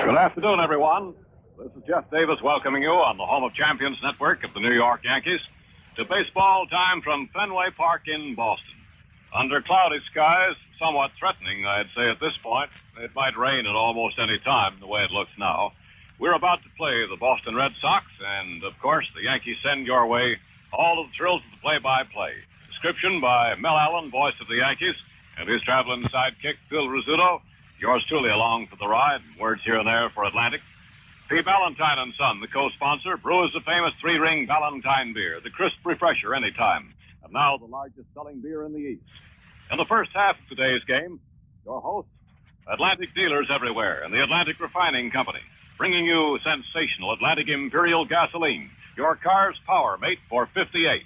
Good afternoon, everyone. This is Jeff Davis welcoming you on the Home of Champions Network of the New York Yankees to baseball time from Fenway Park in Boston. Under cloudy skies, somewhat threatening, I'd say at this point. It might rain at almost any time, the way it looks now. We're about to play the Boston Red Sox, and, of course, the Yankees send your way all of the thrills of the play-by-play. Description by Mel Allen, voice of the Yankees, and his traveling sidekick, Phil Rizzuto. Yours truly along for the ride. Words here and there for Atlantic. P. Ballantyne and Son, the co-sponsor, brews the famous three-ring Ballantyne beer, the crisp refresher anytime. And now the largest selling beer in the East. In the first half of today's game, your hosts, Atlantic dealers everywhere, and the Atlantic Refining Company, bringing you sensational Atlantic Imperial gasoline, your car's power mate for 58.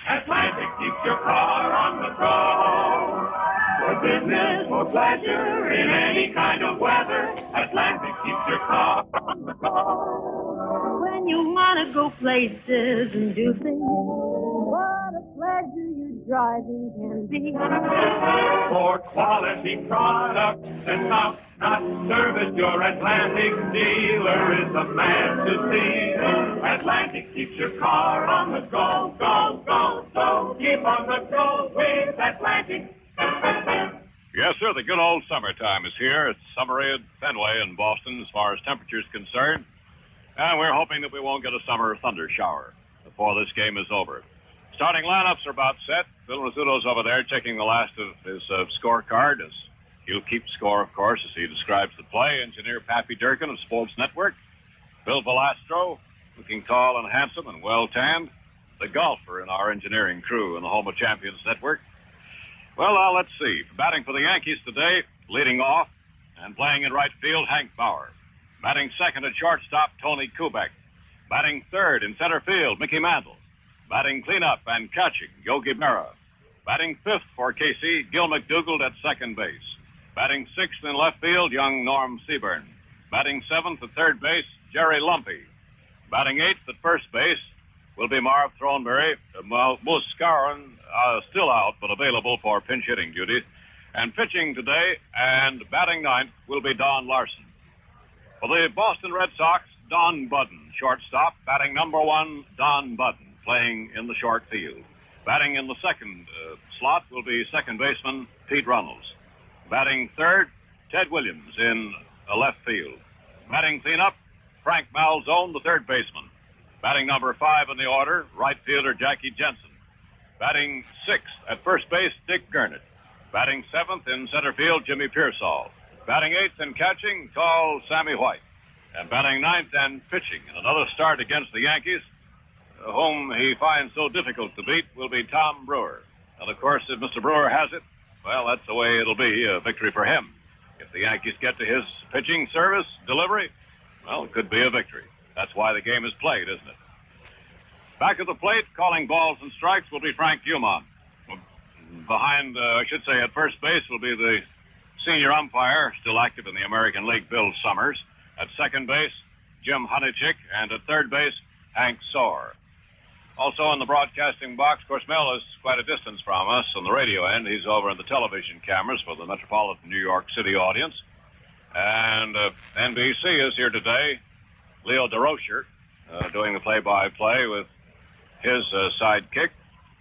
Atlantic keeps your car on the go. For business or pleasure in any kind of weather, Atlantic keeps your car on the go. When you want to go places and do things, what a pleasure your driving can be. For quality products and top-notch service, your Atlantic dealer is the man to see. Atlantic keeps your car on the go, go, go, go. Keep on the go with Atlantic. Yes, sir, the good old summertime is here. It's summery at Fenway in Boston as far as temperature's concerned. And we're hoping that we won't get a summer thunder shower before this game is over. Starting lineups are about set. Phil Rizzuto's over there taking the last of his scorecard. As he'll keep score, of course, as he describes the play. Engineer Pappy Durkin of Sports Network. Bill Velastro, looking tall and handsome and well-tanned. The golfer in our engineering crew in the Home of Champions Network. Well, now, let's see. Batting for the Yankees today, leading off and playing in right field, Hank Bauer. Batting second at shortstop, Tony Kubek. Batting third in center field, Mickey Mantle. Batting cleanup and catching, Yogi Berra. Batting fifth for KC, Gil McDougald at second base. Batting sixth in left field, young Norm Siebern. Batting seventh at third base, Jerry Lumpe. Batting eighth at first base will be Marv Throneberry. Muscaron still out, but available for pinch hitting duties. And pitching today and batting ninth will be Don Larsen. For the Boston Red Sox, Don Buddin, shortstop. Batting number one, Don Buddin, playing in the short field. Batting in the second slot will be second baseman Pete Runnels. Batting third, Ted Williams in left field. Batting cleanup, Frank Malzone, the third baseman. Batting number 5 in the order, right fielder Jackie Jensen. Batting sixth at first base, Dick Gernert. Batting seventh in center field, Jimmy Piersall. Batting eighth and catching, tall Sammy White. And batting ninth and pitching in another start against the Yankees, whom he finds so difficult to beat, will be Tom Brewer. And, of course, if Mr. Brewer has it, well, that's the way it'll be, a victory for him. If the Yankees get to his pitching service, delivery, well, it could be a victory. That's why the game is played, isn't it? Back at the plate, calling balls and strikes, will be Frank Malzone. Behind, at first base will be the senior umpire, still active in the American League, Bill Summers. At second base, Jim Honeychick. And at third base, Hank Bauer. Also in the broadcasting box, of course, Mel is quite a distance from us on the radio end. He's over in the television cameras for the metropolitan New York City audience. And NBC is here today. Leo DeRocher doing the play-by-play with his sidekick.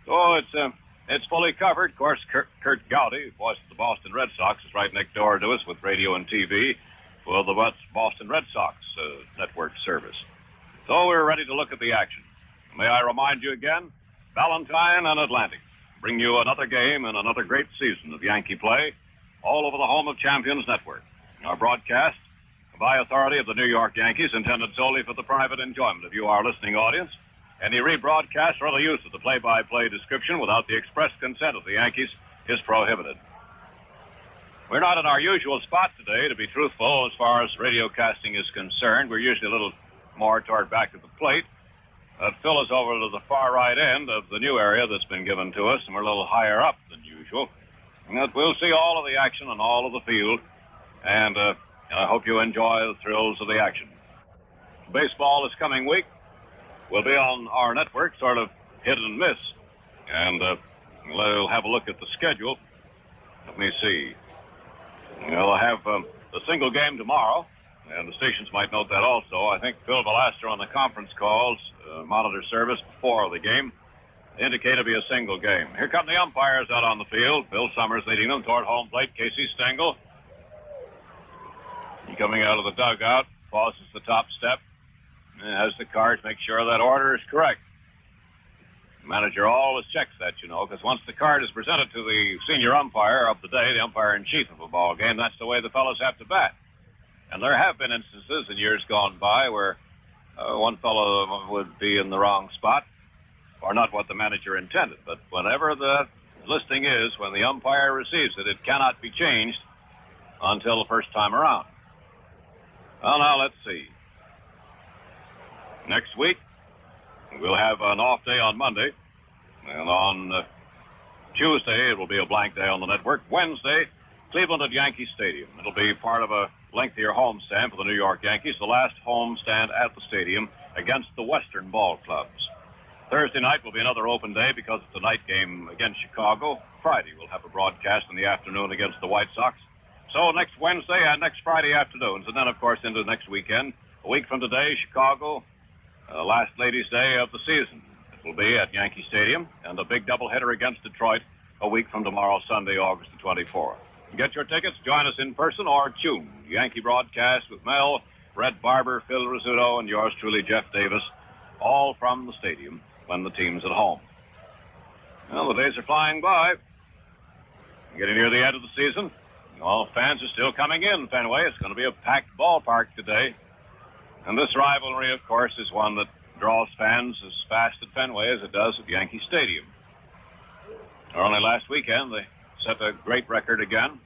Oh, it's fully covered. Of course, Kurt Gowdy, voice of the Boston Red Sox, is right next door to us with radio and TV for the Boston Red Sox network service. So we're ready to look at the action. May I remind you again, Ballantyne and Atlantic bring you another game and another great season of Yankee play all over the Home of Champions Network. Our broadcast, by authority of the New York Yankees, intended solely for the private enjoyment of you, our listening audience. Any rebroadcast or other use of the play-by-play description without the express consent of the Yankees is prohibited. We're not in our usual spot today, to be truthful, as far as radio casting is concerned. We're usually a little more toward back of the plate. Phil is over to the far right end of the new area that's been given to us, and we're a little higher up than usual. And we'll see all of the action on all of the field, and I hope you enjoy the thrills of the action. Baseball this coming week will be on our network, sort of hit and miss. And we'll have a look at the schedule. Let me see. We'll have the single game tomorrow. And the stations might note that also. I think Phil Velasquez on the conference calls, monitor service before the game, indicate it'll be a single game. Here come the umpires out on the field. Bill Summers leading them toward home plate. Casey Stengel. He coming out of the dugout, pauses the top step, and has the cards, make sure that order is correct. The manager always checks that, you know, because once the card is presented to the senior umpire of the day, the umpire-in-chief of a ball game, that's the way the fellows have to bat. And there have been instances in years gone by where one fellow would be in the wrong spot or not what the manager intended. But whenever the listing is, when the umpire receives it, it cannot be changed until the first time around. Well, now, let's see. Next week, we'll have an off day on Monday. And on Tuesday, it will be a blank day on the network. Wednesday, Cleveland at Yankee Stadium. It'll be part of a lengthier homestand for the New York Yankees, the last homestand at the stadium against the Western ball clubs. Thursday night will be another open day because it's a night game against Chicago. Friday, we'll have a broadcast in the afternoon against the White Sox. So next Wednesday and next Friday afternoons, and then, of course, into next weekend. A week from today, Chicago, last ladies' day of the season. It will be at Yankee Stadium, and a big doubleheader against Detroit a week from tomorrow, Sunday, August the 24th. Get your tickets, join us in person, or tune Yankee broadcast with Mel, Red Barber, Phil Rizzuto, and yours truly, Jeff Davis, all from the stadium when the team's at home. Well, the days are flying by. Getting near the end of the season. All fans are still coming in Fenway. It's going to be a packed ballpark today. And this rivalry, of course, is one that draws fans as fast at Fenway as it does at Yankee Stadium. Only last weekend, they set a great record again.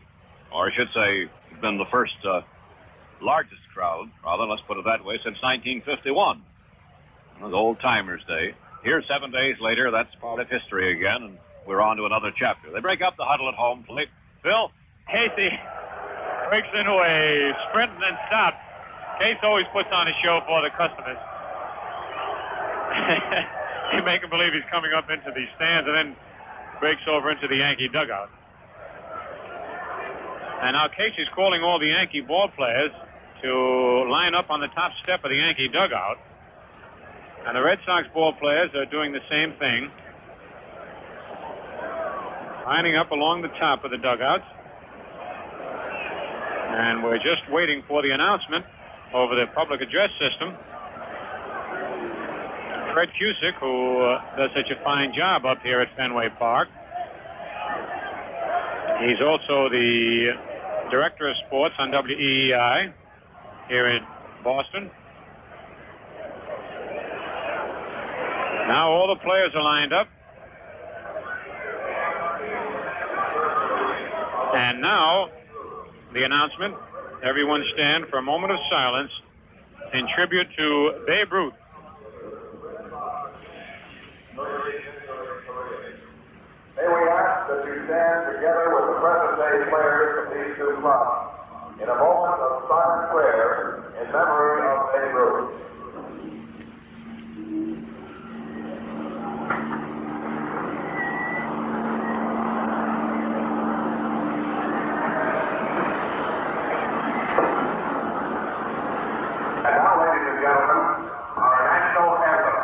Or I should say, been the first largest crowd, rather, let's put it that way, since 1951. It was Old Timers' Day. Here, 7 days later, that's part of history again, and we're on to another chapter. They break up the huddle at home plate. Phil? Casey breaks into a sprint and then stops. Case always puts on a show for the customers. He make him believe he's coming up into the stands and then breaks over into the Yankee dugout. And now Casey's calling all the Yankee ball players to line up on the top step of the Yankee dugout. And the Red Sox ball players are doing the same thing, lining up along the top of the dugouts. And we're just waiting for the announcement over the public address system. Fred Cusick, who does such a fine job up here at Fenway Park. He's also the director of sports on WEEI here in Boston. Now all the players are lined up. And now the announcement, everyone stand for a moment of silence in tribute to Babe Ruth. May we ask that you stand together with the present-day players of these two clubs in a moment of silent prayer in memory of Babe Ruth. And now, ladies and gentlemen, our national anthem.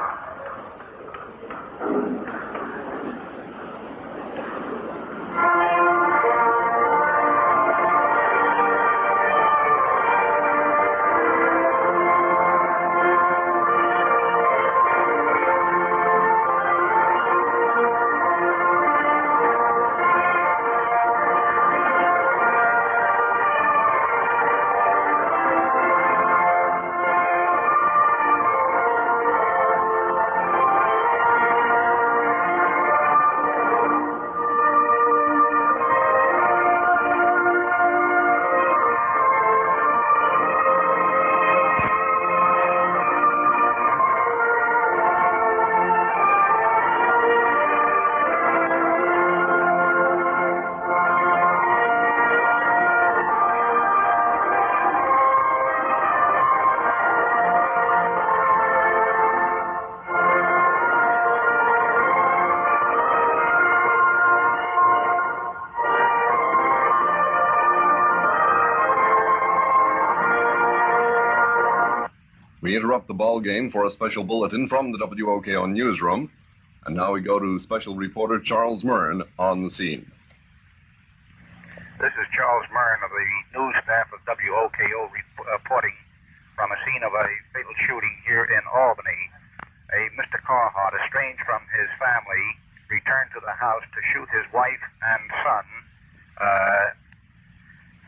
We interrupt the ball game for a special bulletin from the WOKO newsroom. And now we go to special reporter Charles Murn on the scene. This is Charles Murn of the news staff of WOKO reporting from a scene of a fatal shooting here in Albany. A Mr. Carhart, estranged from his family, returned to the house to shoot his wife and son,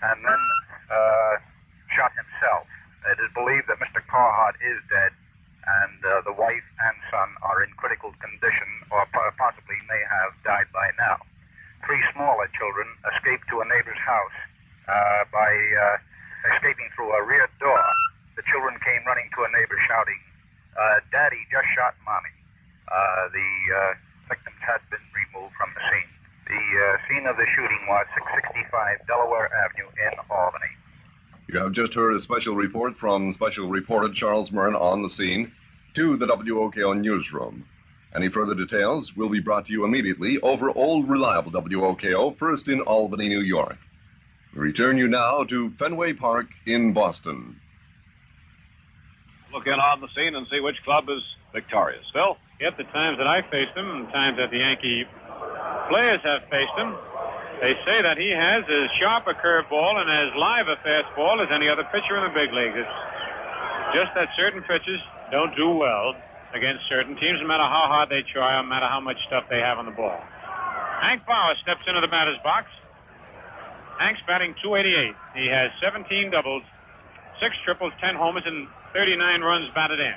and then shot himself. It is believed that Mr. Carhart is dead, and the wife and son are in critical condition, or possibly may have died by now. 3 smaller children escaped to a neighbor's house by escaping through a rear door. The children came running to a neighbor shouting, "Daddy just shot Mommy." The victims had been removed from the scene. The scene of the shooting was 665 Delaware Avenue in Albany. You have just heard a special report from special reporter Charles Murn on the scene to the WOKO newsroom. Any further details will be brought to you immediately over old reliable WOKO, first in Albany, New York. We return you now to Fenway Park in Boston. Look in on the scene and see which club is victorious. Phil? Yet the times that I faced him and times that the Yankee players have faced him, they say that he has as sharp a curveball and as live a fastball as any other pitcher in the big leagues. It's just that certain pitchers don't do well against certain teams, no matter how hard they try, no matter how much stuff they have on the ball. Hank Bauer steps into the batter's box. Hank's batting .288. He has 17 doubles, 6 triples, 10 homers, and 39 runs batted in.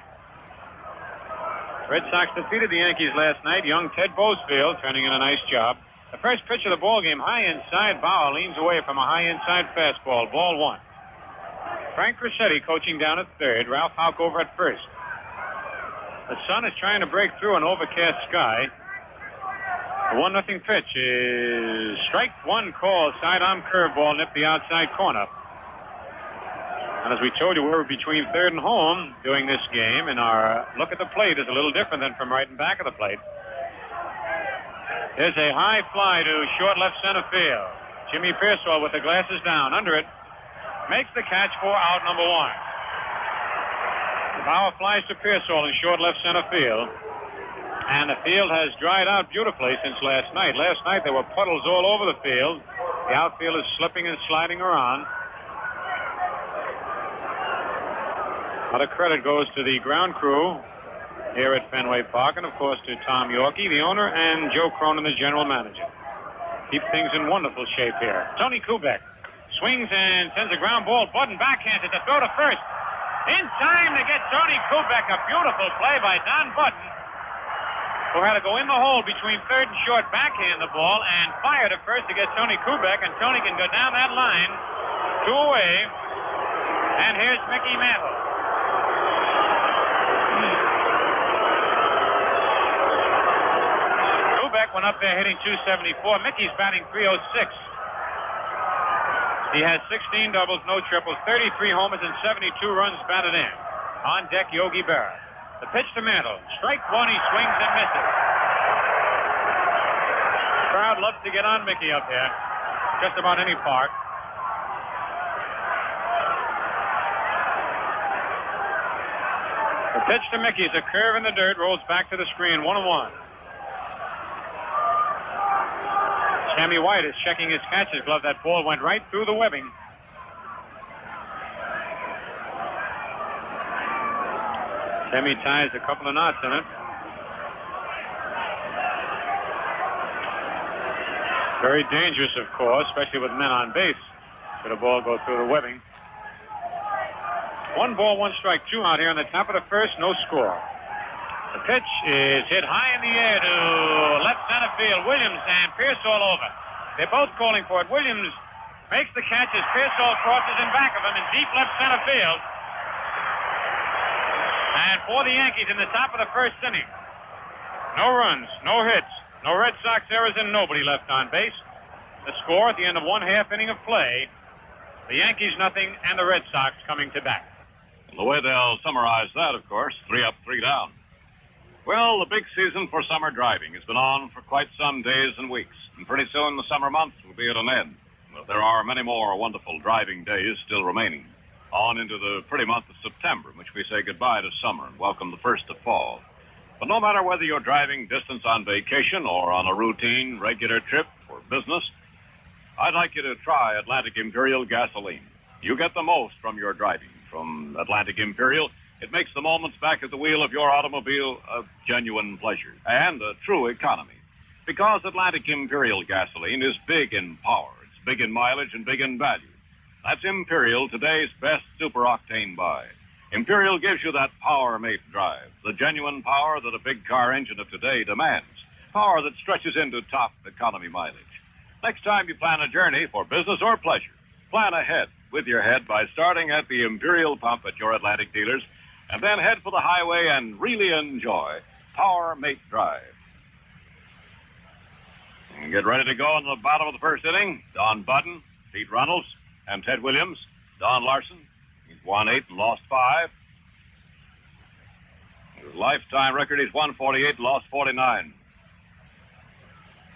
Red Sox defeated the Yankees last night. Young Ted Boesfield turning in a nice job. The first pitch of the ball game, high inside. Bauer leans away from a high inside fastball. Ball 1. Frank Rossetti coaching down at third. Ralph Houck over at first. The sun is trying to break through an overcast sky. The 1-0 pitch is strike 1 call. Sidearm curveball nipped the outside corner. And as we told you, we're between third and home doing this game, and our look at the plate is a little different than from right and back of the plate. There's a high fly to short left center field. Jimmy Piersall with the glasses down. Under it. Makes the catch for out number 1. Bauer flies to Piersall in short left center field. And the field has dried out beautifully since last night. Last night there were puddles all over the field. The outfield is slipping and sliding around. A lot of credit goes to the ground crew here at Fenway Park, and of course to Tom Yorkie, the owner, and Joe Cronin, the general manager. Keep things in wonderful shape here. Tony Kubek swings and sends a ground ball. Buddin backhands it to throw to first. In time to get Tony Kubek. A beautiful play by Don Buddin, who had to go in the hole between third and short, backhand the ball, and fire to first to get Tony Kubek, and Tony can go down that line, 2 away, and here's Mickey Mantle. Kubek went up there hitting .274. Mickey's batting .306. He has 16 doubles, no triples, 33 homers, and 72 runs batted in. On deck, Yogi Berra. The pitch to Mantle. Strike 1, he swings and misses. The crowd loves to get on Mickey up here. Just about any park. The pitch to Mickey is a curve in the dirt, rolls back to the screen, 1-1. Sammy White is checking his catcher's glove. That ball went right through the webbing. Sammy ties a couple of knots in it. Very dangerous, of course, especially with men on base. Should a ball go through the webbing. 1 ball, 1 strike, 2 out here on the top of the first, no score. The pitch is hit high in the air to left center field. Williams and Piersall over. They're both calling for it. Williams makes the catch as Piersall crosses in back of him in deep left center field. And for the Yankees in the top of the first inning, no runs, no hits, no Red Sox errors, and nobody left on base. The score at the end of 1/2 inning of play, the Yankees nothing and the Red Sox coming to bat. The way they'll summarize that, of course, 3 up, 3 down. Well, the big season for summer driving has been on for quite some days and weeks, and pretty soon the summer months will be at an end. But there are many more wonderful driving days still remaining. on into the pretty month of September, in which we say goodbye to summer and welcome the first of fall. But no matter whether you're driving distance on vacation or on a routine, regular trip for business, I'd like you to try Atlantic Imperial gasoline. You get the most from your driving. From Atlantic Imperial, it makes the moments back at the wheel of your automobile a genuine pleasure and a true economy. Because Atlantic Imperial gasoline is big in power, it's big in mileage and big in value. That's Imperial, today's best super-octane buy. Imperial gives you that power-mate drive, the genuine power that a big car engine of today demands, power that stretches into top economy mileage. Next time you plan a journey for business or pleasure, plan ahead with your head by starting at the Imperial pump at your Atlantic dealers, and then head for the highway and really enjoy power-mate drive. And get ready to go in the bottom of the first inning. Don Buddin, Pete Runnels, and Ted Williams. Don Larsen, he's won 8 and lost 5. His lifetime record, he's won 48 and lost 49.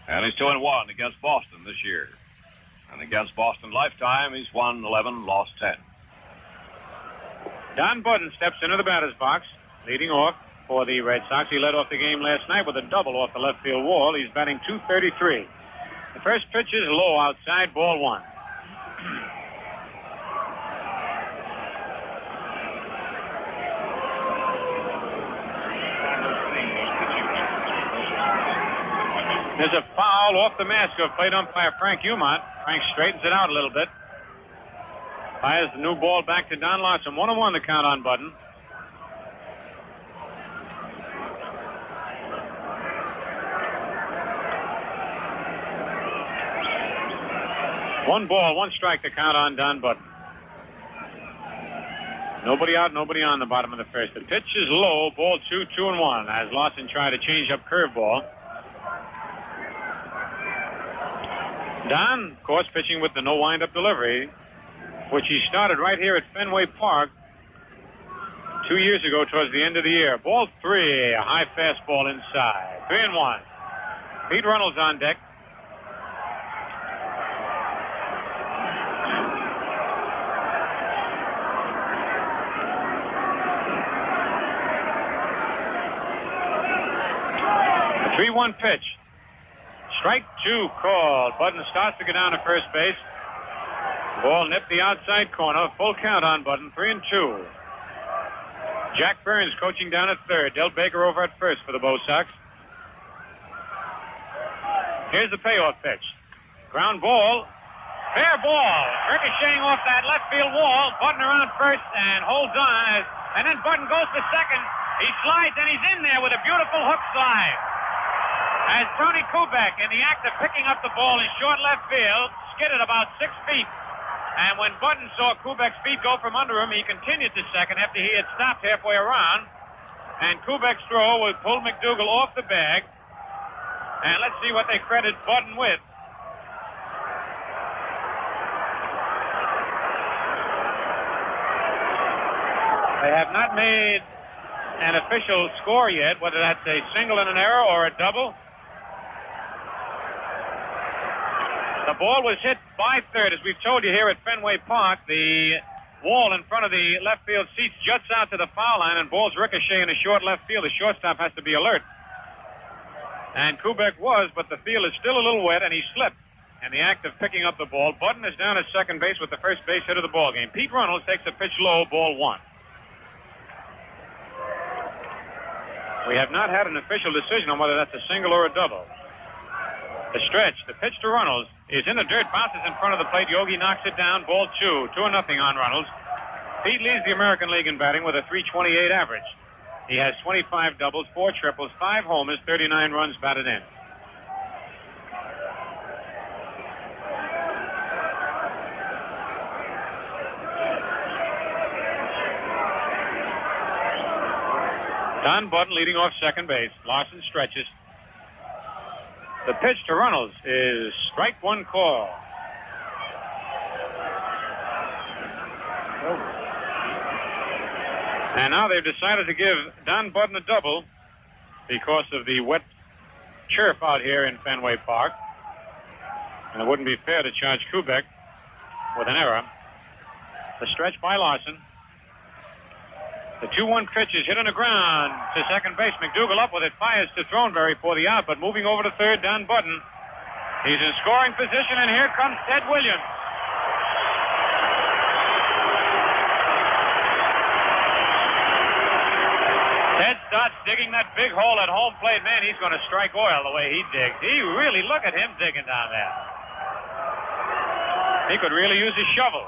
And he's 2-1 against Boston this year. And against Boston lifetime, he's won 11, lost 10. Don Buddin steps into the batter's box, leading off for the Red Sox. He led off the game last night with a double off the left field wall. He's batting .233. The first pitch is low outside, ball 1. There's a foul off the mask of plate umpire Frank Umont. Frank straightens it out a little bit. Fires the new ball back to Don Larsen. 1-1 the count on Buddin. One ball, 1 strike to count on Don Buddin. Nobody out, nobody on the bottom of the first. The pitch is low, ball 2, 2-1, as Larsen tried to change up curveball. Don, of course, pitching with the no wind-up delivery, which he started right here at Fenway Park 2 years ago towards the end of the year. Ball 3, a high fastball inside. 3-1. Pete Runnels on deck. The 3-1 pitch. Strike 2 called. Buddin starts to get down to first base. Ball nipped the outside corner. Full count on Buddin. 3-2. Jack Burns coaching down at third. Del Baker over at first for the Bo Sox. Here's the payoff pitch. Ground ball. Fair ball. Ricocheting off that left field wall. Buddin around first and holds on. And then Buddin goes to second. He slides and he's in there with a beautiful hook slide. As Tony Kubek, in the act of picking up the ball in short left field, skidded about 6 feet. And when Buddin saw Kubek's feet go from under him, he continued to second after he had stopped halfway around. And Kubek's throw would pull McDougald off the bag. And let's see what they credit Buddin with. They have not made an official score yet, whether that's a single and an error or a double. The ball was hit by third. As we've told you here at Fenway Park, the wall in front of the left field seats juts out to the foul line, and balls ricochet in the short left field. The shortstop has to be alert. And Kubek was, but the field is still a little wet, and he slipped in the act of picking up the ball. Buddin is down at second base with the first base hit of the ball game. Pete Runnels takes a pitch low, ball 1. We have not had an official decision on whether that's a single or a double. The stretch, the pitch to Runnels, is in the dirt, bounces in front of the plate. Yogi knocks it down, ball 2, 2-0 on Runnels. Pete leads the American League in batting with a .328 average. He has 25 doubles, 4 triples, 5 homers, 39 runs batted in. Don Buddin leading off second base. Larsen stretches. The pitch to Runnels is strike 1 call. And now they've decided to give Don Buddin a double because of the wet turf out here in Fenway Park. And it wouldn't be fair to charge Kubek with an error. The stretch by Larsen. The 2-1 pitch is hit on the ground to second base. McDougald up with it, fires to Throneberry for the out, but moving over to third, Don Buddin. He's in scoring position, and here comes Ted Williams. Ted starts digging that big hole at home plate. Man, he's going to strike oil the way he digs. He really, look at him digging down there. He could really use his shovel.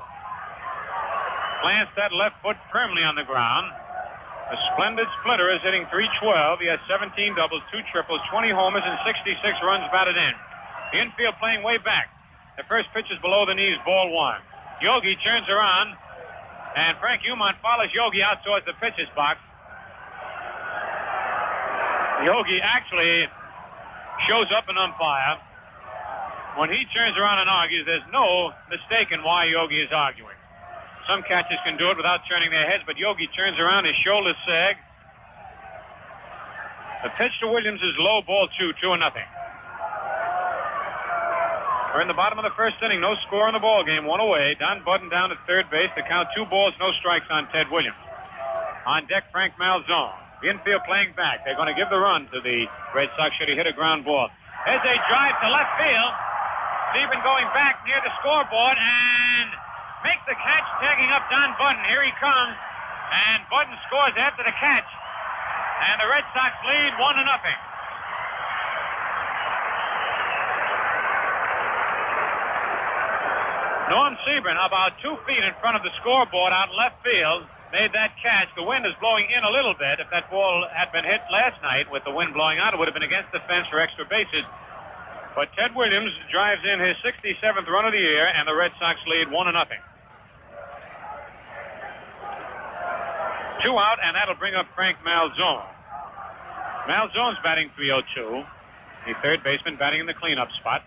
Plants that left foot firmly on the ground. A splendid splitter is hitting .312. He has 17 doubles, 2 triples, 20 homers, and 66 runs batted in. The infield playing way back. The first pitch is below the knees, ball 1. Yogi turns around, and Frank Umont follows Yogi out towards the pitcher's box. Yogi actually shows up an umpire. When he turns around and argues, there's no mistaking why Yogi is arguing. Some catchers can do it without turning their heads, but Yogi turns around, his shoulders sag. The pitch to Williams is low, ball 2, 2-0. We're in the bottom of the first inning, no score in the ball game, 1 away. Don Buddin down at third base. The count 2 balls, no strikes on Ted Williams. On deck, Frank Malzone. The infield playing back. They're going to give the run to the Red Sox should he hit a ground ball. There's a drive to left field. Siebern going back near the scoreboard and makes the catch, tagging up Don Buddin. Here he comes, and Buddin scores after the catch. And the Red Sox lead 1-0. Norm Siebern, about 2 feet in front of the scoreboard out left field, made that catch. The wind is blowing in a little bit. If that ball had been hit last night with the wind blowing out, it would have been against the fence for extra bases. But Ted Williams drives in his 67th run of the year, and the Red Sox lead 1-0. 2 out, and that'll bring up Frank Malzone. Malzone's batting .302. The third baseman batting in the cleanup spot.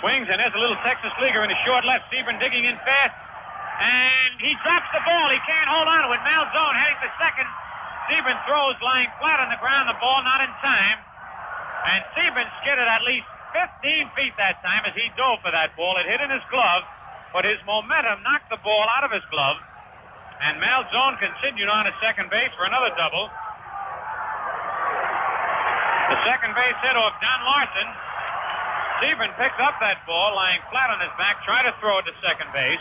Swings, and there's a little Texas leaguer in the short left. Siebern digging in fast. And he drops the ball. He can't hold on to it. Malzone heading to second. Siebern throws lying flat on the ground. The ball not in time. And Siebern skidded at least 15 feet that time as he dove for that ball. It hit in his glove, but his momentum knocked the ball out of his glove. And Malzone continued on at second base for another double. The second base hit off Don Larsen. Siebern picked up that ball lying flat on his back, tried to throw it to second base.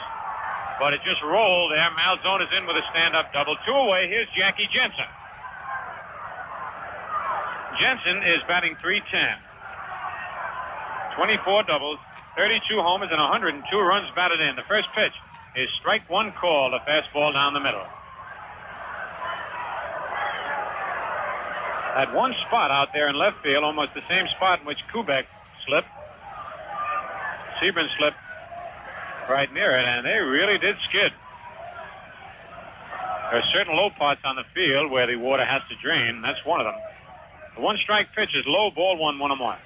But it just rolled there. Malzone is in with a stand-up double. 2 away. Here's Jackie Jensen. Jensen is batting .310. 24 doubles, 32 homers, and 102 runs batted in. The first pitch is strike 1 call, a fastball down the middle. At one spot out there in left field, almost the same spot in which Kubek slipped. Siebern slipped right near it, and they really did skid. There are certain low parts on the field where the water has to drain. That's one of them. The 1-strike pitch is low, ball 1, 1-1.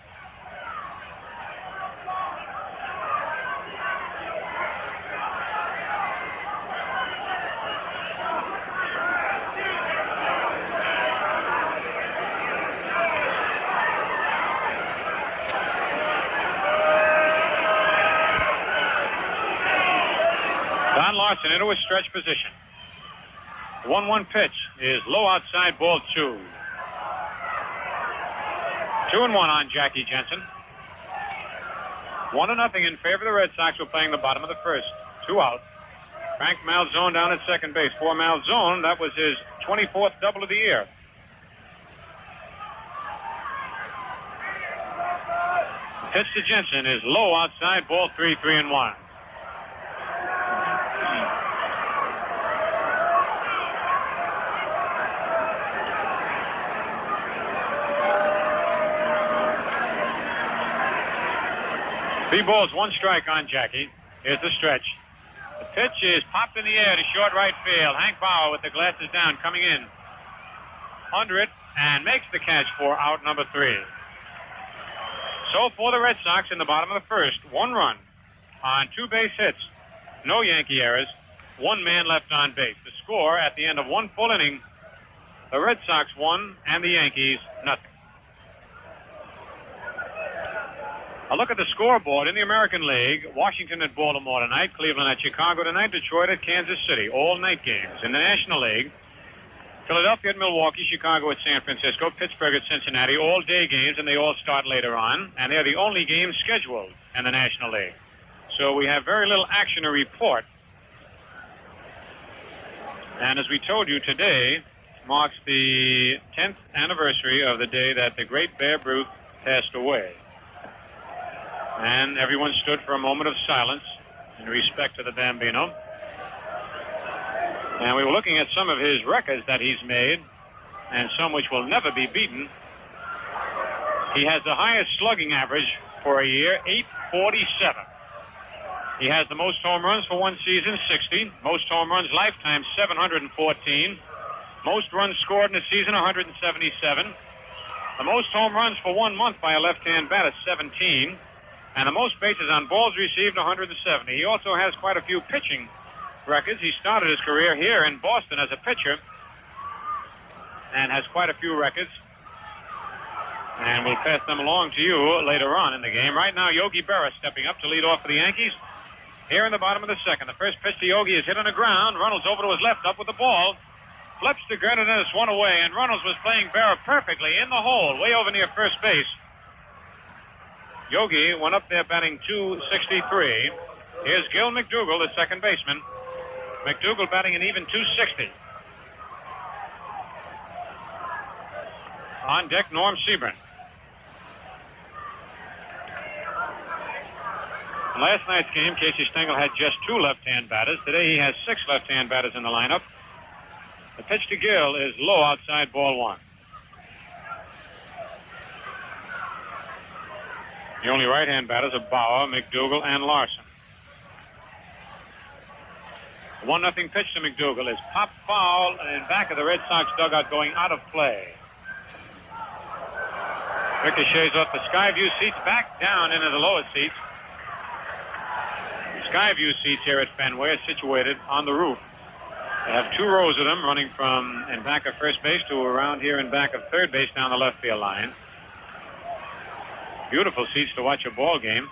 Don Larsen into a stretch position. The 1-1 pitch is low outside, ball 2. 2-1 on Jackie Jensen. 1-0 in favor of the Red Sox. We're playing the bottom of the first. 2 out. Frank Malzone down at second base. For Malzone, that was his 24th double of the year. Pitch to Jensen is low outside, ball 3, 3-1. Three balls, 1 strike on Jackie. Here's the stretch. The pitch is popped in the air to short right field. Hank Bauer with the glasses down coming in under it and makes the catch for out number 3. So for the Red Sox in the bottom of the first, 1 run on 2 base hits. No Yankee errors. 1 man left on base. The score at the end of 1 full inning, the Red Sox 1 and the Yankees nothing. A look at the scoreboard in the American League. Washington at Baltimore tonight, Cleveland at Chicago tonight, Detroit at Kansas City. All night games. In the National League, Philadelphia at Milwaukee, Chicago at San Francisco, Pittsburgh at Cincinnati, all day games, and they all start later on. And they're the only games scheduled in the National League. So we have very little action to report. And as we told you, today marks the 10th anniversary of the day that the great Babe Ruth passed away. And everyone stood for a moment of silence in respect to the Bambino. And we were looking at some of his records that he's made, and some which will never be beaten. He has the highest slugging average for a year, 847. He has the most home runs for one season, 60. Most home runs lifetime, 714. Most runs scored in a season, 177. The most home runs for 1 month by a left-hand batter, 17. And the most bases on balls received, 170. He also has quite a few pitching records. He started his career here in Boston as a pitcher and has quite a few records. And we'll pass them along to you later on in the game. Right now, Yogi Berra stepping up to lead off for the Yankees. Here in the bottom of the second, the first pitch to Yogi is hit on the ground. Runnels over to his left, up with the ball. Flips to Gernert and it's one away. And Runnels was playing Berra perfectly in the hole, way over near first base. Yogi went up there batting .263. Here's Gil McDougald, the second baseman. McDougald batting an even .260. On deck, Norm Siebern. In last night's game, Casey Stengel had just 2 left-hand batters. Today he has 6 left-hand batters in the lineup. The pitch to Gil is low outside, ball 1. The only right-hand batters are Bauer, McDougald, and Larsen. 1-0 pitch to McDougald is pop foul in back of the Red Sox dugout, going out of play. Ricochets off the Skyview seats back down into the lower seats. The Skyview seats here at Fenway are situated on the roof. They have 2 rows of them running from in back of first base to around here in back of third base down the left field line. Beautiful seats to watch a ball game.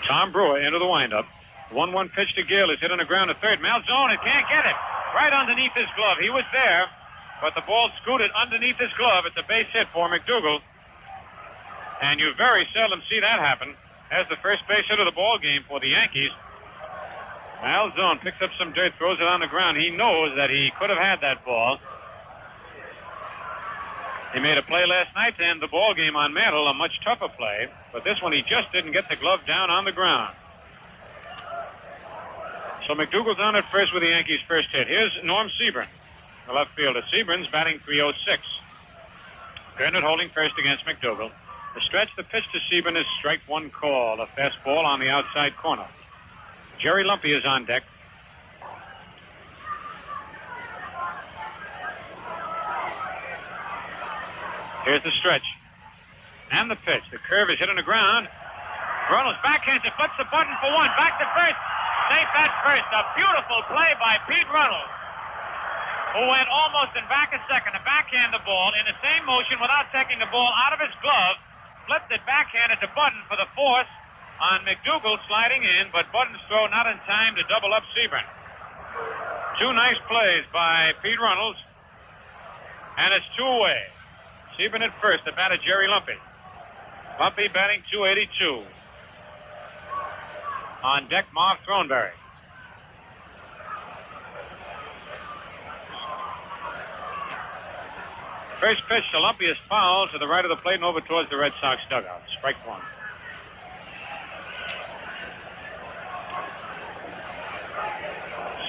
Tom Brewer into the windup. 1-1 pitch to Gil is hit on the ground to third. Malzone, it can't get it. Right underneath his glove. He was there, but the ball scooted underneath his glove. It's a base hit for McDougald. And you very seldom see that happen. As the first base hit of the ball game for the Yankees. Malzone picks up some dirt, throws it on the ground. He knows that he could have had that ball. He made a play last night to end the ball game on Mantle, a much tougher play. But this one, he just didn't get the glove down on the ground. So McDougald's on at first with the Yankees' first hit. Here's Norm Siebern, the left fielder. Siebern's batting .306. Gernert holding first against McDougald. The stretch, the pitch to Siebern is strike 1 call, a fastball on the outside corner. Jerry Lumpe is on deck. Here's the stretch. And the pitch. The curve is hit on the ground. Runnels backhands it, flips the button for 1. Back to first. Safe at first. A beautiful play by Pete Runnels, who went almost in back a second to backhand the ball in the same motion without taking the ball out of his glove. Flipped it backhanded to Buddin for the force on McDougald sliding in, but Buddin's throw not in time to double up Siebern. 2 nice plays by Pete Runnels, and it's 2 away. Siebern at first, the batter Jerry Lumpe. Lumpe batting .282. On deck, Marv Throneberry. First pitch to Lumpe is foul to the right of the plate and over towards the Red Sox dugout. Strike 1.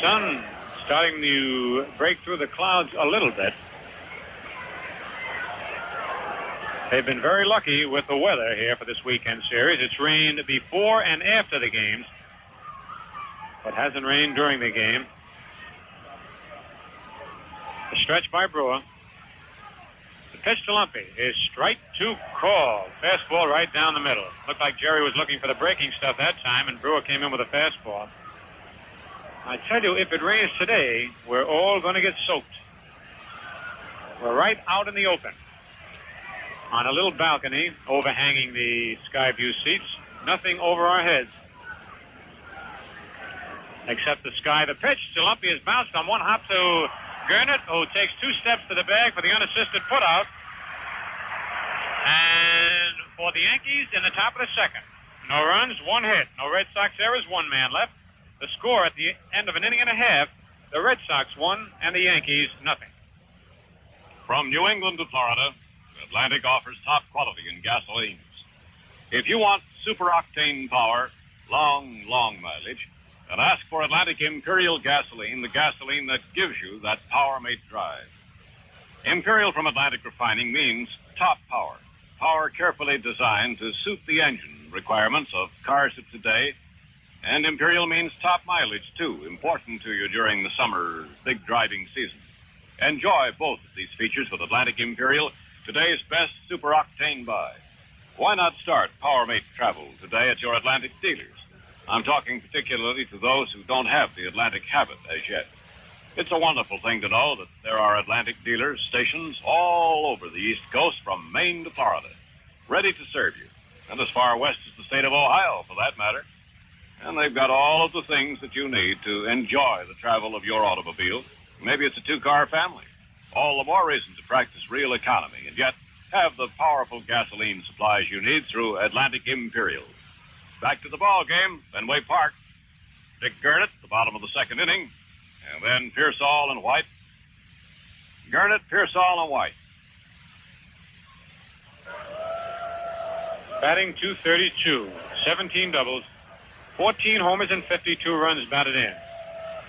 Sun starting to break through the clouds a little bit. They've been very lucky with the weather here for this weekend series. It's rained before and after the games, but hasn't rained during the game. The stretch by Brewer. The pitch to Lumpe is strike 2 call. Fastball right down the middle. Looked like Jerry was looking for the breaking stuff that time, and Brewer came in with a fastball. I tell you, if it rains today, we're all going to get soaked. We're right out in the open. on a little balcony overhanging the Skyview seats. Nothing over our heads except the sky. The pitch to Lumpe is bounced on one hop to Gernert, who takes 2 steps to the bag for the unassisted putout. And for the Yankees in the top of the second. No runs, 1 hit. No Red Sox errors, 1 man left. The score at the end of an inning and a half, the Red Sox won and the Yankees nothing. From New England to Florida, Atlantic offers top quality in gasolines. If you want super octane power, long mileage, then ask for Atlantic Imperial gasoline, the gasoline that gives you that power-mate drive. Imperial from Atlantic Refining means top power. Power carefully designed to suit the engine requirements of cars of today. And Imperial means top mileage, too, important to you during the summer big driving season. Enjoy both of these features with Atlantic Imperial, today's best super octane buy. Why not start power-mate travel today at your Atlantic dealers? I'm talking particularly to those who don't have the Atlantic habit as yet. It's a wonderful thing to know that there are Atlantic dealers, stations all over the East Coast from Maine to Florida, ready to serve you, and as far west as the state of Ohio, for that matter. And they've got all of the things that you need to enjoy the travel of your automobile. Maybe it's a 2-car family. All the more reason to practice real economy and yet have the powerful gasoline supplies you need through Atlantic Imperial. Back to the ball game, Fenway Park. Dick Gernert, the bottom of the second inning, and then Piersall and White. Gernert, Piersall, and White. Batting .232, 17 doubles, 14 homers and 52 runs batted in.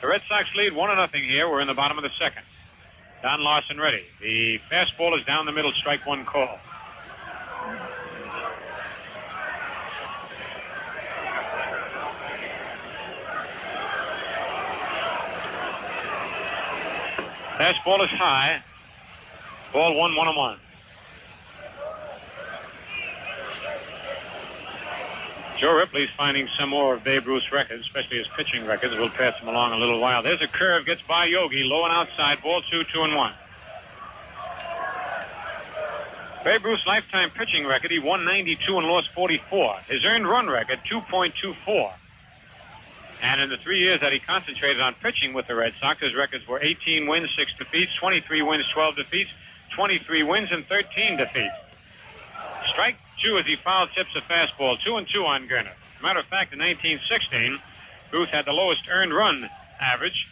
The Red Sox lead 1-0 here. We're in the bottom of the second. Don Larsen ready. The fastball is down the middle, strike 1 call. Fastball is high. Ball 1-1-1. Joe Ripley's finding some more of Babe Ruth's records, especially his pitching records. We'll pass him along a little while. There's a curve, gets by Yogi, low and outside, ball 2-2-1. Babe Ruth's lifetime pitching record, he won 92 and lost 44. His earned run record, 2.24. And in the 3 years that he concentrated on pitching with the Red Sox, his records were 18 wins, 6 defeats, 23 wins, 12 defeats, 23 wins, and 13 defeats. Strike 2 as he foul tips a fastball, 2-2 on Gernert. As a matter of fact, in 1916, Ruth had the lowest earned run average.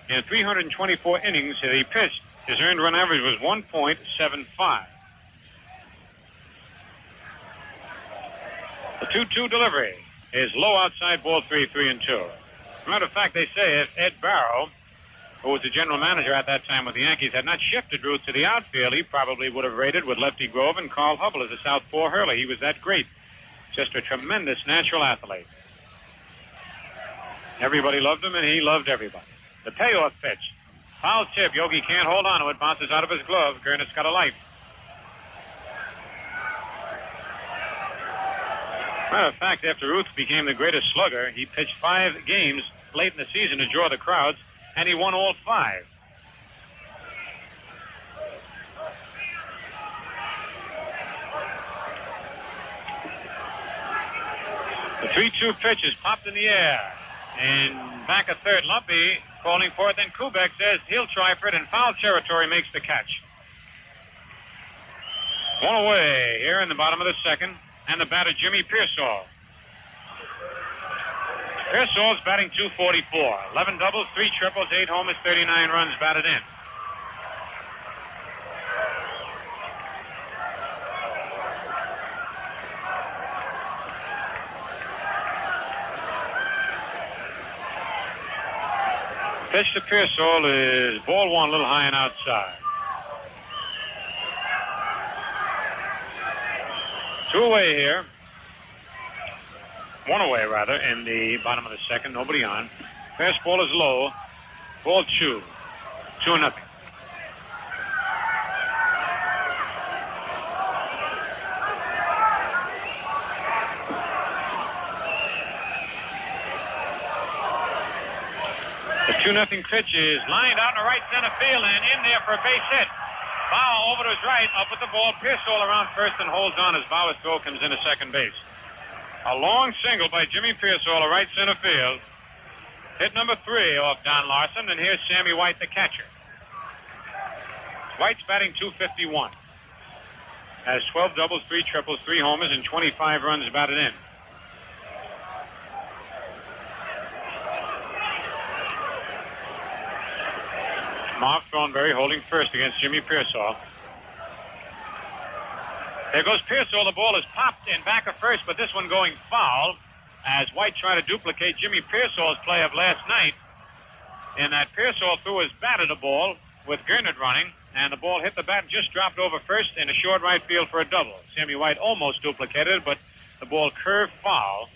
In 324 innings that he pitched, his earned run average was 1.75. The 2-2 delivery is low outside, ball 3-2. As a matter of fact, they say if Ed Barrow, who was the general manager at that time with the Yankees, had not shifted Ruth to the outfield, he probably would have rated with Lefty Grove and Carl Hubble as a southpaw hurler. He was that great. Just a tremendous natural athlete. Everybody loved him, and he loved everybody. The payoff pitch. Foul tip. Yogi can't hold on to it. Bounces out of his glove. Gernert's got a life. Matter of fact, after Ruth became the greatest slugger, he pitched 5 games late in the season to draw the crowds, and he won all 5. The 3-2 pitch is popped in the air. And back at third, Lumpe calling for it. Then Kubek says he'll try for it, and foul territory makes the catch. 1 away here in the bottom of the second. And the batter, Jimmy Piersall. Piersall's batting .244. 11 doubles, 3 triples, 8 homers, 39 runs batted in. Pitch to Piersall is ball 1, a little high and outside. 2 away here. 1 away, rather, in the bottom of the second. Nobody on. Fastball is low. Ball 2. 2-0. The 2-0 pitch is lined out in the right center field and in there for a base hit. Bauer over to his right, up with the ball. Piersall around first and holds on as Bauer's throw comes into second base. A long single by Jimmy Piersall, a right center field. Hit number 3 off Don Larsen, and here's Sammy White, the catcher. White's batting .251. Has 12 doubles, 3 triples, 3 homers, and 25 runs batted in. Marv Throneberry holding first against Jimmy Piersall. There goes Piersall. The ball is popped in back of first, but this one going foul as White tried to duplicate Jimmy Piersall's play of last night in that Piersall threw his bat at the ball with Gernert running, and the ball hit the bat and just dropped over first in a short right field for a double. Sammy White almost duplicated it, but the ball curved foul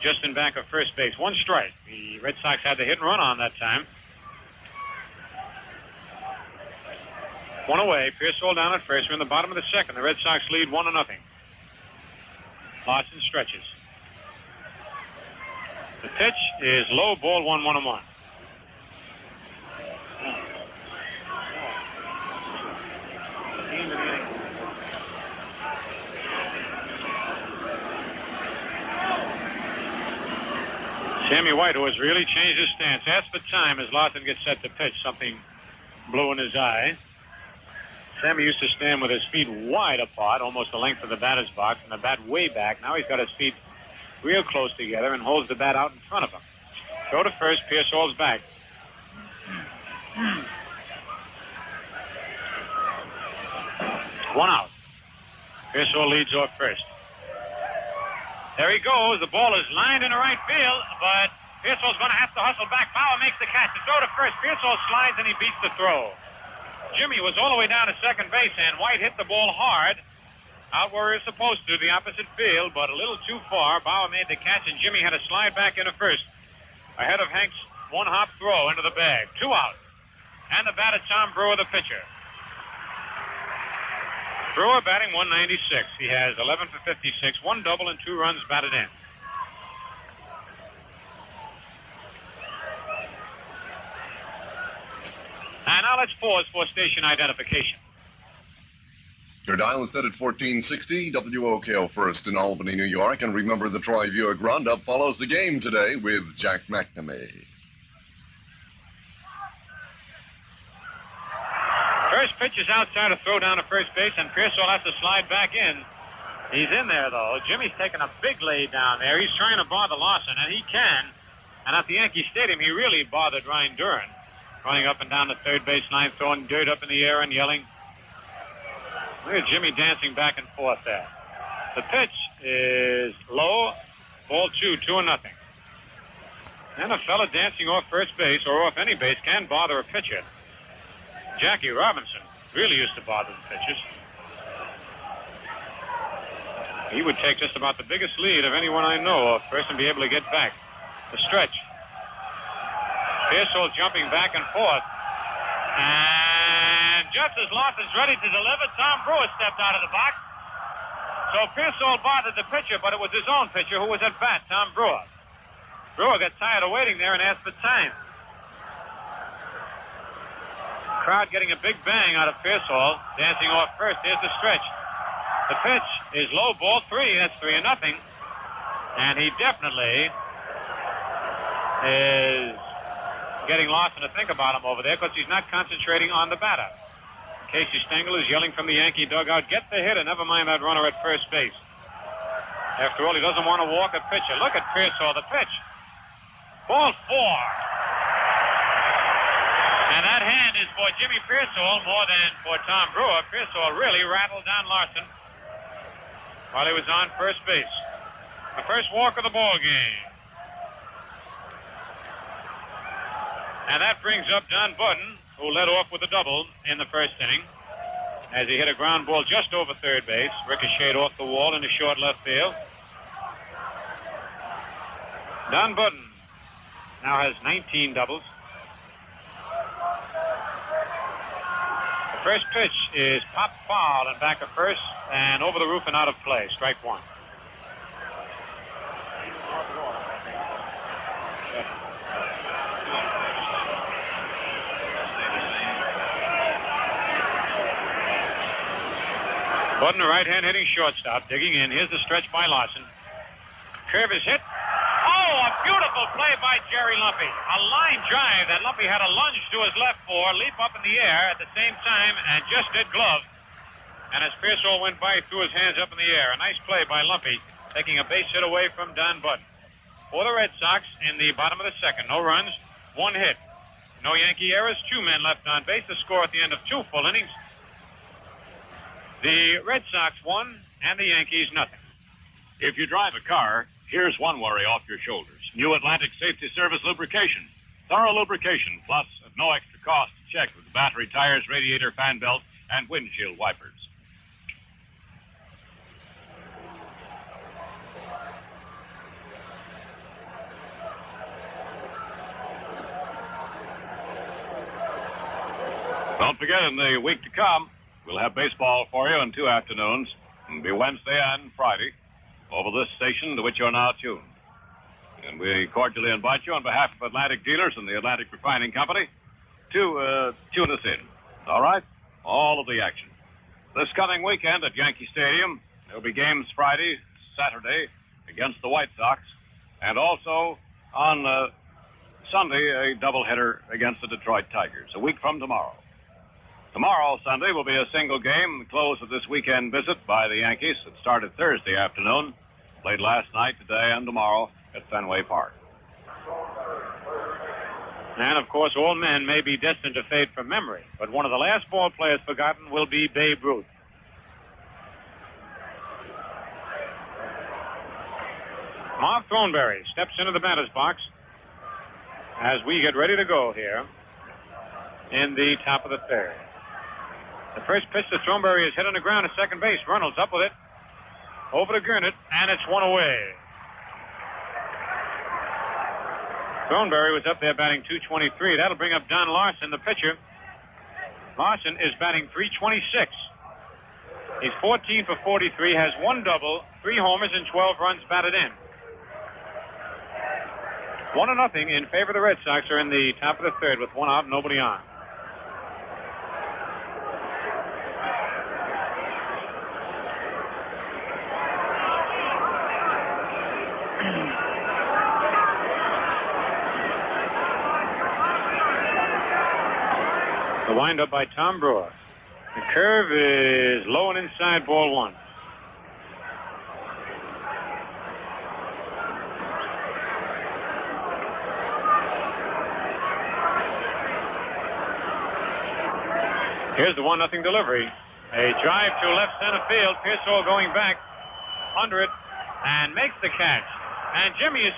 just in back of first base. 1 strike. The Red Sox had the hit and run on that time. 1 away. Piersall down at first. We're in the bottom of the second. The Red Sox lead 1-0. Larsen stretches. The pitch is low, ball 1-1-1. Sammy White, who has really changed his stance, asks for time as Larsen gets set to pitch. Something blue in his eye. Sammy used to stand with his feet wide apart, almost the length of the batter's box, and the bat way back. Now he's got his feet real close together and holds the bat out in front of him. Throw to first, Piersall's back. 1 out. Piersall leads off first. There he goes. The ball is lined into right field, but Piersall's going to have to hustle back. Bauer makes the catch. The throw to first. Piersall slides and he beats the throw. Jimmy was all the way down to second base, and White hit the ball hard out where he was supposed to, the opposite field, but a little too far. Bauer made the catch, and Jimmy had to slide back into first ahead of Hank's 1-hop throw into the bag. 2 out. And the batter, Tom Brewer, the pitcher. Brewer batting .196. He has 11 for 56, 1 double and 2 runs batted in. And now let's pause for station identification. Your dial is set at 1460 WOKO first in Albany, New York. And remember, the Troy Viewer Roundup follows the game today with Jack McNamee. First pitch is outside, a throw down to first base, and Piersall has to slide back in. He's in there, though. Jimmy's taking a big lay down there. He's trying to bother Larsen, and he can. And at the Yankee Stadium, he really bothered Ryan Duran, running up and down the third base line, throwing dirt up in the air and yelling. Look at Jimmy dancing back and forth there. The pitch is low, ball 2, 2-0. And a fella dancing off first base or off any base can bother a pitcher. Jackie Robinson really used to bother the pitchers. He would take just about the biggest lead of anyone I know of first and be able to get back. The stretch. Piersall jumping back and forth. And just as Larsen's ready to deliver, Tom Brewer stepped out of the box. So Piersall bothered the pitcher, but it was his own pitcher who was at bat, Tom Brewer. Brewer got tired of waiting there and asked for time. Crowd getting a big bang out of Piersall, dancing off first. Here's the stretch. The pitch is low, ball 3. That's 3-0. And he definitely is getting Larsen to think about him over there because he's not concentrating on the batter. Casey Stengel is yelling from the Yankee dugout, get the hitter, never mind that runner at first base. After all, he doesn't want to walk a pitcher. Look at Piersall, the pitch. Ball 4. And that hand is for Jimmy Piersall more than for Tom Brewer. Piersall really rattled down Larsen while he was on first base. The first walk of the ball game. And that brings up Don Buddin, who led off with a double in the first inning as he hit a ground ball just over third base, ricocheted off the wall into short left field. Don Buddin now has 19 doubles. The first pitch is popped foul and back of first and over the roof and out of play. Strike 1. Buddin, a right-hand hitting shortstop, digging in. Here's the stretch by Larsen. Curve is hit. Oh, a beautiful play by Jerry Lumpe. A line drive that Lumpe had a lunge to his left for, leap up in the air at the same time, and just did glove. And as Piersall went by, he threw his hands up in the air. A nice play by Lumpe, taking a base hit away from Don Buddin. For the Red Sox, in the bottom of the second, no runs, one hit. No Yankee errors, 2 men left on base. The score at the end of 2 full innings. The Red Sox won, and the Yankees nothing. If you drive a car, here's one worry off your shoulders. New Atlantic Safety Service lubrication. Thorough lubrication, plus at no extra cost to check with the battery, tires, radiator, fan belt, and windshield wipers. Don't forget, in the week to come, we'll have baseball for you in 2 afternoons. It'll be Wednesday and Friday over this station to which you're now tuned. And we cordially invite you on behalf of Atlantic Dealers and the Atlantic Refining Company to tune us in. All right? All of the action. This coming weekend at Yankee Stadium, there'll be games Friday, Saturday against the White Sox, and also on Sunday, a doubleheader against the Detroit Tigers, a week from tomorrow. Tomorrow, Sunday, will be a single game, the close of this weekend visit by the Yankees. It started Thursday afternoon, played last night, today, and tomorrow at Fenway Park. And, of course, all men may be destined to fade from memory, but one of the last ball players forgotten will be Babe Ruth. Marv Throneberry steps into the batter's box as we get ready to go here in the top of the third. The first pitch to Throneberry is hit on the ground at second base. Runnels up with it. Over to Gernert, and it's one away. Throneberry was up there batting .223. That'll bring up Don Larsen, the pitcher. Larsen is batting .326. He's 14 for 43, has 1 double, 3 homers, and 12 runs batted in. 1-0 in favor of the Red Sox are in the top of the third with 1 out, nobody on. The windup by Tom Brewer. The curve is low and inside, ball 1. Here's the 1-0 delivery. A drive to left center field. Piersall going back under it and makes the catch. And Jimmy is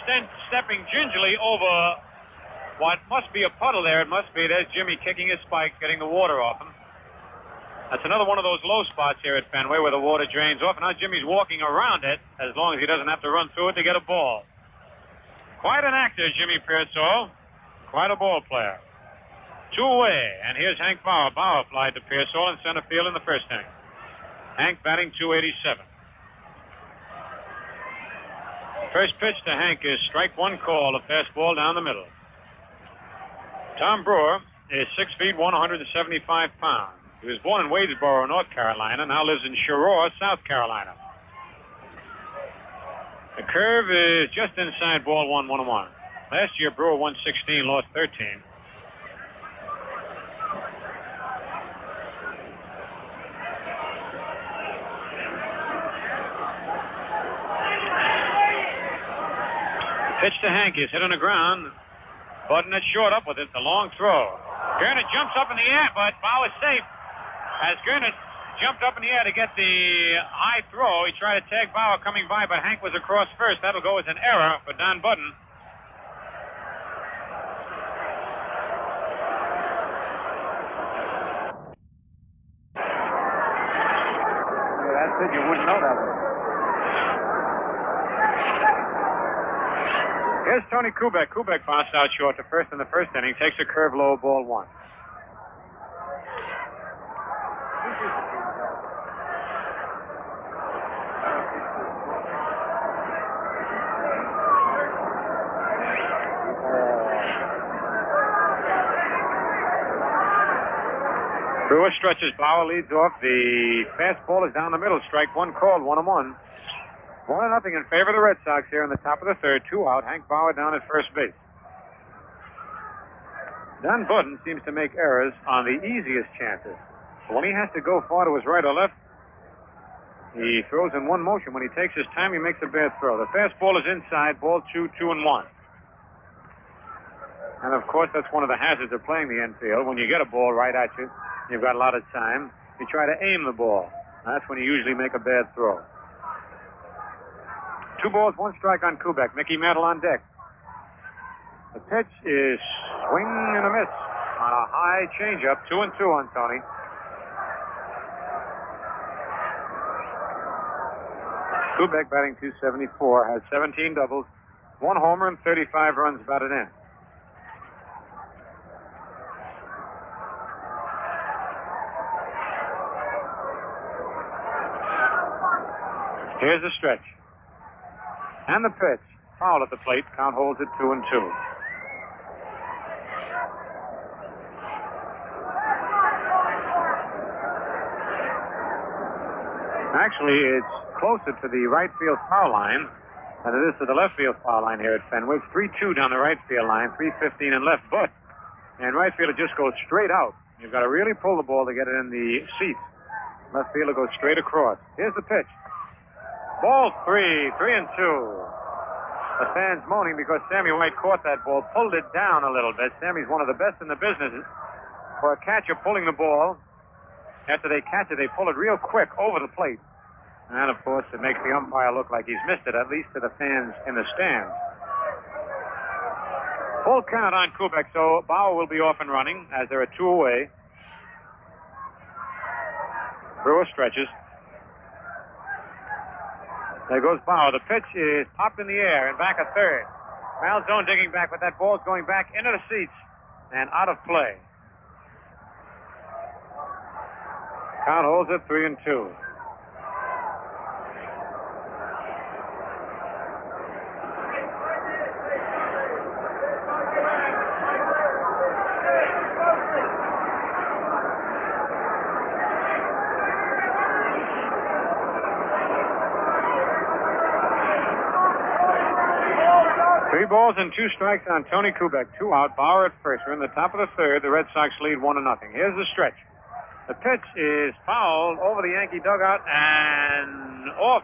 stepping gingerly over what must be a puddle there. It must be. There's Jimmy kicking his spike, getting the water off him. That's another one of those low spots here at Fenway where the water drains off. And now Jimmy's walking around it as long as he doesn't have to run through it to get a ball. Quite an actor, Jimmy Piersall. Quite a ball player. 2 away, and here's Hank Bauer. Bauer flied to Piersall in center field in the first inning. Hank batting .287. First pitch to Hank is strike 1 call, a fastball down the middle. Tom Brewer is 6 feet, 175 pounds. He was born in Wadesboro, North Carolina, now lives in Shore, South Carolina. The curve is just inside, ball 1, 1-1. Last year, Brewer won 16, lost 13. Pitch to Hank is hit on the ground. Buddin at short up with it, the long throw. Gernert jumps up in the air, but Bauer's safe. As Gernert jumped up in the air to get the high throw, he tried to tag Bauer coming by, but Hank was across first. That'll go as an error for Don Buddin. Yeah, that's it. You wouldn't know that one. Here's Tony Kubek. Kubek bounced out short to first in the first inning. Takes a curve low, ball 1. Brewer stretches. Bauer leads off. The fastball is down the middle. Strike one called. 1-1. 1-0 in favor of the Red Sox here in the top of the third. 2 out. Hank Bauer down at first base. Don Buddin seems to make errors on the easiest chances. But when he has to go far to his right or left, he throws in one motion. When he takes his time, he makes a bad throw. The fastball is inside. Ball 2, 2-1. And, of course, that's one of the hazards of playing the infield. When you get a ball right at you, you've got a lot of time. You try to aim the ball. That's when you usually make a bad throw. 2 balls, 1 strike on Kubek. Mickey Mantle on deck. The pitch is swing and a miss on a high changeup. 2-2 on Tony. Kubek batting .274, has 17 doubles, 1 homer, and 35 runs batted in. Here's the stretch. And the pitch. Foul at the plate. Count holds at 2-2. Actually, it's closer to the right field foul line than it is to the left field foul line here at Fenway. 3-2 down the right field line, 3:15 in left. But in right field, it just goes straight out. You've got to really pull the ball to get it in the seats. Left fielder goes straight across. Here's the pitch. Ball 3, 3-2. The fans moaning because Sammy White caught that ball, pulled it down a little bit. Sammy's one of the best in the business for a catcher pulling the ball. After they catch it, they pull it real quick over the plate. And, of course, it makes the umpire look like he's missed it, at least to the fans in the stands. Full count on Kubek, so Bauer will be off and running as there are 2 away. Brewer stretches. There goes Bauer. The pitch is popped in the air and back at third. Malzone digging back, but that ball's going back into the seats and out of play. Count holds at 3-2. Three balls and 2 strikes on Tony Kubek. 2 out. Bauer at first. We're in the top of the third. The Red Sox lead 1-0. Here's the stretch. The pitch is fouled over the Yankee dugout and off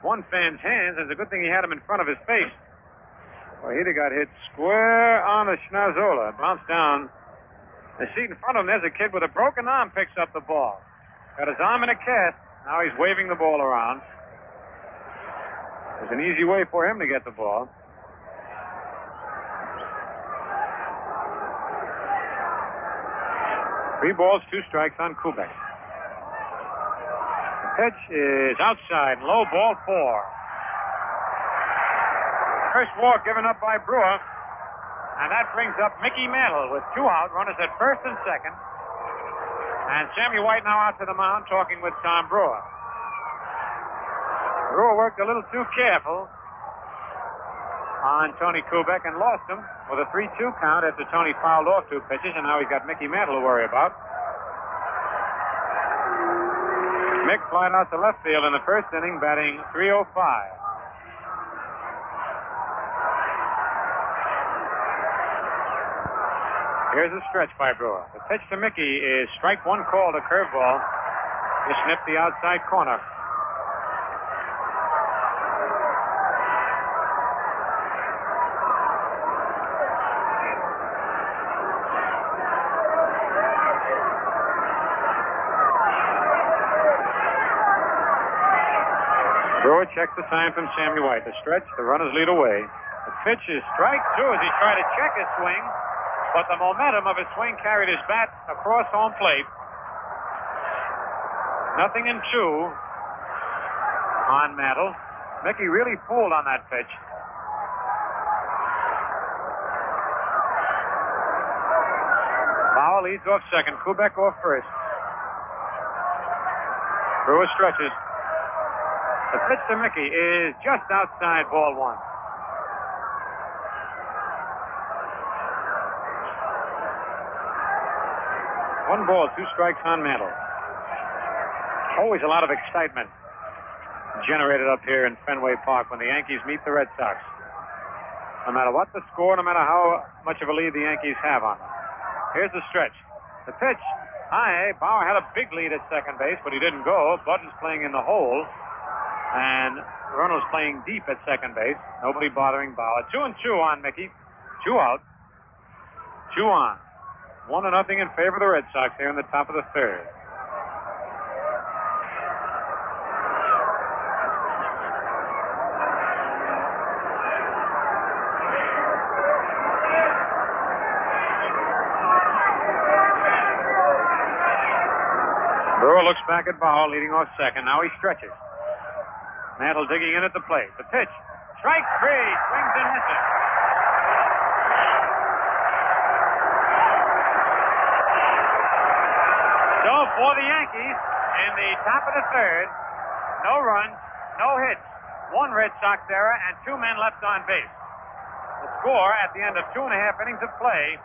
one fan's hands. It's a good thing he had him in front of his face. Well, he'd have got hit square on the schnozola. Bounced down. The seat in front of him, there's a kid with a broken arm picks up the ball. Got his arm in a cast. Now he's waving the ball around. There's an easy way for him to get the ball. Three balls, 2 strikes on Kubek. The pitch is outside, low, ball 4. First walk given up by Brewer, and that brings up Mickey Mantle with 2 out, runners at first and second. And Sammy White now out to the mound talking with Tom Brewer. Brewer worked a little too careful on Tony Kubek and lost him with a 3-2 count after Tony fouled off 2 pitches, and now he's got Mickey Mantle to worry about. Mick flied out to left field in the first inning, batting .305. Here's a stretch by Brewer. The pitch to Mickey is strike 1 called, a curveball. Just snipped the outside corner. Brewer checks the sign from Sammy White. The stretch, the runners lead away. The pitch is strike 2 as he tried to check his swing, but the momentum of his swing carried his bat across home plate. 0-2 on Mantle. Mickey really fooled on that pitch. Bauer leads off second. Kubek off first. Brewer stretches. The pitch to Mickey is just outside, ball 1. 1 ball, 2 strikes on Mantle. Always a lot of excitement generated up here in Fenway Park when the Yankees meet the Red Sox. No matter what the score, no matter how much of a lead the Yankees have on them. Here's the stretch. The pitch. High. Bauer had a big lead at second base, but he didn't go. Buddin's playing in the hole. And Runnels playing deep at second base. Nobody bothering Bauer. 2-2 on Mickey. 2 out. 2 on. 1-0 in favor of the Red Sox here in the top of the third. Brewer looks back at Bauer, leading off second. Now he stretches. Mantle digging in at the plate. The pitch. Strike 3. Swings and misses. So for the Yankees, in the top of the third, no runs, no hits, 1 Red Sox error, and 2 men left on base. The score at the end of 2.5 innings of play,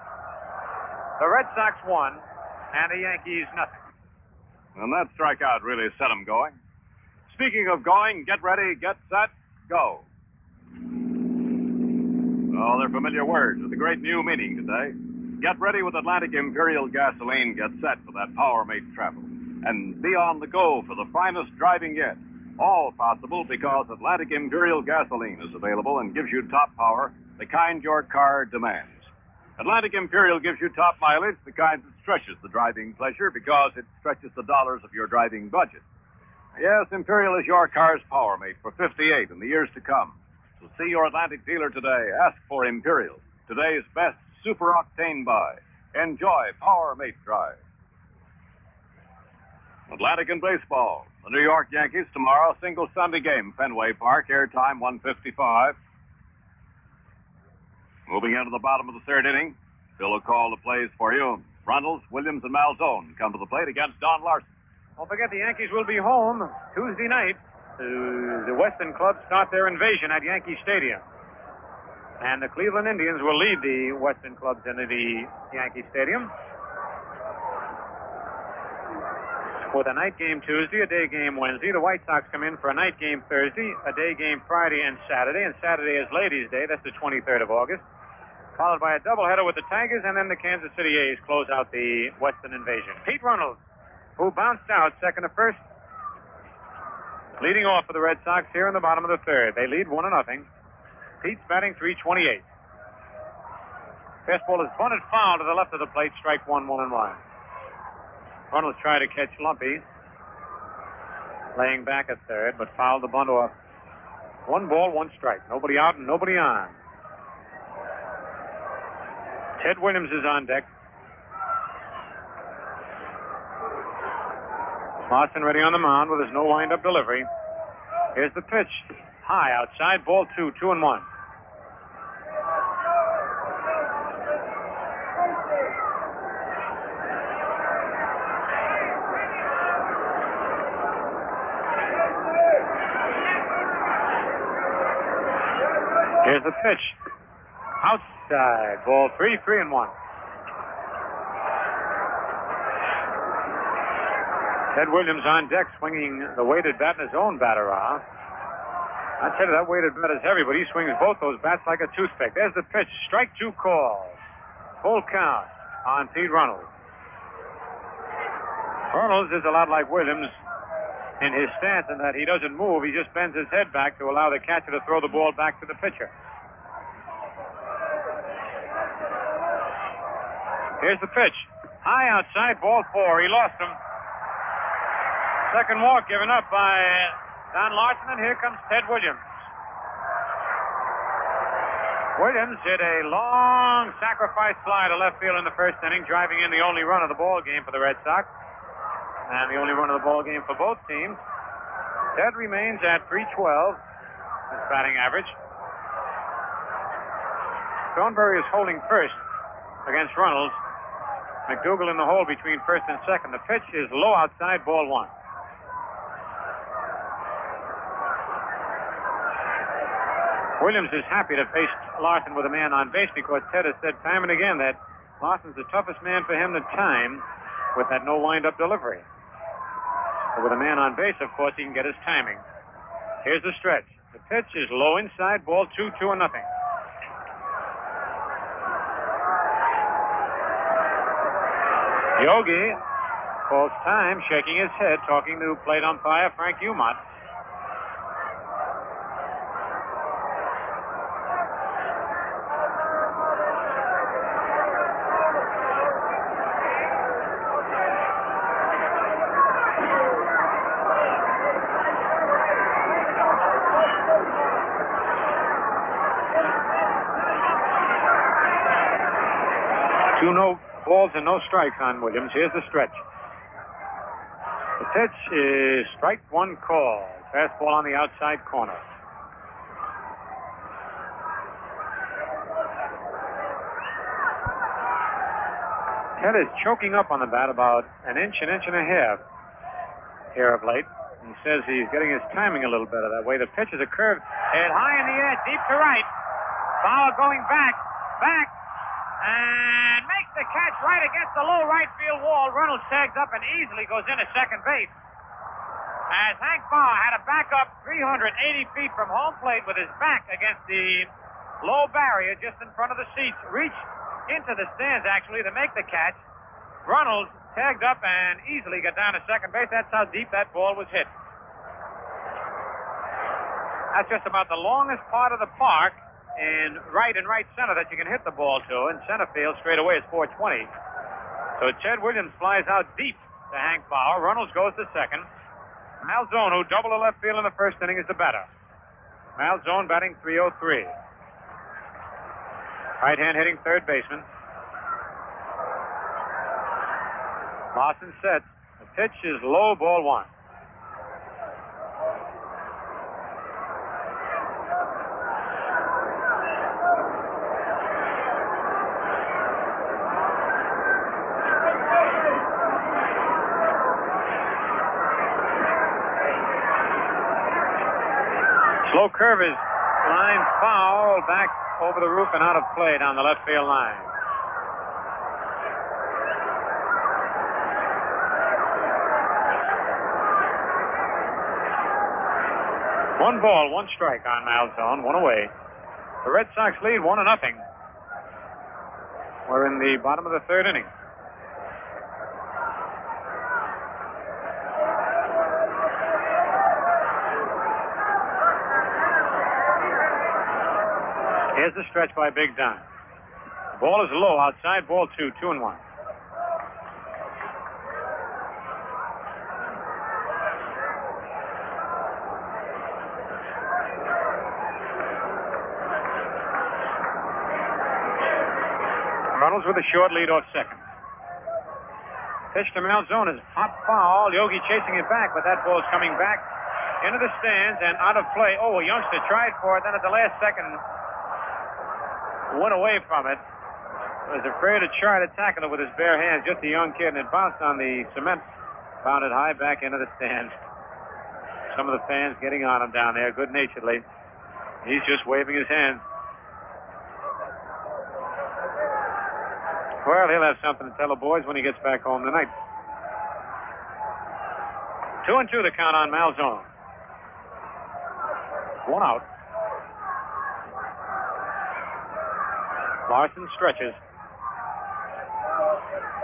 the Red Sox won, and the Yankees nothing. And that strikeout really set them going. Speaking of going, get ready, get set, go. Oh, they're familiar words with a great new meaning today. Get ready with Atlantic Imperial gasoline. Get set for that power-made travel. And be on the go for the finest driving yet. All possible because Atlantic Imperial gasoline is available and gives you top power, the kind your car demands. Atlantic Imperial gives you top mileage, the kind that stretches the driving pleasure because it stretches the dollars of your driving budget. Yes, Imperial is your car's power mate for 58 in the years to come. So see your Atlantic dealer today. Ask for Imperial, today's best super octane buy. Enjoy power mate drive. Atlantic in baseball. The New York Yankees tomorrow, single Sunday game, Fenway Park, airtime 1:55. Moving into the bottom of the third inning, Phil will call the plays for you. Runnels, Williams, and Malzone come to the plate against Don Larsen. Don't forget the Yankees will be home Tuesday night. The Western clubs start their invasion at Yankee Stadium. And the Cleveland Indians will lead the Western clubs into the Yankee Stadium. With a night game Tuesday, a day game Wednesday. The White Sox come in for a night game Thursday, a day game Friday and Saturday. And Saturday is Ladies' Day. That's the 23rd of August. Followed by a doubleheader with the Tigers, and then the Kansas City A's close out the Western invasion. Pete Runnels, who bounced out second to first, leading off for the Red Sox here in the bottom of the third. They lead 1-0. Pete's batting .328. Fastball is bunted foul to the left of the plate. Strike 1, 1-1. Runnels tried to catch Lumpe, laying back at third, but fouled the bunt off. 1 ball, 1 strike. Nobody out and nobody on. Ted Williams is on deck. Larsen ready on the mound with his no wind-up delivery. Here's the pitch. High outside, ball 2, 2-1. Here's the pitch. Outside. Ball 3, 3-1. Ted Williams on deck swinging the weighted bat in his own batter around. I tell you, that weighted bat is heavy, but he swings both those bats like a toothpick. There's the pitch. Strike 2 call. Full count on Pete Runnels. Runnels is a lot like Williams in his stance in that he doesn't move. He just bends his head back to allow the catcher to throw the ball back to the pitcher. Here's the pitch. High outside, ball 4. He lost him. Second walk given up by Don Larsen, and here comes Ted Williams. Williams hit a long sacrifice fly to left field in the first inning, driving in the only run of the ball game for the Red Sox, and the only run of the ball game for both teams. Ted remains at .312, his batting average. Throneberry is holding first against Runnels. McDougald in the hole between first and second. The pitch is low outside, ball 1. Williams is happy to face Larsen with a man on base because Ted has said time and again that Larsen's the toughest man for him to time with that no wind-up delivery. But with a man on base, of course, he can get his timing. Here's the stretch. The pitch is low inside, ball 2-0. Yogi calls time, shaking his head, talking to plate umpire Frank Umont. No balls and no strikes on Williams. Here's the stretch. The pitch is strike one call. Fastball on the outside corner. Ted is choking up on the bat about an inch and a half here of late. He says he's getting his timing a little better that way. The pitch is a curve hit high in the air, deep to right. Bauer going back, and makes the catch right against the low right field wall. Runnels tags up and easily goes into second base. As Hank Bauer had to back up 380 feet from home plate with his back against the low barrier just in front of the seats, reached into the stands actually to make the catch. Runnels tagged up and easily got down to second base. That's how deep that ball was hit. That's just about the longest part of the park in right center that you can hit the ball to. In center field, straight away, is 420. So Ted Williams flies out deep to Hank Bauer. Runnels goes to second. Malzone, who doubled the left field in the first inning, is the batter. Malzone batting .303. Right-hand hitting third baseman. Larsen sets. The pitch is low, ball one. Slow curve is line foul, back over the roof and out of play down the left field line. One ball, one strike on Malzone, one away. The Red Sox lead 1-0. We're in the bottom of the third inning. Here's the stretch by Big Don. The ball is low outside, ball 2-1. Runnels with a short lead off second. Pitch to Malzone is hot foul. Yogi chasing it back, but that ball's coming back into the stands and out of play. Oh, a youngster tried for it, then at the last second went away from it. Was afraid to try to tackle it with his bare hands. Just a young kid, and it bounced on the cement. Bounded high back into the stands. Some of the fans getting on him down there good-naturedly. He's just waving his hands. Well, he'll have something to tell the boys when he gets back home tonight. 2-2 the count on Malzone. One out. Larsen stretches.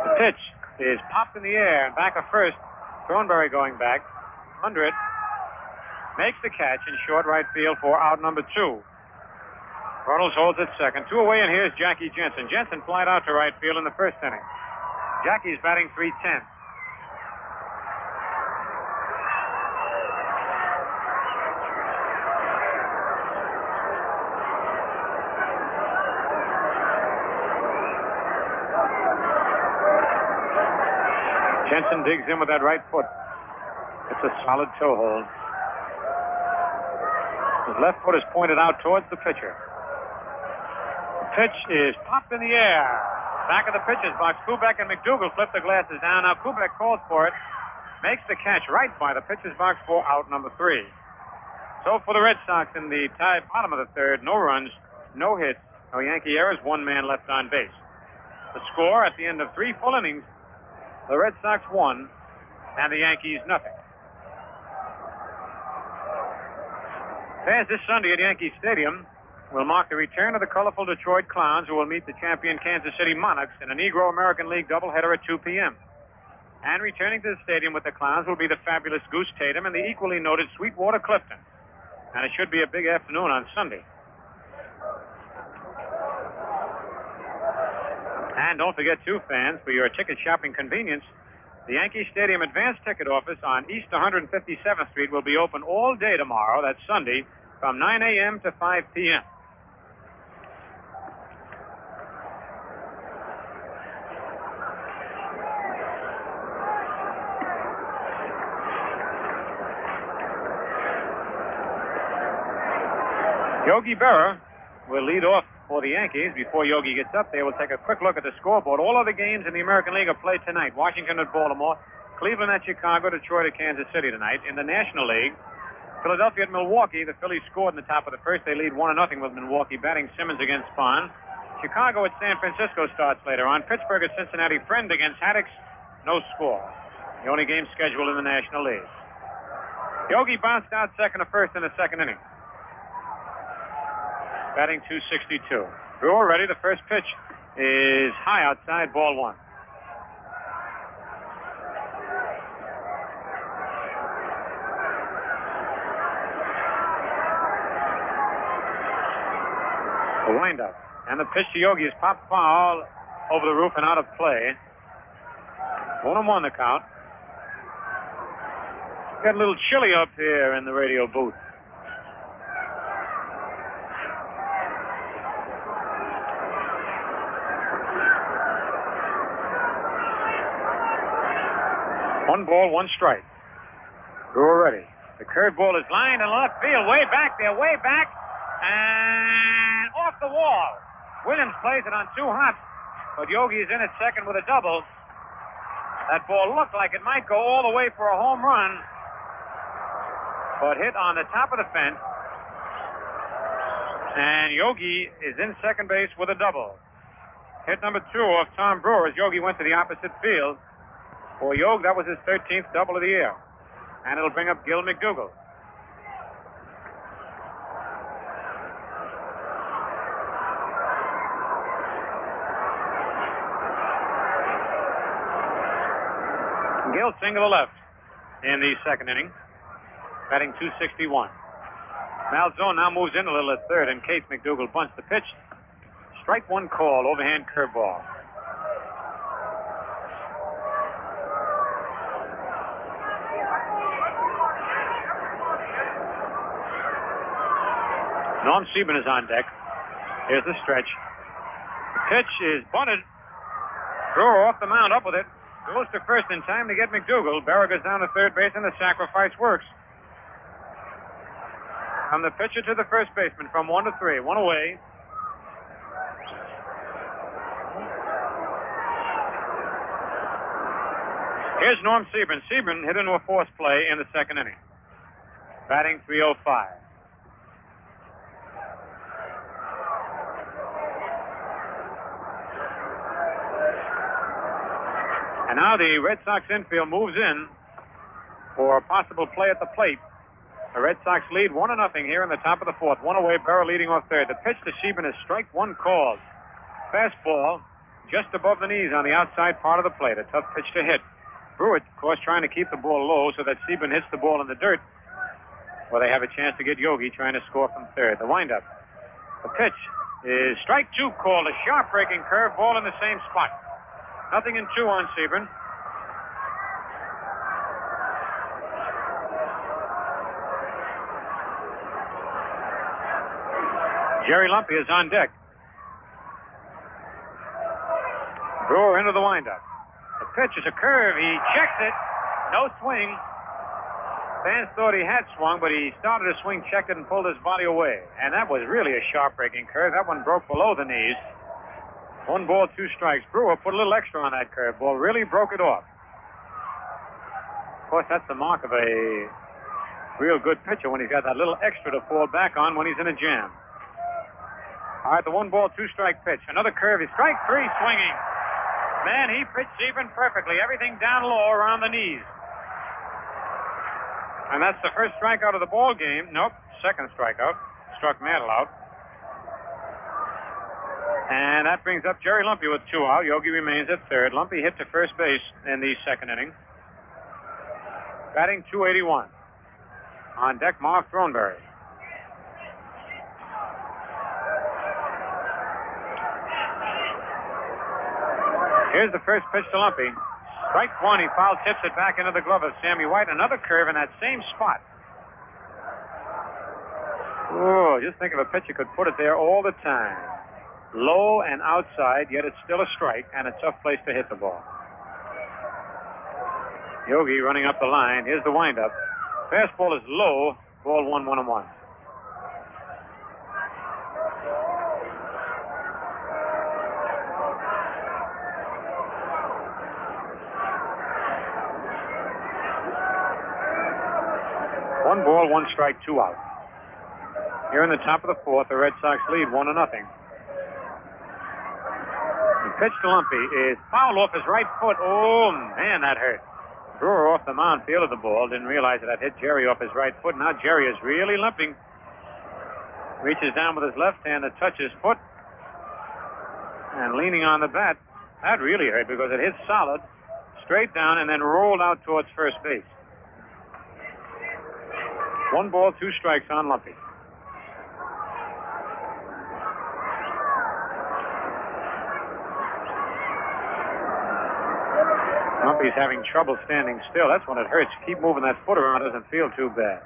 The pitch is popped in the air and back of first. Throneberry going back. Under it. Makes the catch in short right field for out number 2. Runnels holds it second. 2 away, and here's Jackie Jensen. Jensen flied out to right field in the first inning. Jackie's batting .310. Jensen digs in with that right foot. It's a solid toe hold. His left foot is pointed out towards the pitcher. The pitch is popped in the air. Back of the pitcher's box. Kubek and McDougald flip the glasses down. Now Kubek calls for it. Makes the catch right by the pitcher's box for out number 3. So for the Red Sox in the tie bottom of the third, no runs, no hits, no Yankee errors, 1 man left on base. The score at the end of 3 full innings, The Red Sox 1 and the Yankees nothing. Fans, this Sunday at Yankee Stadium will mark the return of the colorful Detroit Clowns, who will meet the champion Kansas City Monarchs in a Negro American League doubleheader at 2 p.m. And returning to the stadium with the Clowns will be the fabulous Goose Tatum and the equally noted Sweetwater Clifton. And it should be a big afternoon on Sunday. And don't forget, too, fans, for your ticket shopping convenience, the Yankee Stadium Advance Ticket Office on East 157th Street will be open all day tomorrow, that's Sunday, from 9 a.m. to 5 p.m. Yogi Berra will lead off for the Yankees. Before Yogi gets up there, we'll take a quick look at the scoreboard. All other games in the American League are played tonight. Washington at Baltimore, Cleveland at Chicago, Detroit at Kansas City tonight. In the National League, Philadelphia at Milwaukee. The Phillies scored in the top of the first. They lead 1-0 with Milwaukee, batting Simmons against Spahn. Chicago at San Francisco starts later on. Pittsburgh at Cincinnati. Friend against Haddix. No score. The only game scheduled in the National League. Yogi bounced out second to first in the second inning. Batting .262. Brewer ready. The first pitch is high outside, ball one. The windup. And the pitch to Yogi is popped foul over the roof and out of play. 1-1 the count. Got a little chilly up here in the radio booth. One ball, one strike. Brewer ready. The curveball is lined in left field, way back there, way back, and off the wall. Williams plays it on two hops, but Yogi is in at second with a double. That ball looked like it might go all the way for a home run, but hit on the top of the fence, and Yogi is in second base with a double. Hit number 2 of Tom Brewer as Yogi went to the opposite field. For Yogi, that was his 13th double of the year. And it'll bring up Gil McDougald. Gil single to left in the second inning, batting .261. Malzone now moves in a little at third in case McDougald bunts the pitch. Strike one call, overhand curveball. Norm Siebern is on deck. Here's the stretch. The pitch is bunted. Brewer off the mound, up with it. Goes to first in time to get McDougald. Berra goes down to third base, and the sacrifice works. From the pitcher to the first baseman, from 1 to 3. One away. Here's Norm Siebern. Siebern hit into a force play in the second inning. Batting .305. And now the Red Sox infield moves in for a possible play at the plate. The Red Sox lead 1-0 here in the top of the fourth. One away, Berra leading off third. The pitch to Siebern is strike one called. Fastball just above the knees on the outside part of the plate. A tough pitch to hit. Brewer, of course, trying to keep the ball low so that Siebern hits the ball in the dirt, where they have a chance to get Yogi trying to score from third. The windup. The pitch is strike two called. A sharp breaking curve ball in the same spot. 0-2 on Siebern. Jerry Lumpe is on deck. Brewer into the windup. The pitch is a curve. He checks it. No swing. Fans thought he had swung, but he started to swing, checked it, and pulled his body away. And that was really a sharp breaking curve. That one broke below the knees. 1 ball, 2 strikes. Brewer put a little extra on that curveball. Really broke it off. Of course, that's the mark of a real good pitcher, when he's got that little extra to fall back on when he's in a jam. All right, the 1 ball, 2 strike pitch. Another curve. He's strike 3 swinging. Man, he pitched Siebern perfectly. Everything down low around the knees. And that's the first strikeout of the ball game. Nope, second strikeout. Struck Mantle out. And that brings up Jerry Lumpe with 2 out. Yogi remains at third. Lumpe hit to first base in the second inning. Batting .281. On deck, Marv Throneberry. Here's the first pitch to Lumpe. Strike one. He foul tips it back into the glove of Sammy White. Another curve in that same spot. Oh, just think of a pitcher could put it there all the time. Low and outside, yet it's still a strike and a tough place to hit the ball. Yogi running up the line. Here's the windup. Fastball is low. Ball 1-1-1. One ball, 1 strike, 2 out. Here in the top of the fourth, the Red Sox lead 1-0. The pitch to Lumpe is foul off his right foot. Oh, man, that hurt. Brewer off the mound fielded the ball. Didn't realize it had hit Jerry off his right foot. Now Jerry is really limping. Reaches down with his left hand to touch his foot. And leaning on the bat. That really hurt because it hit solid, straight down, and then rolled out towards first base. 1 ball, 2 strikes on Lumpe. Lumpe's having trouble standing still. That's when it hurts. Keep moving that foot around. Doesn't feel too bad.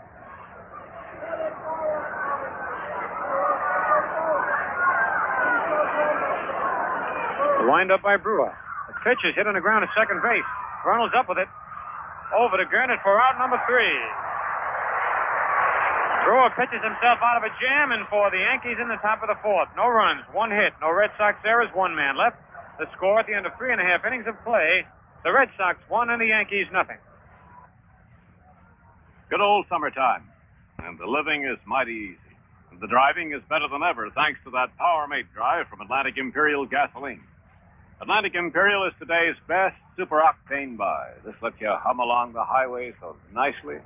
The wind-up by Brewer. The pitch is hit on the ground at second base. Runnels up with it. Over to Gernert for out number 3. Brewer pitches himself out of a jam, and for the Yankees in the top of the fourth. No runs, 1 hit, no Red Sox errors, 1 man left. The score at the end of 3.5 innings of play, the Red Sox 1 and the Yankees nothing. Good old summertime, and the living is mighty easy. And the driving is better than ever thanks to that Power Mate drive from Atlantic Imperial Gasoline. Atlantic Imperial is today's best super octane buy. This lets you hum along the highway so nicely.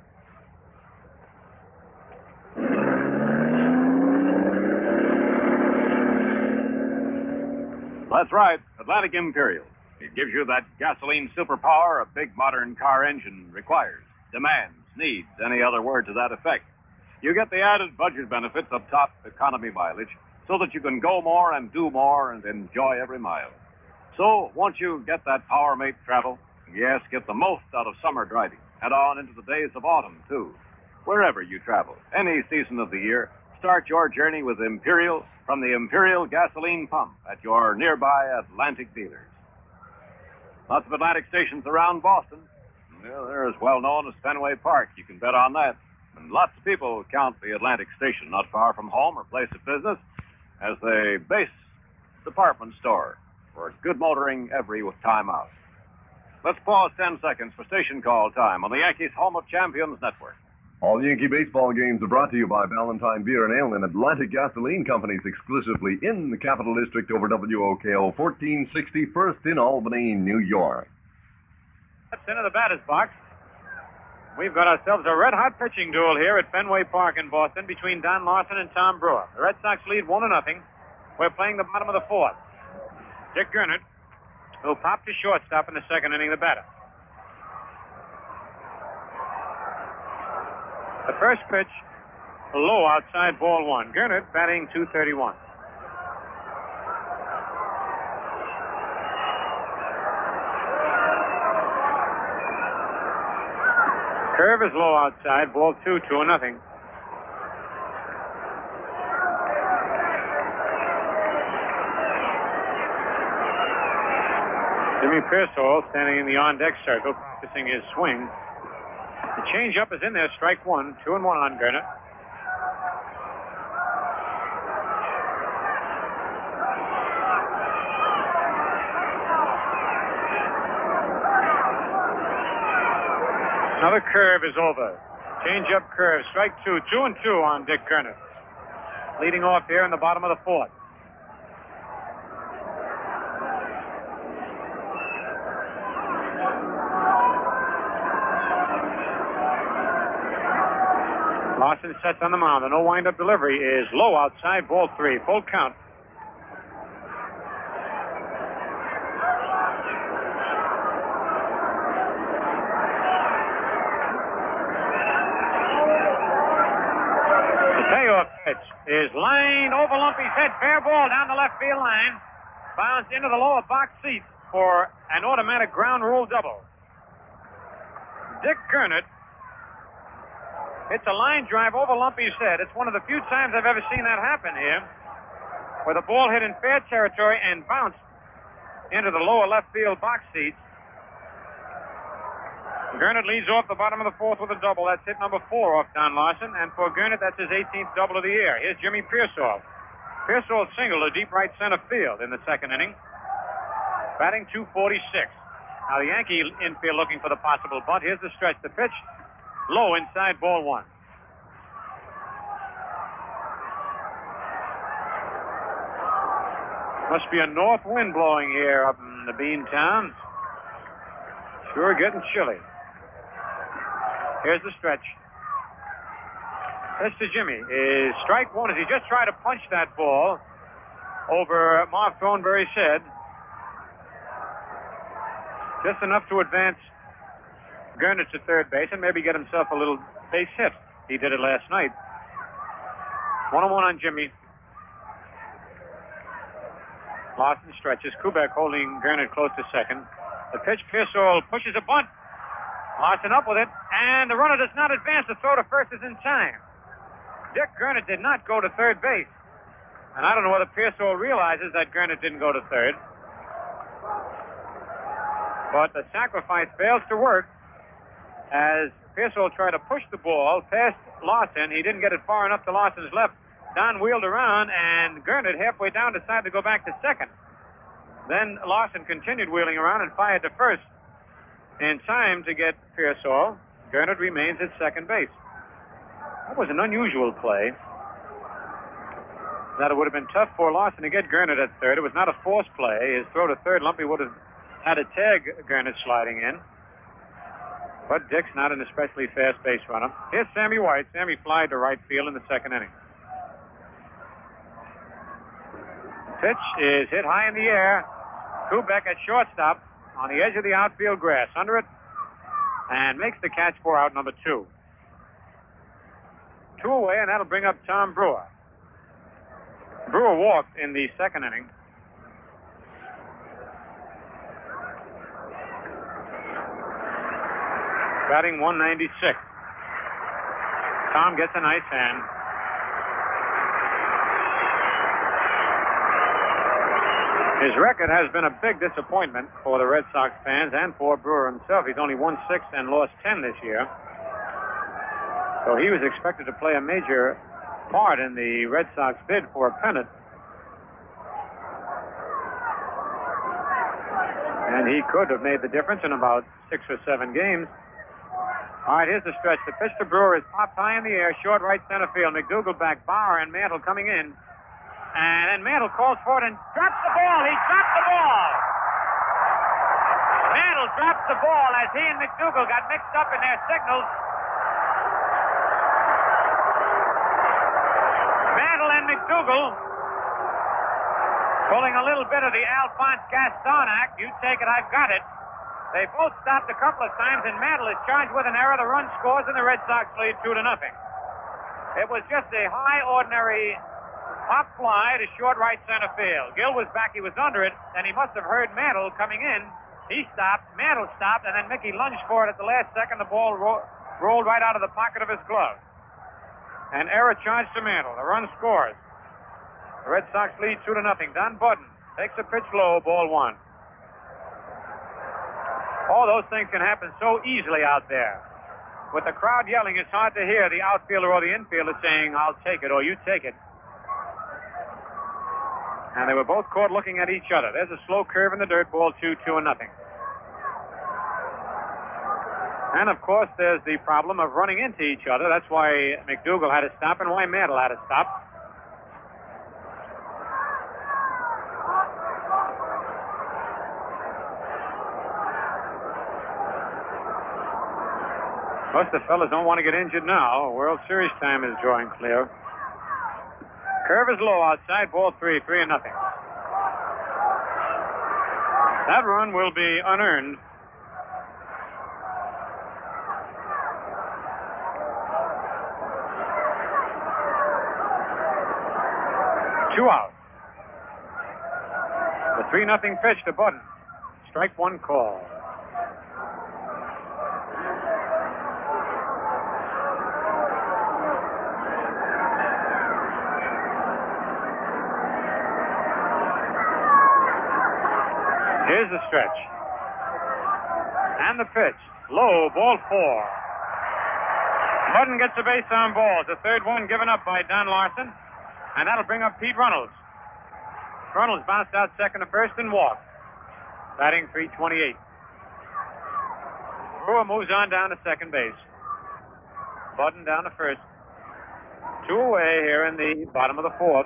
That's right, Atlantic Imperial. It gives you that gasoline superpower a big modern car engine requires, demands, needs, any other word to that effect. You get the added budget benefits of top economy mileage so that you can go more and do more and enjoy every mile. So, won't you get that Power Mate travel? Yes, get the most out of summer driving and on into the days of autumn, too. Wherever you travel, any season of the year, start your journey with Imperial from the Imperial Gasoline Pump at your nearby Atlantic dealers. Lots of Atlantic stations around Boston. Well, they're as well known as Fenway Park. You can bet on that. And lots of people count the Atlantic station not far from home or place of business as the base department store for good motoring every time out. Let's pause 10 seconds for station call time on the Yankees Home of Champions Network. All Yankee baseball games are brought to you by Valentine Beer and Ale and Atlantic Gasoline Companies exclusively in the Capital District over WOKO 1460 First in Albany, New York. That's into the batter's box. We've got ourselves a red-hot pitching duel here at Fenway Park in Boston between Don Larsen and Tom Brewer. The Red Sox lead 1-0. We're playing the bottom of the fourth. Dick Gernert, who popped to shortstop in the second inning, the batter. The first pitch, low outside, ball 1. Gernert batting .231. Curve is low outside, ball 2, 2-0. Jimmy Piersall standing in the on-deck circle, practicing his swing. The change-up is in there, strike 1, 2-1 on Gernert. Another curve is over. Change-up curve, strike 2, 2-2 on Dick Gernert. Leading off here in the bottom of the fourth. Larsen sets on the mound. The no wind-up delivery is low outside, ball 3. Full count. The payoff pitch is lined over Lumpy's head. Fair ball down the left field line. Bounced into the lower box seat for an automatic ground rule double. Dick Gernert hits a line drive over Lumpy's head. It's one of the few times I've ever seen that happen here, where the ball hit in fair territory and bounced into the lower left field box seats. Gernert leads off the bottom of the 4th with a double. That's hit number 4 off Don Larsen, and for Gernert, that's his 18th double of the year. Here's Jimmy Piersall. Piersall singled to deep right center field in the second inning, batting .246. Now the Yankee infield looking for the possible bunt. Here's the stretch. The pitch, low inside, ball 1. Must be a north wind blowing here up in the Bean Town. Sure getting chilly. Here's the stretch. Pitch to Jimmy is strike 1 as he just tried to punch that ball over Marv Throneberry's head. Just enough to advance Gernert to third base and maybe get himself a little base hit. He did it last night. 1-1 on Jimmy. Larsen stretches. Kubek holding Gernert close to second. The pitch, Piersall pushes a bunt. Larsen up with it, and the runner does not advance. The throw to first is in time. Dick Gernert did not go to third base. And I don't know whether Piersall realizes that Gernert didn't go to third. But the sacrifice fails to work as Piersall tried to push the ball past Larsen. He didn't get it far enough to Larsen's left. Don wheeled around, and Gernert, halfway down, decided to go back to second. Then Larsen continued wheeling around and fired to first in time to get Piersall. Gernert remains at second base. That was an unusual play. That it would have been tough for Larsen to get Gernert at third. It was not a forced play. His throw to third, Lumpy would have had to tag Gernert sliding in. But Dick's not an especially fast base runner. Here's Sammy White. Sammy flied to right field in the second inning. Pitch is hit high in the air. Kubek at shortstop on the edge of the outfield grass. Under it, and makes the catch for out number 2. 2 away, and that'll bring up Tom Brewer. Brewer walked in the second inning. Batting .196. Tom gets a nice hand. His record has been a big disappointment for the Red Sox fans and for Brewer himself. He's only won 6 and lost 10 this year. So he was expected to play a major part in the Red Sox bid for a pennant. And he could have made the difference in about 6 or 7 games. All right, here's the stretch. The pitch to Brewer is popped high in the air, short right center field. McDougald back, Bauer and Mantle coming in. And then Mantle calls for it and drops the ball. He dropped the ball. Mantle drops the ball as he and McDougald got mixed up in their signals. Mantle and McDougald pulling a little bit of the Alphonse Gaston act. You take it, I've got it. They both stopped a couple of times, and Mantle is charged with an error. The run scores, and the Red Sox lead 2-0. It was just a high, ordinary pop fly to short right center field. Gil was back. He was under it, and he must have heard Mantle coming in. He stopped. Mantle stopped, and then Mickey lunged for it at the last second. The ball rolled right out of the pocket of his glove. An error charged to Mantle. The run scores. The Red Sox lead 2-0. Don Buddin takes a pitch low, ball 1. All those things can happen so easily out there. With the crowd yelling, it's hard to hear the outfielder or the infielder saying, I'll take it, or you take it. And they were both caught looking at each other. There's a slow curve in the dirt, ball 2-0. And, of course, there's the problem of running into each other. That's why McDougald had to stop and why Mantle had to stop. Most of the fellas don't want to get injured now. World Series time is drawing clear. Curve is low outside. Ball 3, 3-0. That run will be unearned. Two out. The 3-0 pitch to Buddin. Strike one call. Here's the stretch. And the pitch. Low, ball 4. Buddin gets a base on balls. The third one given up by Don Larsen. And that'll bring up Pete Runnels. Runnels bounced out second to first and walked. Batting .328. Brewer moves on down to second base. Buddin down to first. 2 away here in the bottom of the fourth.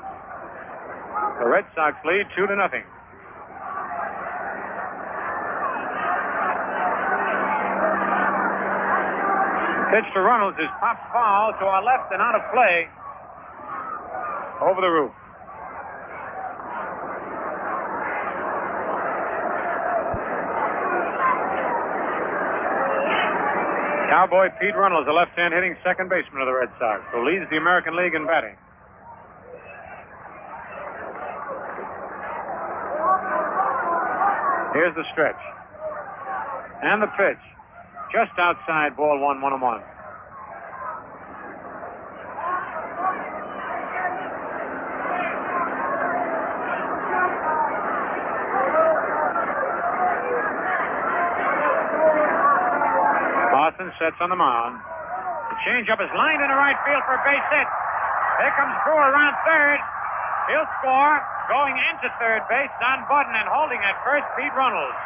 The Red Sox lead 2-0. Pitch to Runnels is popped foul to our left and out of play. Over the roof. Cowboy Pete Runnels, the left-hand hitting second baseman of the Red Sox, who leads the American League in batting. Here's the stretch. And the pitch. Just outside, ball 1-1-1. Sets on the mound. The changeup is lined into right field for a base hit. Here comes Brewer around third. He'll score. Going into third base, Don Buddin, and holding at first, Pete Runnels.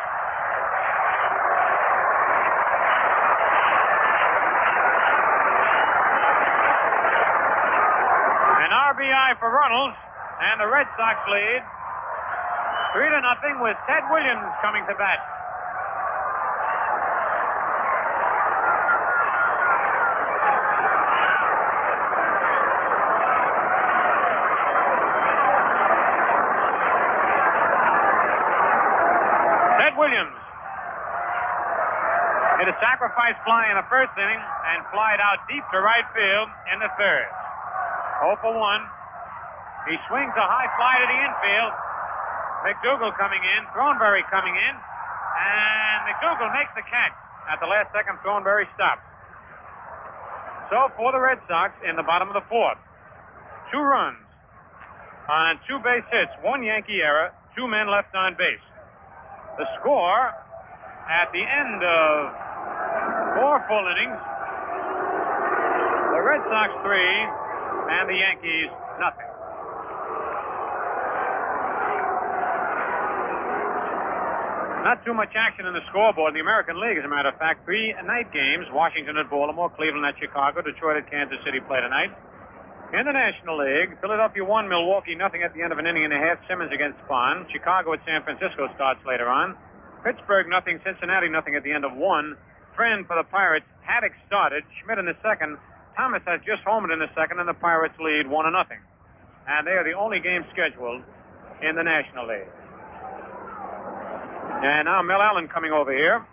An RBI for Runnels, and the Red Sox lead 3-0 with Ted Williams coming to bat. Williams hit a sacrifice fly in the first inning and flied out deep to right field in the third. 0 for 1. He swings a high fly to the infield. McDougald coming in, Throneberry coming in, and McDougald makes the catch. At the last second, Throneberry stops. So for the Red Sox in the bottom of the fourth, 2 runs on 2 base hits, 1 Yankee error, 2 men left on base. The score at the end of 4 full innings, the Red Sox 3 and the Yankees nothing. Not too much action in the scoreboard in the American League, as a matter of fact. 3 night games, Washington at Baltimore, Cleveland at Chicago, Detroit at Kansas City play tonight. In the National League, Philadelphia 1, Milwaukee nothing at the end of an inning and a half. Simmons against Spahn. Chicago at San Francisco starts later on. Pittsburgh nothing. Cincinnati nothing at the end of 1. Friend for the Pirates. Haddock started. Schmidt in the second. Thomas has just homered in the second, and the Pirates lead 1-0. And they are the only game scheduled in the National League. And now Mel Allen coming over here.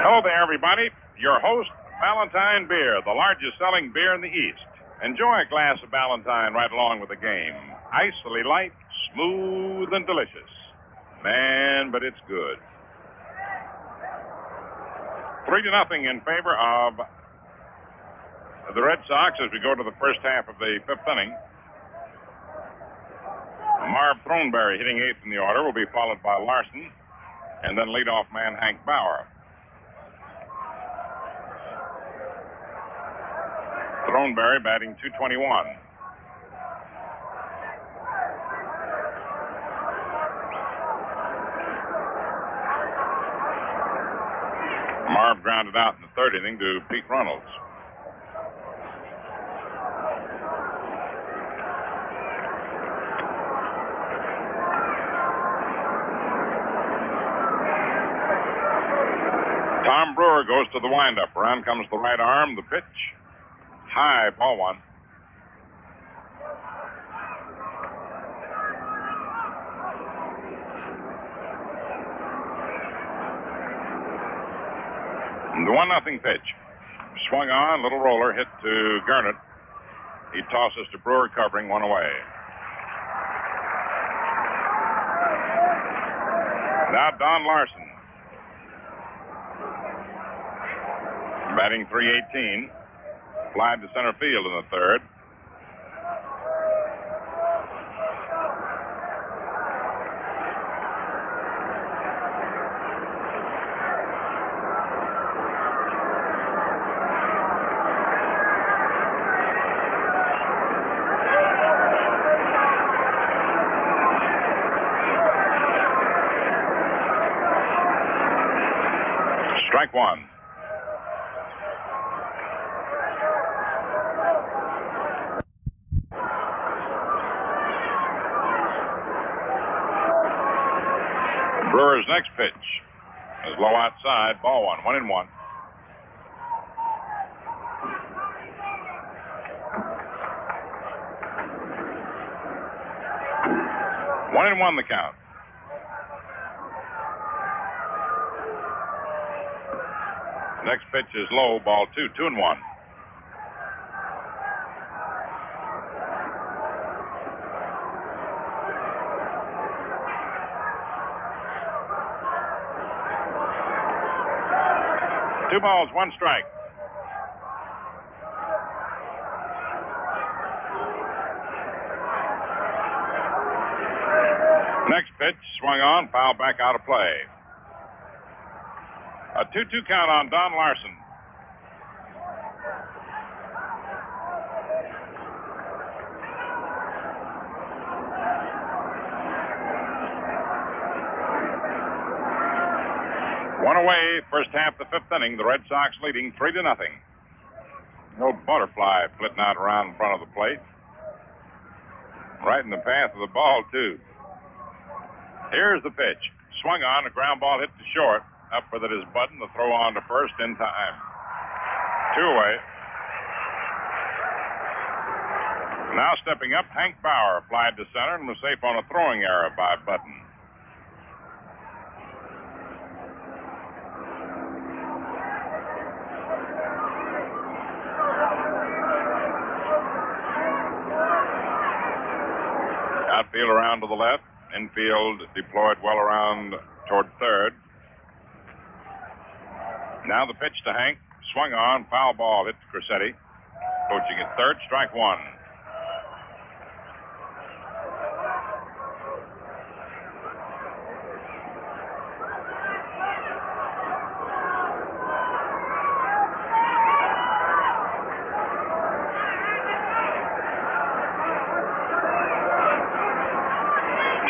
Hello there, everybody. Your host, Ballantine Beer, the largest selling beer in the East. Enjoy a glass of Ballantine right along with the game. Icily light, smooth, and delicious. Man, but it's good. 3-0 in favor of the Red Sox as we go to the first half of the 5th inning. Marv Throneberry hitting 8th in the order will be followed by Larsen, and then leadoff man Hank Bauer. Throneberry batting .221. Marv grounded out in the third inning to Pete Runnels. Tom Brewer goes to the windup. Around comes the right arm. The pitch. High, ball one. The 1-0 pitch. Swung on, little roller, hit to Gernert. He tosses to Brewer, covering, one away. Now Don Larsen. Batting .318. Flied to center field in the third. Strike one. Brewer's next pitch is low outside, ball one, 1-1. One and one the count. Next pitch is low, ball two, 2-1. Two balls, one strike. Next pitch, swung on, foul back out of play. A 2-2 count on Don Larsen. One away, first half, the fifth inning. The Red Sox leading 3-0. No butterfly flitting out around in front of the plate. Right in the path of the ball, too. Here's the pitch. Swung on, a ground ball hit to short. Up with it is Buddin, the throw on to first in time. Two away. Now stepping up, Hank Bauer applied to center and was safe on a throwing error by Buddin. Outfield around to the left. Infield deployed well around toward third. Now the pitch to Hank. Swung on. Foul ball hit to Cressetti. Coaching at third. Strike one.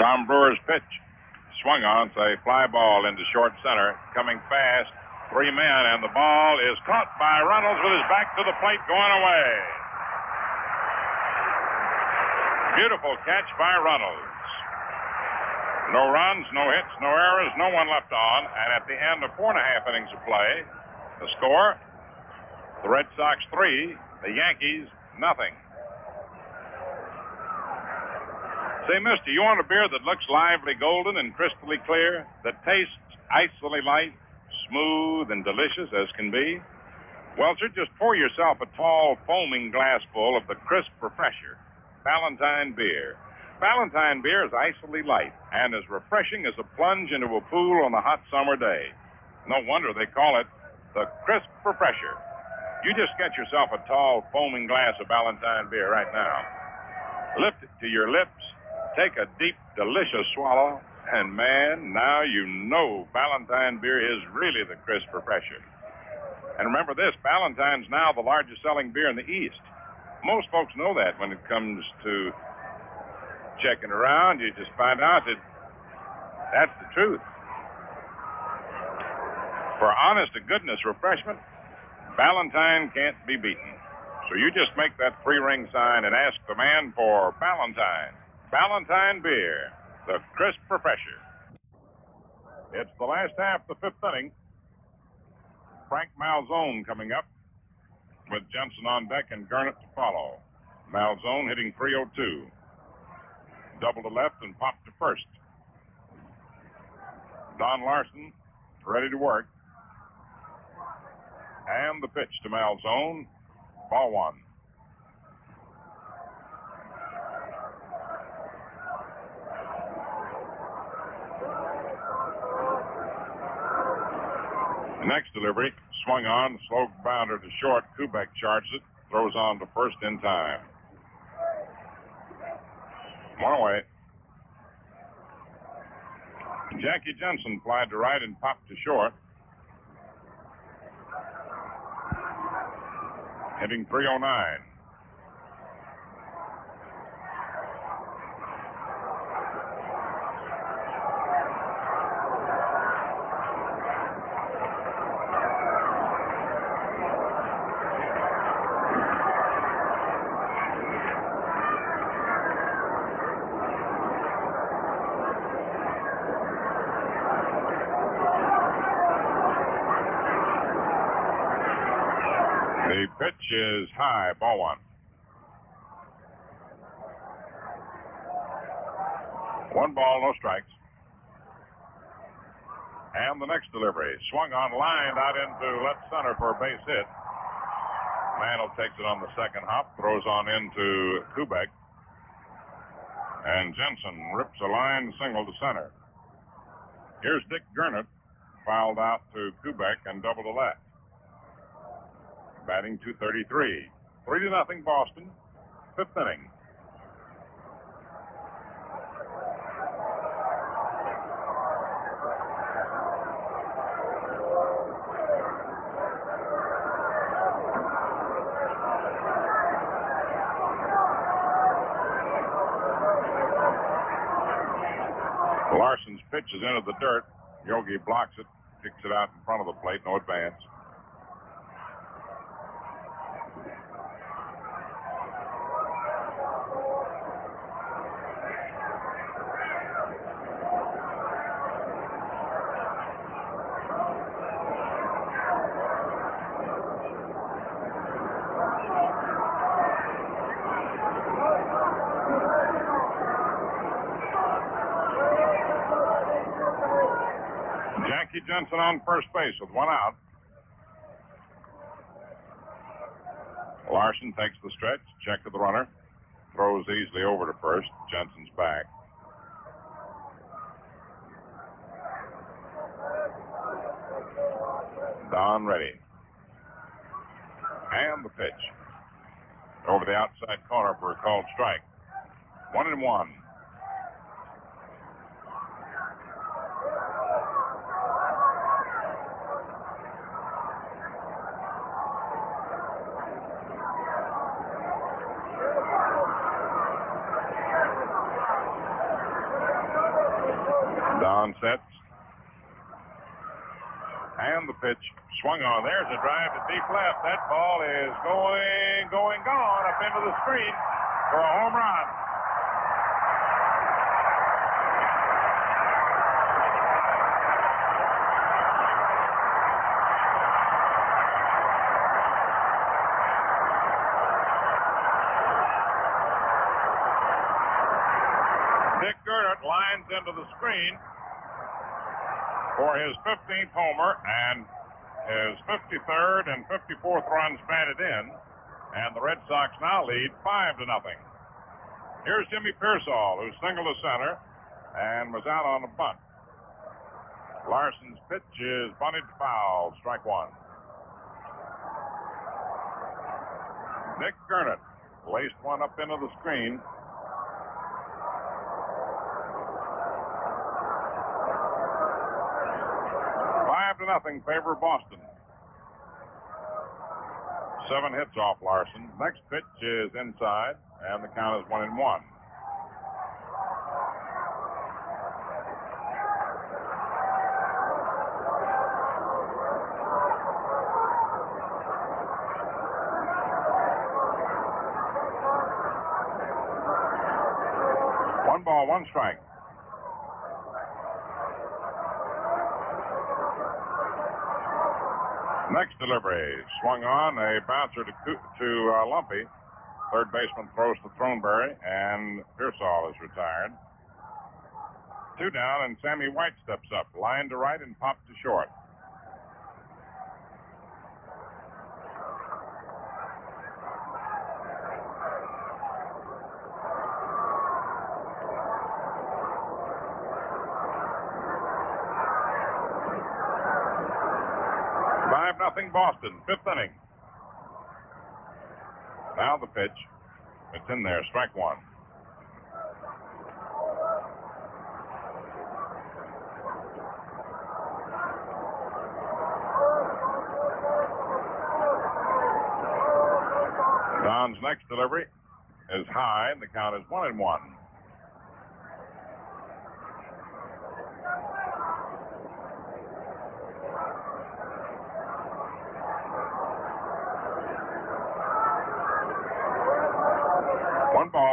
Tom Brewer's pitch. Swung on. It's a fly ball into short center. Coming fast. Three men, and the ball is caught by Runnels with his back to the plate, going away. Beautiful catch by Runnels. No runs, no hits, no errors, no one left on. And at the end of 4.5 innings of play, the score, the Red Sox 3, the Yankees nothing. Say, mister, you want a beer that looks lively golden and crystally clear, that tastes icily light, smooth and delicious as can be? Well, sir, just pour yourself a tall, foaming glassful of the crisp refresher, Ballantine beer. Ballantine beer is icily light and as refreshing as a plunge into a pool on a hot summer day. No wonder they call it the crisp refresher. You just get yourself a tall, foaming glass of Ballantine beer right now. Lift it to your lips, take a deep, delicious swallow, and, man, now you know Ballantine beer is really the crisp refresher. And remember this, Ballantine's now the largest selling beer in the East. Most folks know that when it comes to checking around. You just find out that that's the truth. For honest-to-goodness refreshment, Ballantine can't be beaten. So you just make that three-ring sign and ask the man for Ballantine. Ballantine beer, the crisp refresher. It's the last half of the fifth inning. Frank Malzone coming up with Jensen on deck and Gernert to follow. Malzone hitting .302. Double to left and pop to first. Don Larsen ready to work. And the pitch to Malzone. Ball one. The next delivery, swung on, slow bounder to short. Kubek charges it, throws on to first in time. One away. Jackie Jensen flied to right and popped to short. Hitting .309. The pitch is high, ball one. One ball, no strikes. And the next delivery, swung on, lined out into left center for a base hit. Mantle takes it on the second hop, throws on into Kubek. And Jensen rips a line single to center. Here's Dick Gernert, fouled out to Kubek and double to left. Batting .233. 3-0 Boston. Fifth inning. Larsen's pitch is into the dirt. Yogi blocks it, kicks it out in front of the plate, no advance. Jackie Jensen on first base with one out. Larsen takes the stretch, check to the runner, throws easily over to first. Jensen's back. Don ready. And the pitch. Over the outside corner for a called strike. 1-1. Don sets. And the pitch swung on. There's a drive to deep left. That ball is gone up into the screen for a home run. Dick Gernert lines into the screen for his 15th homer and his 53rd and 54th runs batted in, and the Red Sox now lead 5-0. Here's Jimmy Piersall, who singled to center and was out on a bunt. Larsen's pitch is bunted foul, strike one. Dick Gernert laced one up into the screen. 5-0 favor Boston. 7 hits off Larsen. Next pitch is inside, and the count is 1-1. ball, one strike. Next delivery, swung on, a bouncer to Lumpe. Third baseman throws to Throneberry, and Piersall is retired. 2 down, and Sammy White steps up, line to right and popped to short. Nothing Boston, 5th inning. Now the pitch. It's in there, strike one. Don's next delivery is high, and the count is 1-1.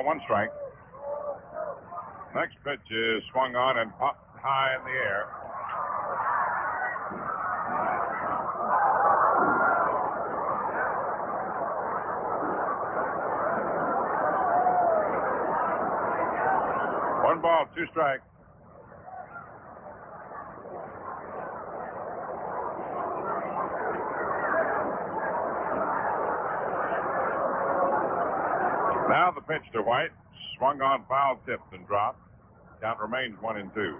One strike. Next pitch is swung on and popped high in the air. One ball, 2 strikes. Now the pitch to White, swung on, foul tipped and dropped. Count remains 1-2.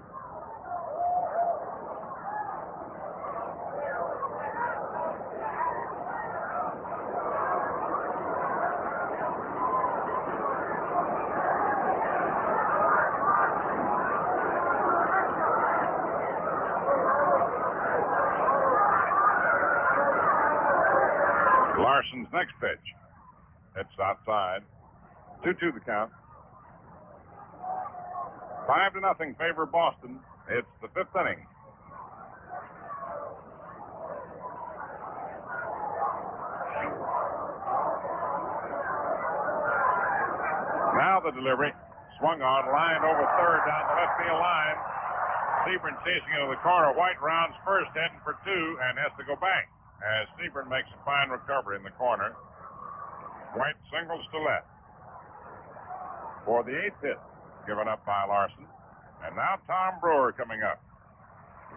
Larsen's next pitch. It's outside. 2-2 the count. 5-0 favor Boston. It's the 5th inning. Now the delivery. Swung on, lined over third down the left field line. Siebern chasing into the corner. White rounds first, heading for 2, and has to go back as Siebern makes a fine recovery in the corner. White singles to left for the 8th hit given up by Larsen. And now Tom Brewer coming up.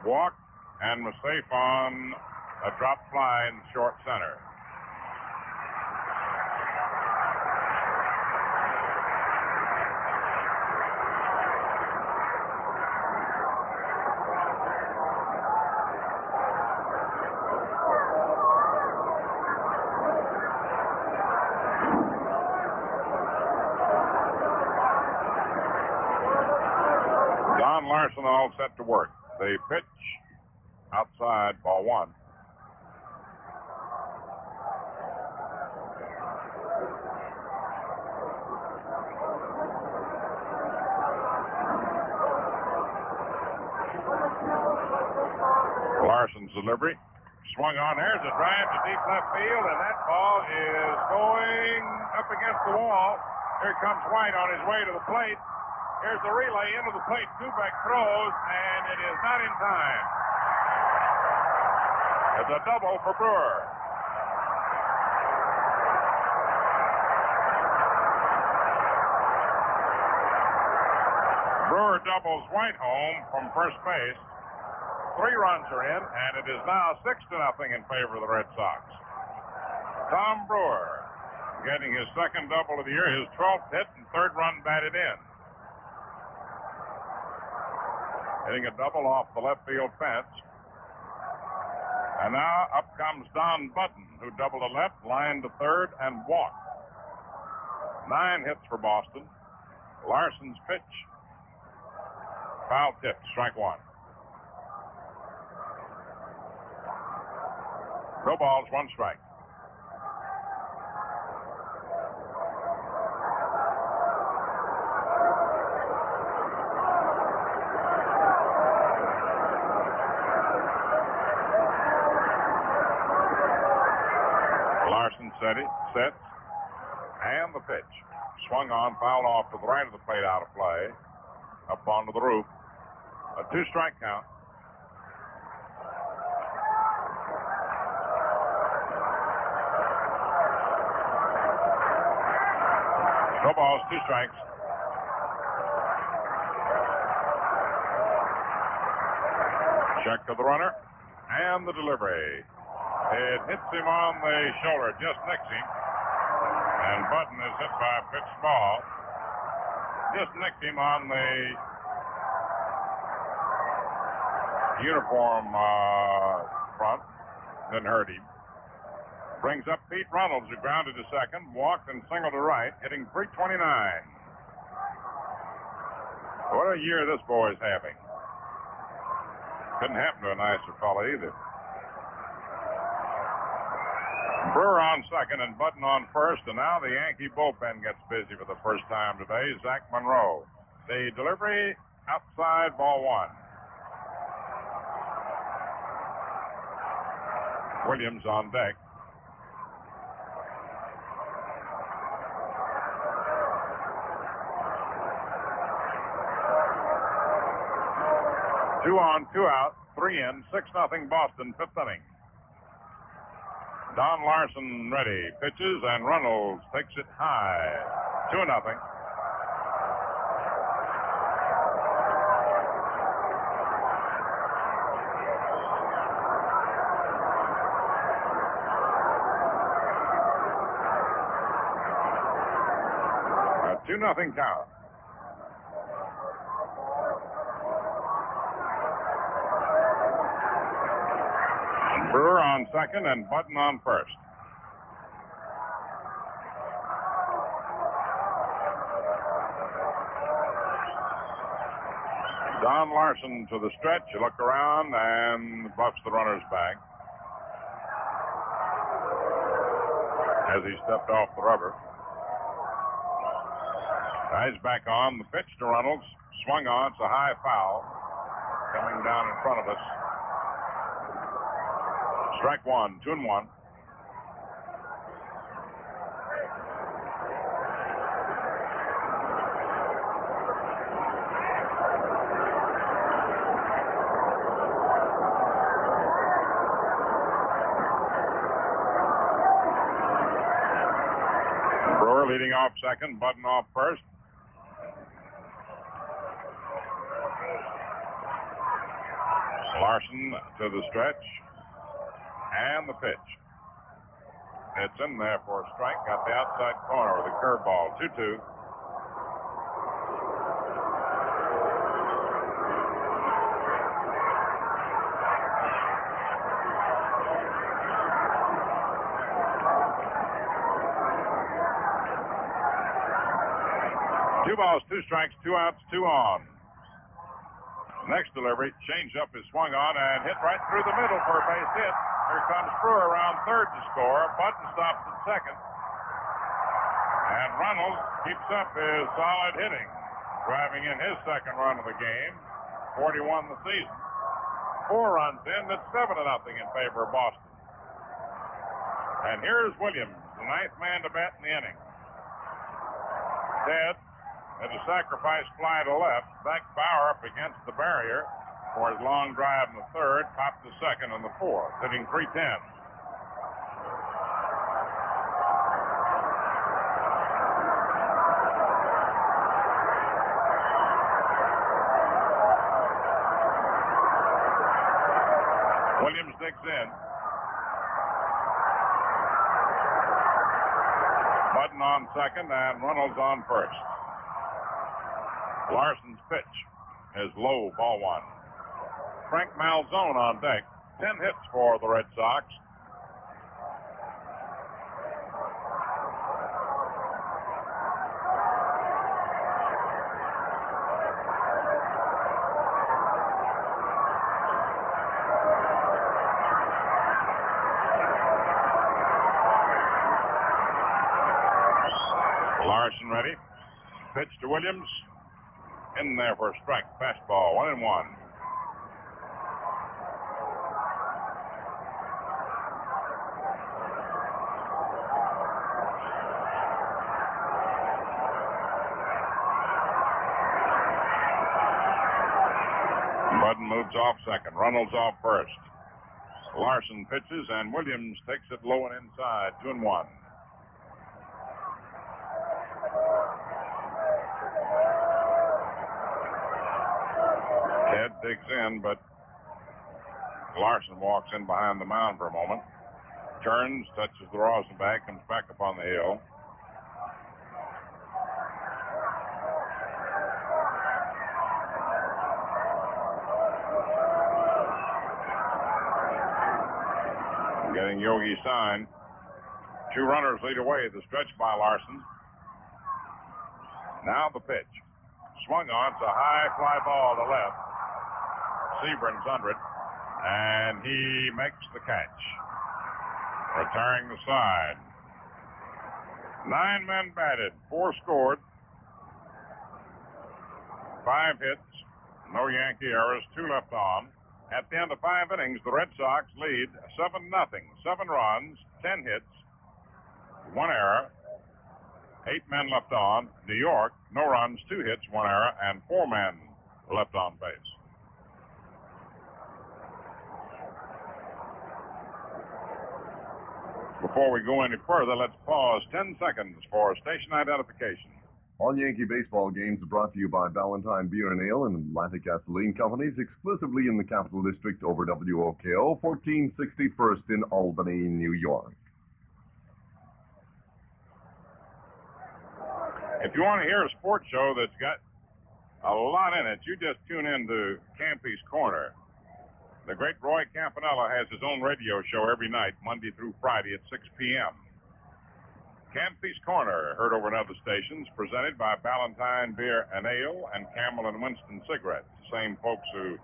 Walk and was safe on a drop fly in short center. Don Larsen all set to work. The pitch outside, ball 1. Larsen's delivery. Swung on. There's a drive to deep left field, and that ball is going up against the wall. Here comes White on his way to the plate. Here's the relay into the plate. Kubek throws, and it is not in time. It's a double for Brewer. Brewer doubles White home from first base. 3 runs are in, and it is now 6-0 in favor of the Red Sox. Tom Brewer getting his second double of the year, his 12th hit and 3rd run batted in. Hitting a double off the left field fence. And now up comes Don Buddin, who doubled to left, lined to third, and walked. 9 hits for Boston. Larsen's pitch. Foul tip, strike 1. No balls, 1 strike. Larsen sets, and the pitch. Swung on, fouled off to the right of the plate, out of play. up onto the roof. A 2-strike count. No balls, 2 strikes. Check to the runner, and the delivery. It hits him on the shoulder, just nicks him. And Buddin is hit by a pitched ball. Just nicked him on the uniform front, then hurt him. Brings up Pete Runnels, who grounded to second, walked and singled to right, hitting .329. What a year this boy's having. Couldn't happen to a nicer fella either. Brewer on second and Buddin on first, and now the Yankee bullpen gets busy for the first time today. Zach Monroe. The delivery outside, ball 1. Williams on deck. Two on, 2 out, 3 in, 6-0 Boston, 5th inning. Don Larsen ready, pitches, and Runnels takes it high. 2-0. A 2-0 count. Brewer on second and Buddin on first. Don Larsen to the stretch. You look around and buffs the runner's back as he stepped off the rubber. Eyes back on. The pitch to Runnels. Swung on. It's a high foul coming down in front of us. Strike 1, 2-1. Brewer leading off second, Buddin off first. Larsen to the stretch. And the pitch. It's in there for a strike. Got the outside corner with a curveball. 2-2. Two balls, 2 strikes, 2 outs, 2 on. Next delivery, change up is swung on and hit right through the middle for a base hit. Here comes Brewer around third to score. Buddin stops at second. And Runnels keeps up his solid hitting, driving in his second run of the game. 41 the season. 4 runs in. That's 7-0 in favor of Boston. And here's Williams, the 9th man to bat in the inning. Ted had a sacrifice fly to left. Hank Bauer up against the barrier for his long drive in the third, popped the second and the 4th, hitting .310. Williams digs in. Buddin on second and Runnels on first. Larsen's pitch is low, ball 1. Frank Malzone on deck. 10 hits for the Red Sox. Larsen ready. Pitch to Williams. In there for a strike. Fastball, 1-1. Woods off second. Runnels off first. Larsen pitches, and Williams takes it low and inside. 2-1. Ted digs in, but Larsen walks in behind the mound for a moment. Turns, touches the rosin bag, comes back up on the hill. Getting Yogi's sign. 2 runners lead away. The stretch by Larsen. Now the pitch. Swung on. It's a high fly ball to left. Siebern's under it. And he makes the catch. Retiring the side. 9 men batted. 4 scored. 5 hits. No Yankee errors. 2 left on. At the end of 5 innings, the Red Sox lead 7-0. 7 runs, 10 hits, 1 error, 8 men left on. New York, no runs, 2 hits, 1 error, and 4 men left on base. Before we go any further, let's pause 10 seconds for station identification. All Yankee baseball games are brought to you by Ballantine Beer and Ale and Atlantic Gasoline Companies, exclusively in the Capital District over WOKO, 1461st in Albany, New York. If you want to hear a sports show that's got a lot in it, you just tune in to Campy's Corner. The great Roy Campanella has his own radio show every night, Monday through Friday at 6 p.m. Campy's Corner, heard over in other stations, presented by Ballantine Beer and Ale and Camel and Winston Cigarettes, the same folks who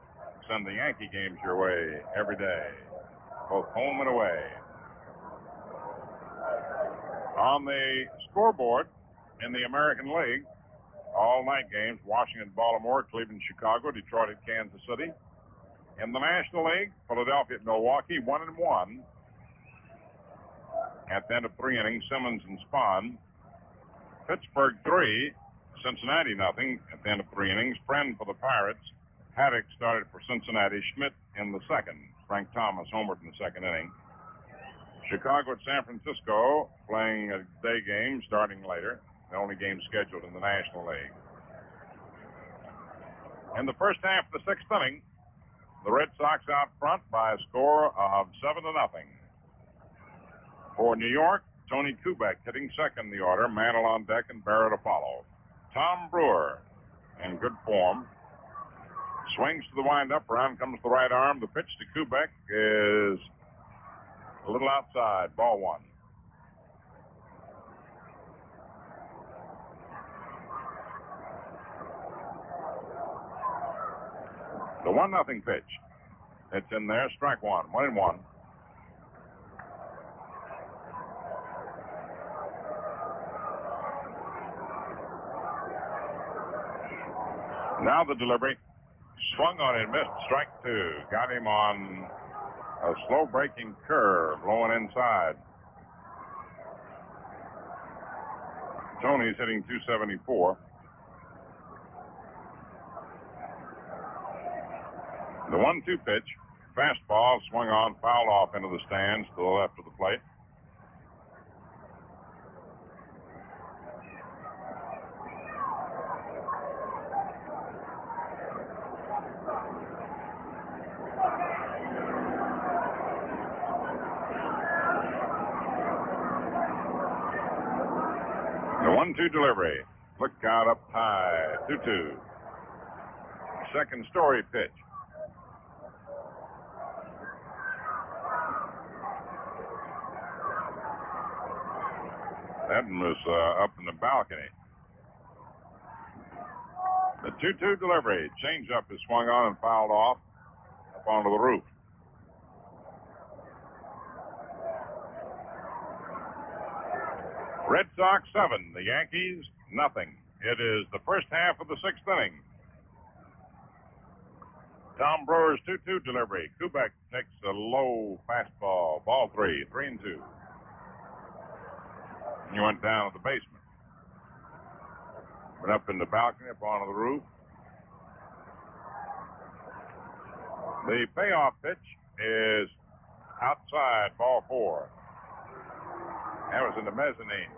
send the Yankee games your way every day, both home and away. On the scoreboard in the American League, all-night games, Washington, Baltimore, Cleveland, Chicago, Detroit at Kansas City. In the National League, Philadelphia at Milwaukee, 1-1. At the end of 3 innings, Simmons and Spahn. Pittsburgh 3, Cincinnati nothing. At the end of 3 innings, Friend for the Pirates. Haddock started for Cincinnati. Schmidt in the second. Frank Thomas homered in the second inning. Chicago at San Francisco, playing a day game starting later. The only game scheduled in the National League. In the first half of the 6th inning, the Red Sox out front by a score of 7-0. For New York, Tony Kubek hitting second in the order, Mantle on deck, and Berra to follow. Tom Brewer in good form. Swings to the windup, round comes the right arm. The pitch to Kubek is a little outside, ball 1. The 1-0 pitch. It's in there, strike 1, 1-1. Now the delivery. Swung on and missed. Strike 2. Got him on a slow breaking curve, blowing inside. Tony's hitting 274. The 1-2 pitch. Fastball swung on, fouled off into the stands to the left of the plate. The 1-2 delivery. Look out up high. 2-2. Second story pitch. That was up in the balcony. The 2-2 delivery. Changeup is swung on and fouled off up onto the roof. Red Sox 7, the Yankees nothing. It is the first half of the 6th inning. Tom Brewer's 2-2 delivery. Kubek takes a low fastball. Ball 3, 3-2. He went down to the basement. Went up in the balcony, up onto the roof. The payoff pitch is outside, ball 4. That was in the mezzanine.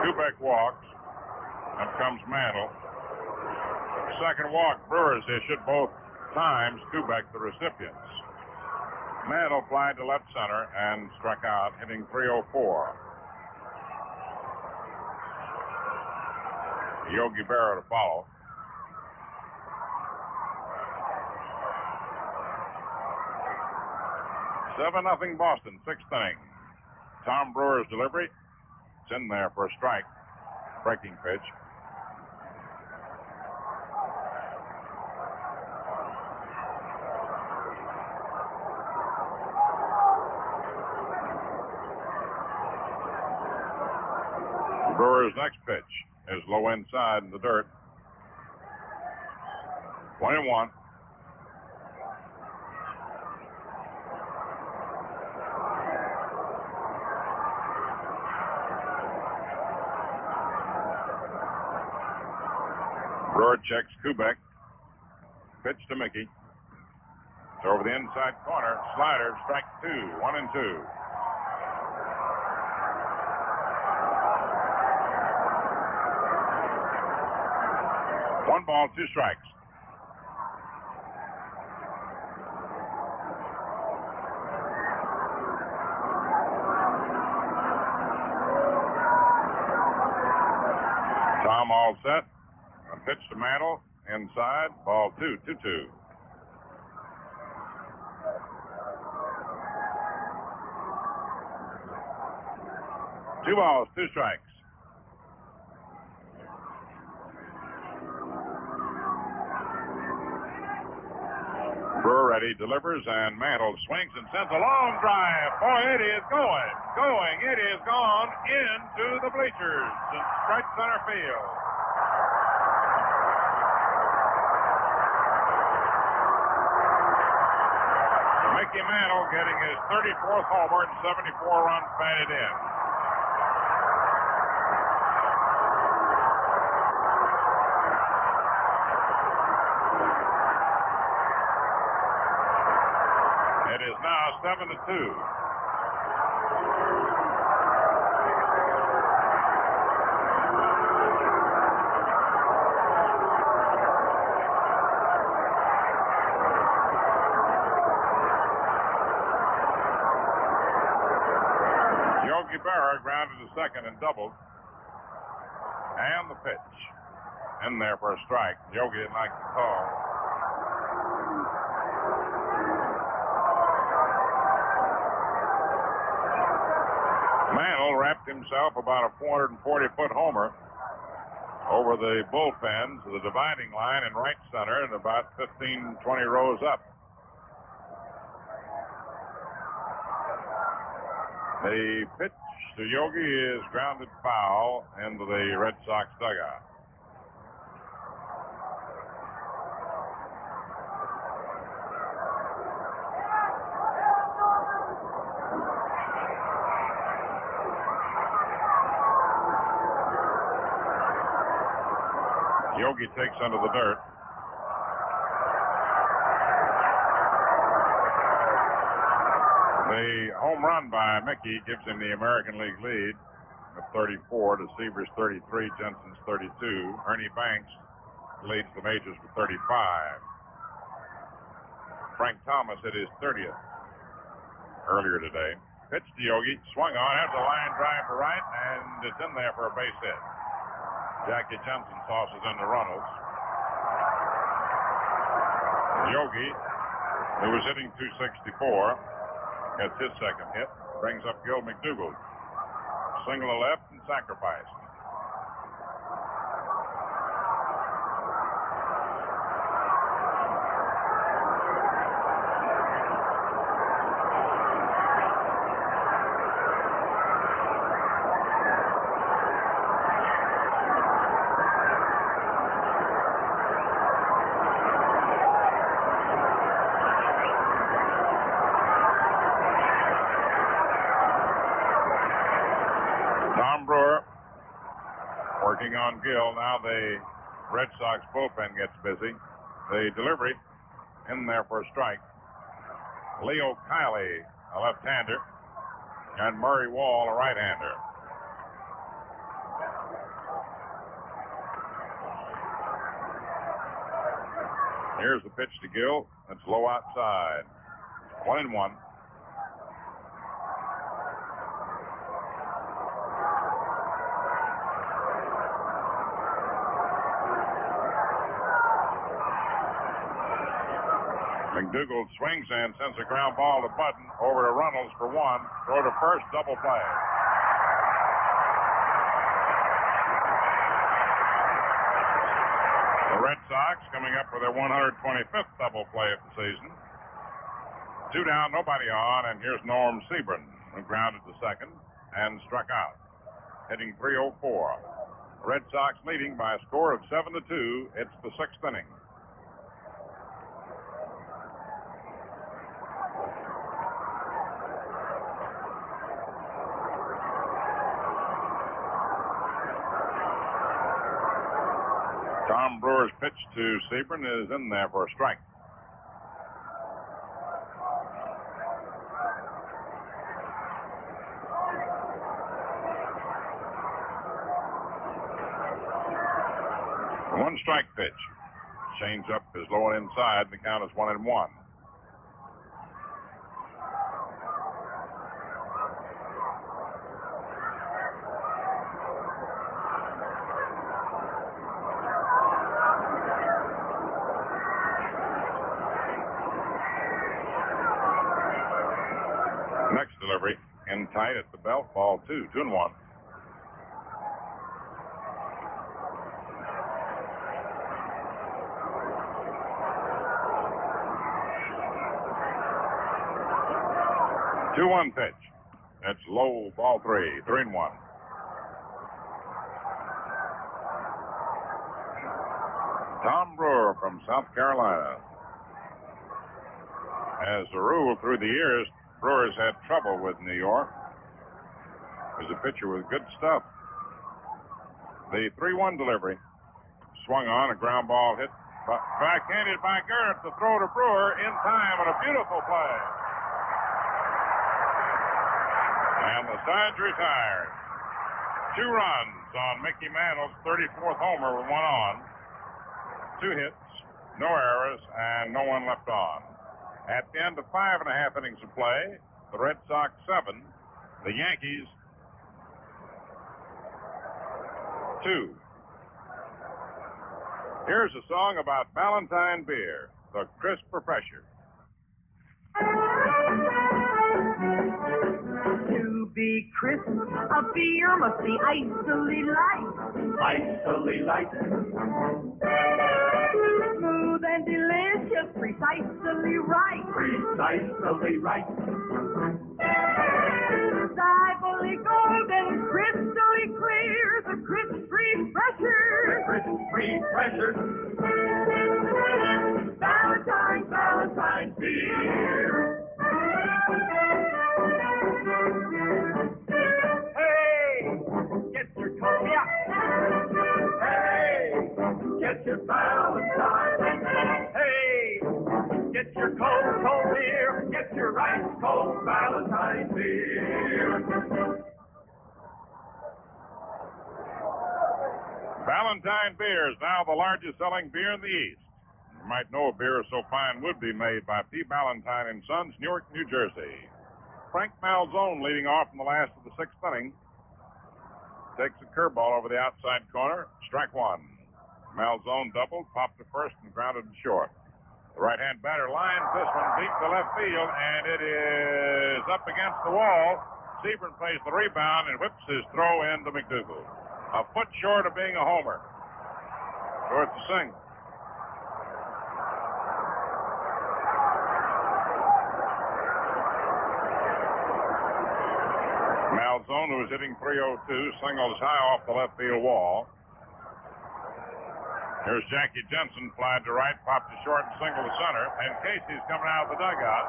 Kubek walks. Up comes Mantle. Second walk, Brewers issued both times. Kubek the recipients. Mantle flied to left center and struck out, hitting .304. Yogi Berra to follow. Seven nothing Boston, 6th inning. Tom Brewer's delivery. It's in there for a strike. Breaking pitch. Brewer's next pitch is low inside in the dirt. 1-1. Brewer checks Kubek. Pitch to Mickey. It's over the inside corner. Slider, strike 2. 1-2. One ball, 2 strikes. Tom all set. A pitch to Mantle. Inside. Ball 2. 2-2. Two balls, 2 strikes. Brewer ready, delivers, and Mantle swings and sends a long drive. Boy, it is going. It is gone into the bleachers in right center field. Mickey Mantle getting his 34th homer and 74 runs batted in. It is now 7-2. Yogi Berra grounded to second and doubled. And the pitch. In there for a strike. Yogi didn't like the call. Mantle wrapped himself about a 440-foot homer over the bullpens, the dividing line in right center, and about 15, 20 rows up. The pitch to Yogi is grounded foul into the Red Sox dugout. Yogi takes under the dirt. The home run by Mickey gives him the American League lead of 34 to Seaver's 33, Jensen's 32. Ernie Banks leads the majors with 35. Frank Thomas hit his 30th earlier today. Pitch to Yogi, swung on, has a line drive to right, and it's in there for a base hit. Jackie Jensen tosses into Runnels. Yogi, who was hitting .264, gets his second hit, brings up Gil McDougald. Single to left and sacrificed. Tom Brewer working on Gil. Now the Red Sox bullpen gets busy. The delivery in there for a strike. Leo Kiley, a left-hander, and Murray Wall, a right-hander. Here's the pitch to Gil. It's low outside. 1-1. McDougald swings and sends a ground ball to Buddin, over to Runnels for one. Throw to first, double play. The Red Sox coming up with their 125th double play of the season. 2 down, nobody on, and here's Norm Siebern, who grounded to second and struck out, hitting .304. The Red Sox leading by a score of 7-2. It's the 6th inning. Tom Brewer's pitch to Siebern is in there for a strike. One strike pitch. Change up is low and inside. The count is 1-1. Next delivery in tight at the belt. Ball 2, 2-1. Two-one pitch. That's low, ball 3, 3-1. Tom Brewer from South Carolina. As a rule through the years, Brewer's had trouble with New York. He's a pitcher with good stuff. The 3-1 delivery. Swung on, a ground ball hit. Backhanded by Gernert. The throw to Brewer in time, and a beautiful play. And the side's retired. 2 runs on Mickey Mantle's 34th homer with 1 on. 2 hits, no errors, and no one left on. At the end of 5.5 innings of play, the Red Sox 7, the Yankees 2. Here's a song about Ballantine beer, the crisp refresher. To be crisp, a beer must be icily light. Icily light. Smooth and delicious, precisely right. Precisely right. Dively golden, crystally clear, the crisp refresher. Crisp refresher. Ballantine beer. Hey, get your cognac. Hey, get your Ballantine. Hey, get your cold beer. Get your ice cold Ballantine beer. Ballantine beer is now the largest selling beer in the East. You might know a beer so fine would be made by P. Ballantine and Sons, Newark, New Jersey. Frank Malzone leading off in the last of the 6th inning. Takes a curveball over the outside corner. Strike 1. Malzone doubled, popped to first, and grounded to short. The right-hand batter lines this one deep to left field, and it is up against the wall. Siebern plays the rebound and whips his throw into McDougald. A foot short of being a homer. Towards the single. Malzone, who is hitting .302, singles high off the left field wall. Here's Jackie Jensen, flied to right, popped to short, and single to center. And Casey's coming out of the dugout.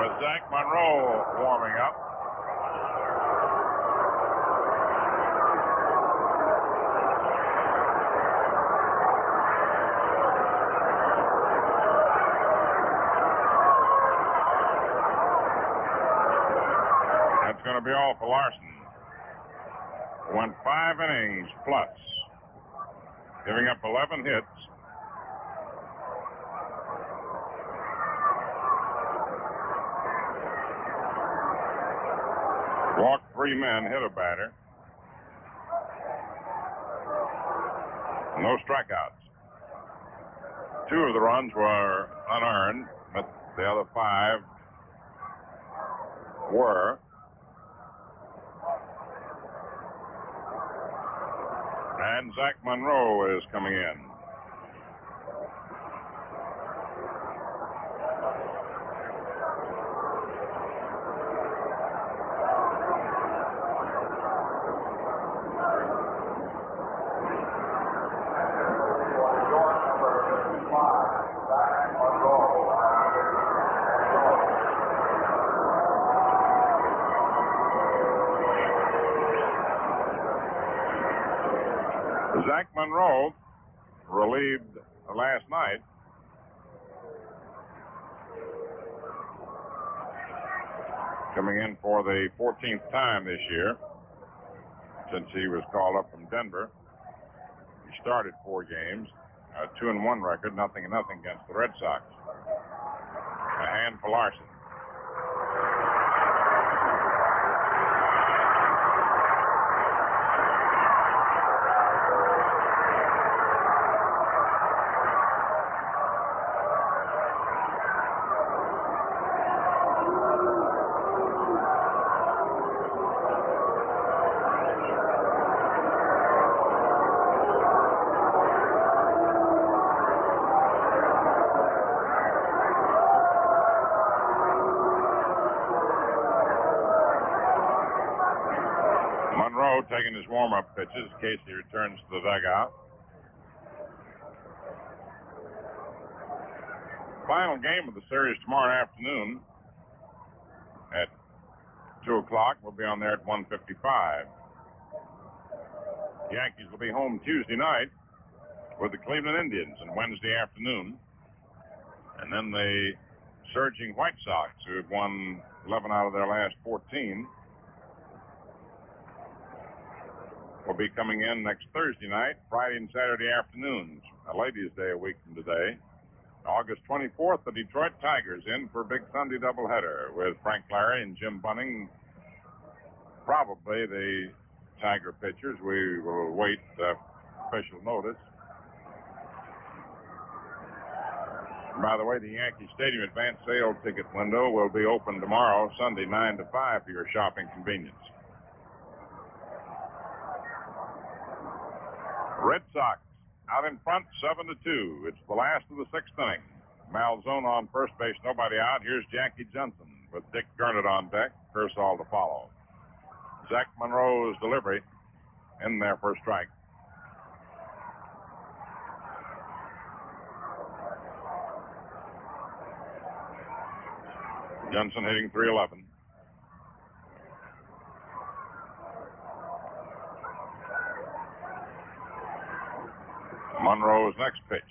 With Zach Monroe warming up. going to be all for Larsen. Went 5 innings plus, giving up 11 hits. Walked 3 men, hit a batter. No strikeouts. 2 of the runs were unearned, but the other 5 were. And Zach Monroe is coming in. Zach Monroe relieved last night. Coming in for the 14th time this year since he was called up from Denver. He started 4 games, a 2-1 record, 0-0 against the Red Sox. A hand for Larsen. Taking his warm-up pitches in case he returns to the dugout. Final game of the series tomorrow afternoon at 2 o'clock. We'll be on there at 1:55. The Yankees will be home Tuesday night with the Cleveland Indians on Wednesday afternoon. And then the surging White Sox, who have won 11 out of their last 14, will be coming in next Thursday night, Friday and Saturday afternoons, a ladies' day a week from today. August 24th, the Detroit Tigers in for a big Sunday doubleheader with Frank Larry and Jim Bunning. Probably the Tiger pitchers. We will wait official notice. By the way, the Yankee Stadium advance sale ticket window will be open tomorrow, Sunday, 9 to 5 for your shopping convenience. Red Sox out in front, 7-2. It's the last of the 6th inning. Malzone on first base, nobody out. Here's Jackie Jensen with Dick Gernert on deck. Piersall to follow. Zach Monroe's delivery in there for a strike. Jensen hitting .311. Monroe's next pitch,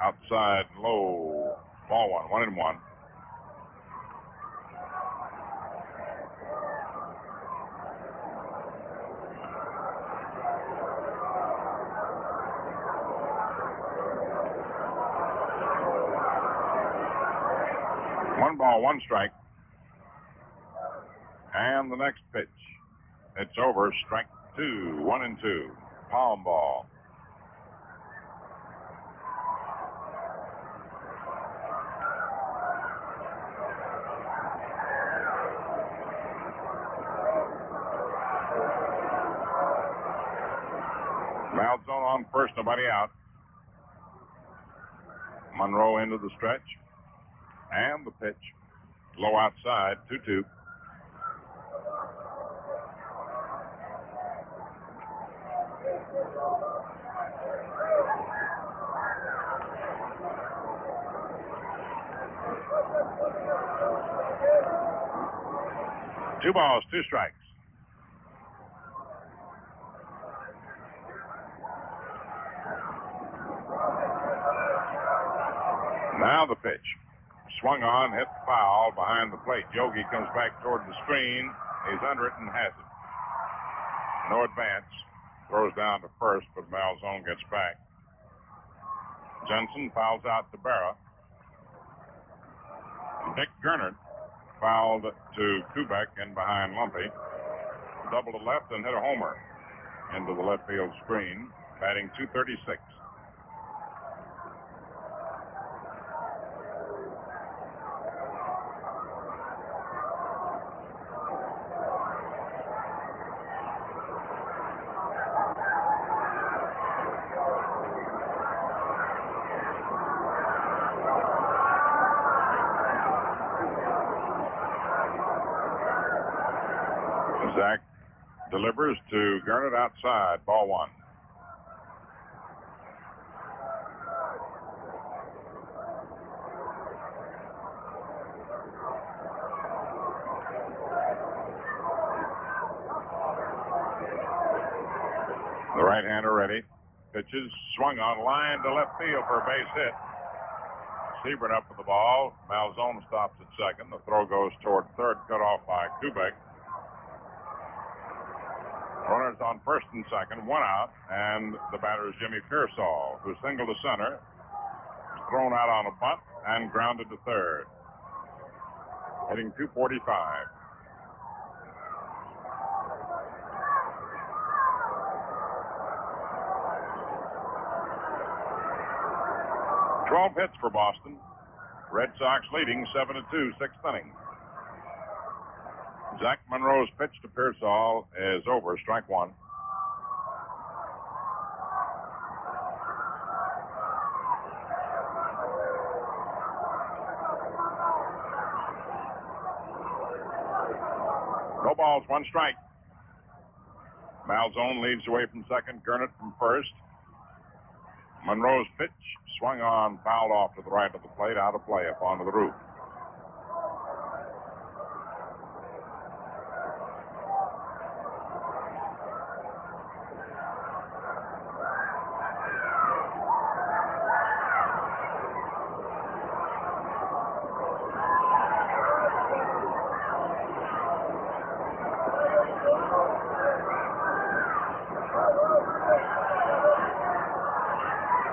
outside low, ball 1, 1-1. One ball, 1 strike. And the next pitch, it's over, strike 2, 1-2, palm ball. Malzone on first, nobody out. Monroe into the stretch. And the pitch. Low outside, 2-2. Two balls, 2 strikes. Now the pitch. Swung on, hit foul behind the plate. Yogi comes back toward the screen. He's under it and has it. No advance. Throws down to first, but Malzone gets back. Jensen fouls out to Berra. Dick Gernert fouled to Kubek in behind Lumpe. Double to left and hit a homer into the left field screen, batting .236. Zach delivers to Gernert outside, ball one. The right-hander ready. Pitches, swung on line to left field for a base hit. Siebern up with the ball. Malzone stops at second. The throw goes toward third, cut off by Kubek. Runners on first and second, one out, and the batter is Jimmy Piersall, who singled to center, thrown out on a bunt, and grounded to third. Hitting .245. Twelve hits for Boston. Red Sox leading 7-2, sixth inning. Zach Monroe's pitch to Piersall is over, strike one. No balls, one strike. Malzone leads away from second, Gernert from first. Monroe's pitch swung on, fouled off to the right of the plate, out of play up onto the roof.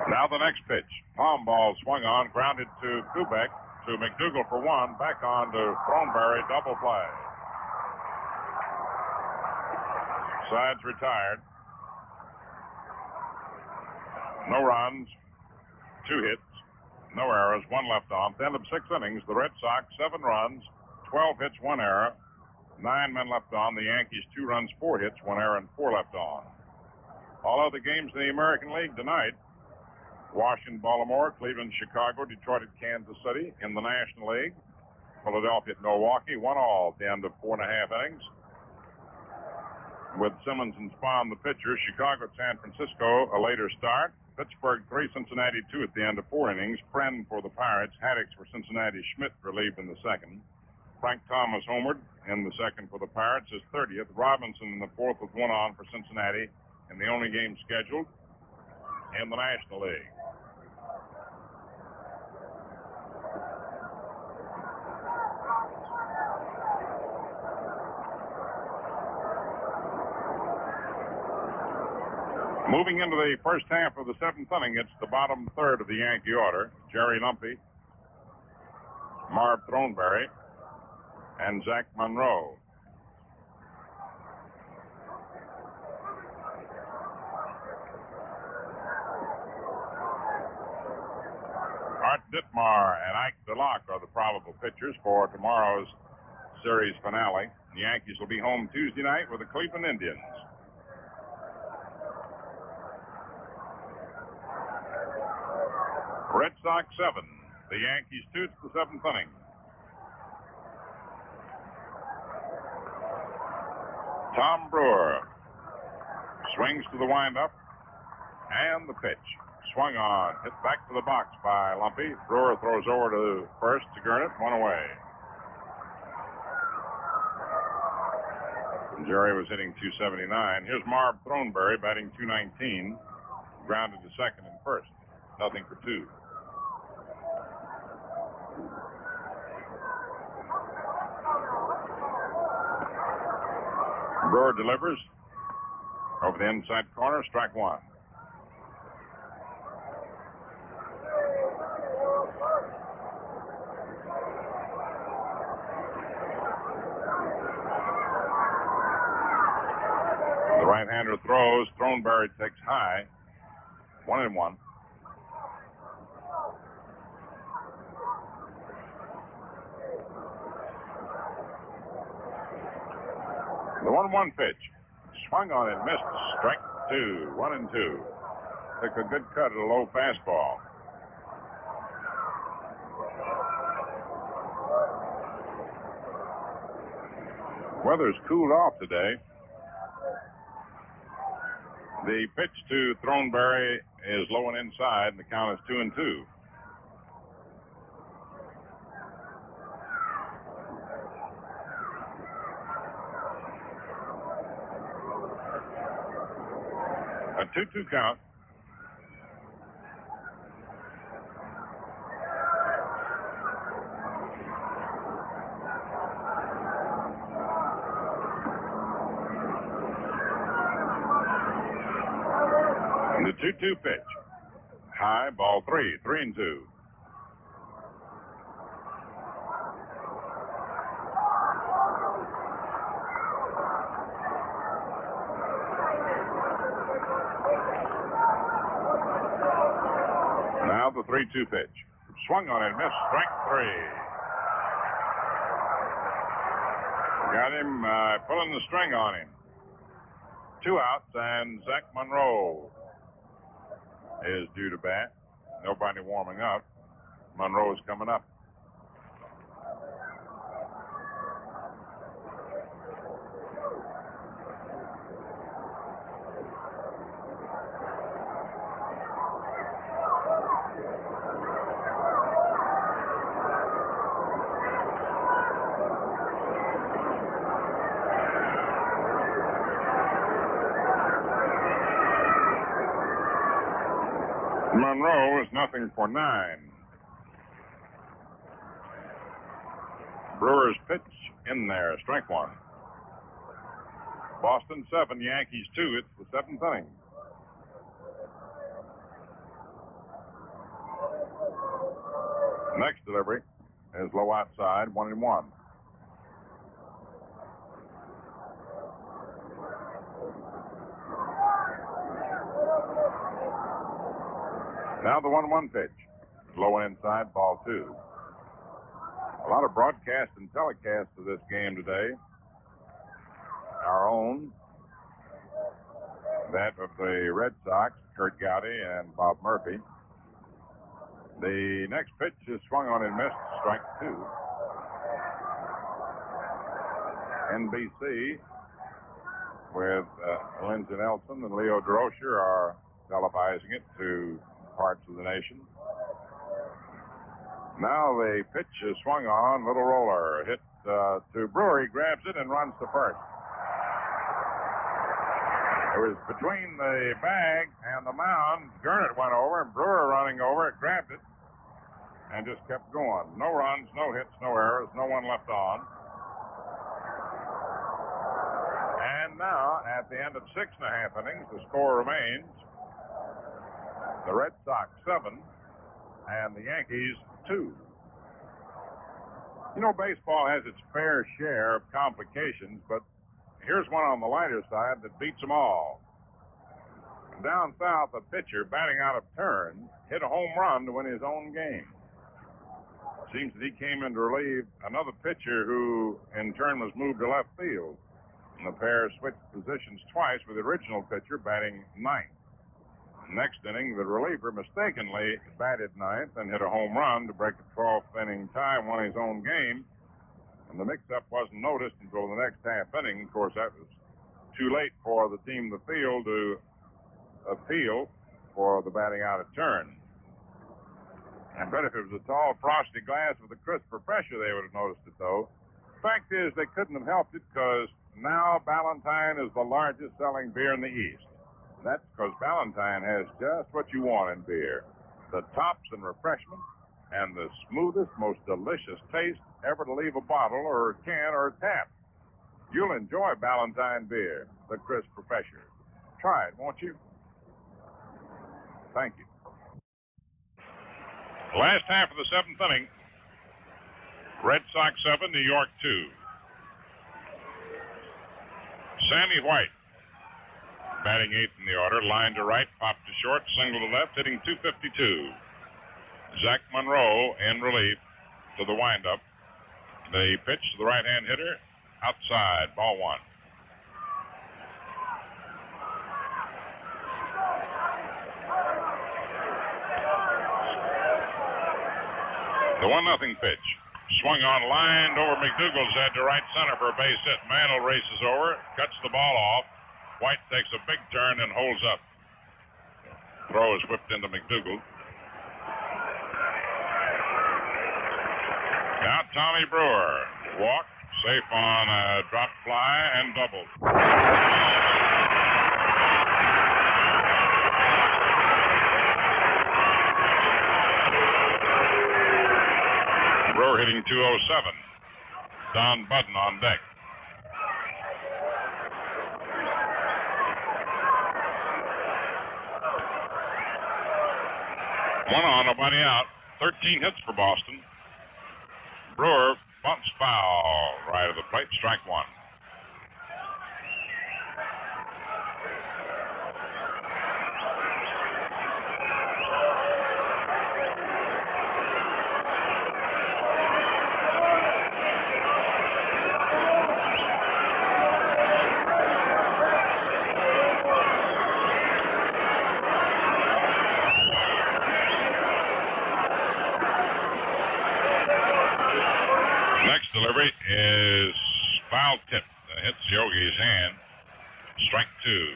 Now the next pitch. Palm ball swung on, grounded to Kubek, to McDougald for one, back on to Throneberry, double play. Sides retired. No runs, 2 hits, no errors, 1 left on. At the end of 6 innings, the Red Sox, 7 runs, 12 hits, 1 error, 9 men left on. The Yankees, 2 runs, 4 hits, 1 error, and 4 left on. All other games in the American League tonight: Washington, Baltimore, Cleveland, Chicago, Detroit at Kansas City. In the National League, Philadelphia at Milwaukee, 1-1 at the end of 4.5 innings. With Simmons and Spahn the pitchers. Chicago at San Francisco, a later start. Pittsburgh 3, Cincinnati 2 at the end of 4 innings. Pren for the Pirates, Haddix for Cincinnati, Schmidt relieved in the second. Frank Thomas homered in the second for the Pirates, his 30th. Robinson in the fourth with 1 on for Cincinnati, in the only game scheduled in the National League. Moving into the first half of the 7th inning, it's the bottom third of the Yankee order. Jerry Lumpe, Marv Throneberry, and Zach Monroe. Art Ditmar and Ike DeLocke are the probable pitchers for tomorrow's series finale. The Yankees will be home Tuesday night with the Cleveland Indians. Red Sox 7, the Yankees 2. It's the 7th inning. Tom Brewer swings to the windup, and the pitch. Swung on, hit back to the box by Lumpe. Brewer throws over to first to Gernert, 1 away. And Jerry was hitting .279. Here's Marv Throneberry batting .219, grounded to second and first. Nothing for 2. Brewer delivers over the inside corner, strike one. The right-hander throws. Throneberry takes high. 1-1. The 1-1 pitch. Swung on and missed. Strike two. 1-2. Took a good cut at a low fastball. Weather's cooled off today. The pitch to Throneberry is low and inside, and the count is 2-2. A 2-2 count. The 2-2 pitch. High, ball three. 3-2. Now the 3-2 pitch. Swung on and missed. Strike three. Got him pulling the string on him. 2 outs, and Zach Monroe is due to bat. Nobody warming up. Monroe is coming up. Monroe is 0-for-9. Brewer's pitch in there, strike one. Boston 7, Yankees 2. It's the 7th inning. Next delivery is low outside, 1-1. Now the 1-1 pitch. Low and inside, ball 2. A lot of broadcast and telecast of this game today. Our own, that of the Red Sox, Kurt Gowdy and Bob Murphy. The next pitch is swung on and missed, strike 2. NBC with Lindsey Nelson and Leo Durocher are televising it to parts of the nation. Now the pitch is swung on, little roller, hit to Brewer. He grabs it and runs to first. It was between the bag and the mound. Gernert went over, and Brewer running over it, grabbed it, and just kept going. No runs, no hits, no errors, no one left on. And now, at the end of 6.5 innings, the score remains the Red Sox 7 and the Yankees 2. You know, baseball has its fair share of complications, but here's one on the lighter side that beats them all. Down south, a pitcher batting out of turn hit a home run to win his own game. Seems that he came in to relieve another pitcher who, in turn, was moved to left field. And the pair switched positions twice with the original pitcher batting ninth. Next inning, the reliever mistakenly batted ninth and hit a home run to break a 12th inning tie and won his own game. And the mix-up wasn't noticed until the next half inning. Of course, that was too late for the team in the field to appeal for the batting out of turn. I bet if it was a tall, frosty glass with a crisper pressure, they would have noticed it, though. Fact is, they couldn't have helped it because now Ballantine is the largest selling beer in the East. That's because Ballantine has just what you want in beer. The tops and refreshment and the smoothest, most delicious taste ever to leave a bottle or a can or a tap. You'll enjoy Ballantine beer, the crisp professor. Try it, won't you? Thank you. Last half of the seventh inning. Red Sox 7, New York 2. Sammy White, batting eighth in the order, line to right, pop to short, single to left, hitting .252. Zach Monroe in relief to the windup. The pitch to the right-hand hitter, outside, ball one. The 1-0 pitch. Swung on, lined over McDougald's head to right center for a base hit. Mantle races over, cuts the ball off. White takes a big turn and holds up. Throw is whipped into McDougald. Now Tommy Brewer. Walk, safe on a drop fly and double. Brewer hitting .207. Don Buddin on deck. One on, nobody out. 13 hits for Boston. Brewer bumps foul right of the plate, strike one. Delivery is foul tip. Hits Yogi's hand. Strike two.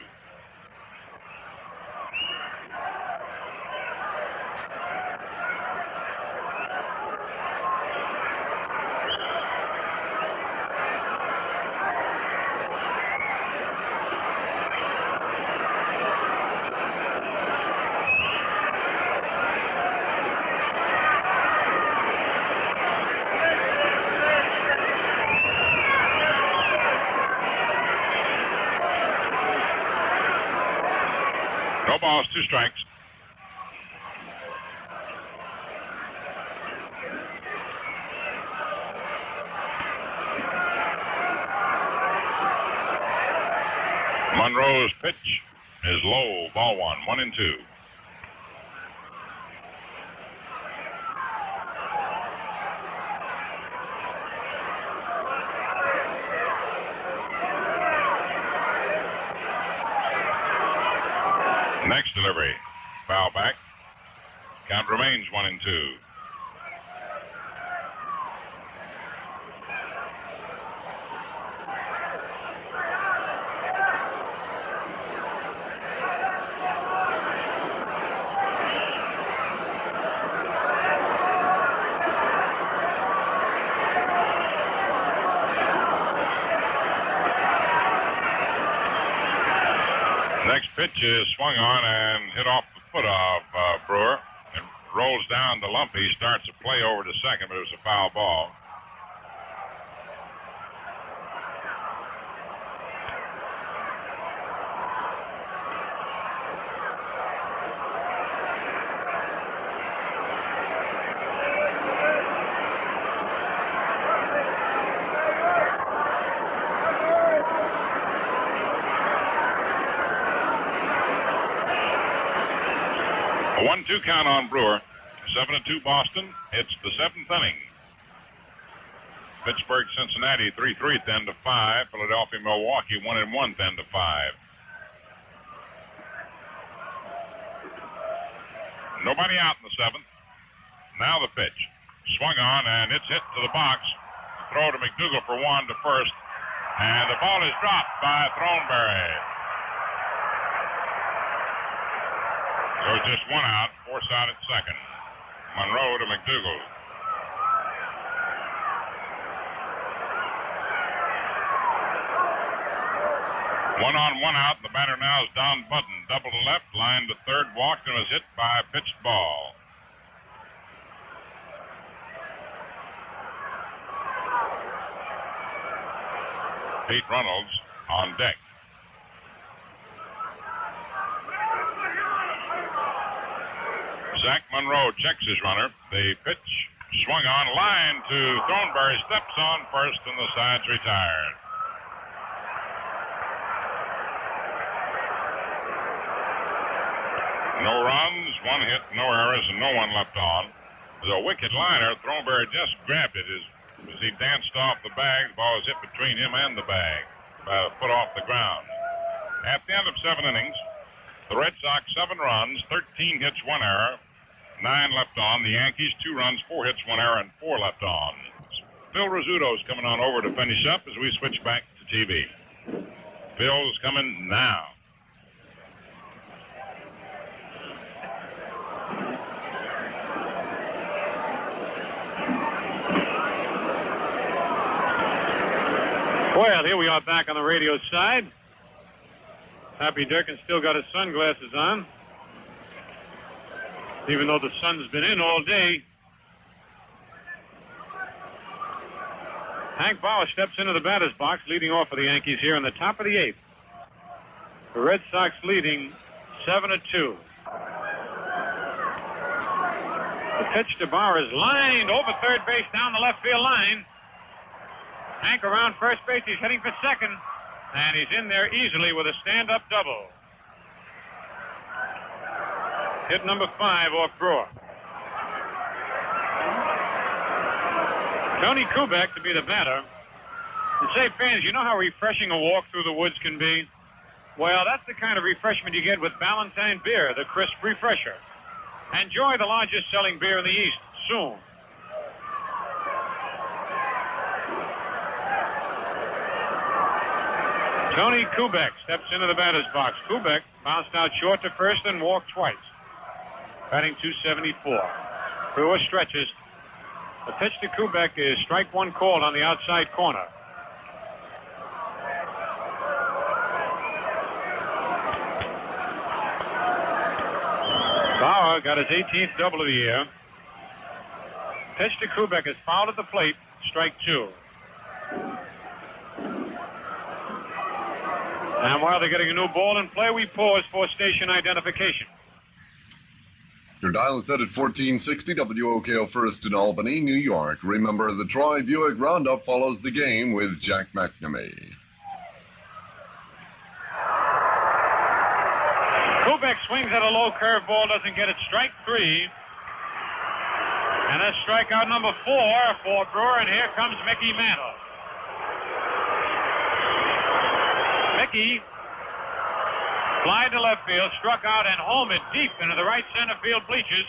No balls, two strikes. Monroe's pitch is low. Ball one, 1-2. Next delivery, foul back. Count remains 1-2. Next pitch is swung on and hit off the foot of Brewer. It rolls down to Lumpe. He starts a play over to second, but it was a foul ball. A 1-2 count on Brewer. 7-2 Boston. It's the seventh inning. Pittsburgh, Cincinnati, 3-3 at the end of 5. Philadelphia, Milwaukee, 1-1 at the end of 5. Nobody out in the seventh. Now the pitch. Swung on, and it's hit to the box. Throw to McDougald for one to first. And the ball is dropped by Throneberry. There's just one out, force out at second. Monroe to McDougald. One on, one out. The batter now is Don Buddin. Double to left, line to third, walked, and was hit by a pitched ball. Pete Runnels on deck. Zach Monroe checks his runner. The pitch swung on, line to Throneberry, steps on first, and the side's retired. No runs, one hit, no errors, and no one left on. It was a wicked liner. Throneberry just grabbed it as he danced off the bag. The ball was hit between him and the bag, about a foot off the ground. At the end of 7 innings, the Red Sox 7 runs, 13 hits, 1 error, 9 left on. The Yankees 2 runs, 4 hits, 1 error, and 4 left on. Phil Rizzuto's coming on over to finish up as we switch back to TV. Phil's coming now. Well, here we are back on the radio side. Happy Durkin still got his sunglasses on, even though the sun's been in all day. Hank Bauer steps into the batter's box, leading off for the Yankees here in the top of the 8th. The Red Sox leading 7-2. The pitch to Bauer is lined over third base down the left field line. Hank around first base. He's heading for second, and he's in there easily with a stand-up double. Hit number 5 off Brewer. Tony Kubek to be the batter. And say, fans, you know how refreshing a walk through the woods can be? Well, that's the kind of refreshment you get with Ballantine beer, the crisp refresher. Enjoy the largest selling beer in the East soon. Tony Kubek steps into the batter's box. Kubek bounced out short to first and walked twice. Batting .274. Brewer stretches. The pitch to Kubek is strike 1 called on the outside corner. Bauer got his 18th double of the year. Pitch to Kubek is fouled at the plate. Strike 2. And while they're getting a new ball in play, we pause for station identification. Your dial is set at 1460 WOKO First in Albany, New York. Remember, the Troy Buick Roundup follows the game with Jack McNamee. Kubek swings at a low curve ball, doesn't get it. Strike 3. And that's strikeout number 4 for Brewer, and here comes Mickey Mantle. Mickey fly to left field, struck out and homered deep into the right center field bleachers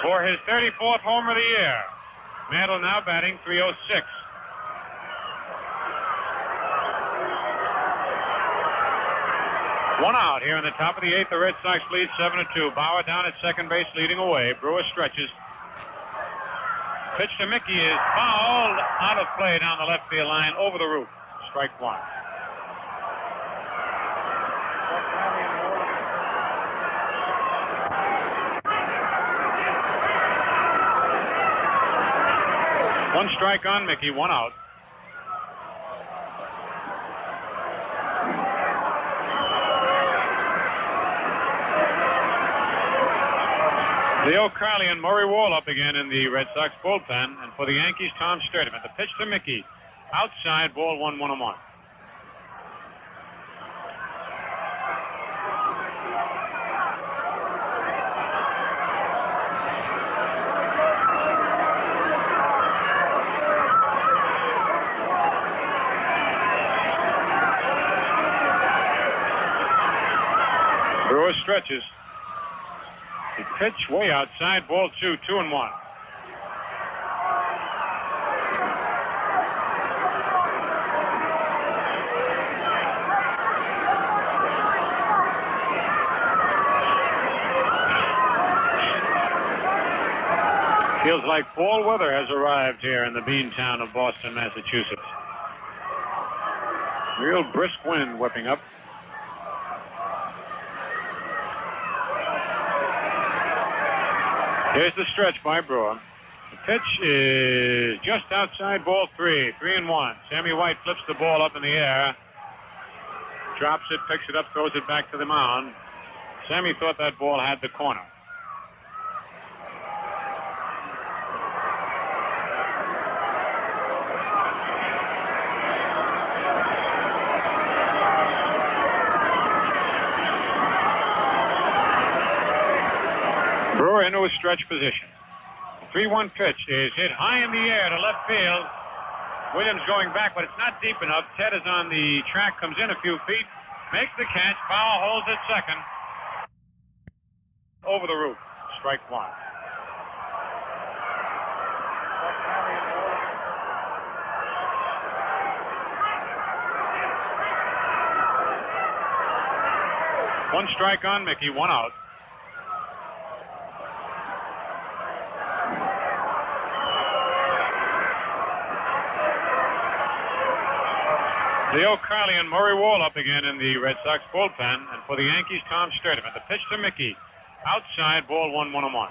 for his 34th homer of the year. Mantle now batting .306. One out here in the top of the 8th. The Red Sox lead 7-2. Bauer down at second base, leading away. Brewer stretches. Pitch to Mickey is fouled out of play down the left field line over the roof. Strike 1. One strike on Mickey, 1 out. Leo Carley and Murray Wall up again in the Red Sox bullpen. And for the Yankees, Tom Sturdivant. The pitch to Mickey. Outside, ball 1-1-1. Brewer stretches. The pitch way outside, ball 2, 2-1. Feels like fall weather has arrived here in the bean town of Boston, Massachusetts. Real brisk wind whipping up. Here's the stretch by Brewer. The pitch is just outside, ball 3, 3-1. Sammy White flips the ball up in the air, drops it, picks it up, throws it back to the mound. Sammy thought that ball had the corner. Brewer into a stretch position. The 3-1 pitch is hit high in the air to left field. Williams going back, but it's not deep enough. Ted is on the track, comes in a few feet, makes the catch. Bauer holds at second. Over the roof. Strike one. One strike on Mickey, one out. Leo Carley and Murray Wall up again in the Red Sox bullpen. And for the Yankees, Tom Sturtevant. The pitch to Mickey. Outside, ball 1-1-1.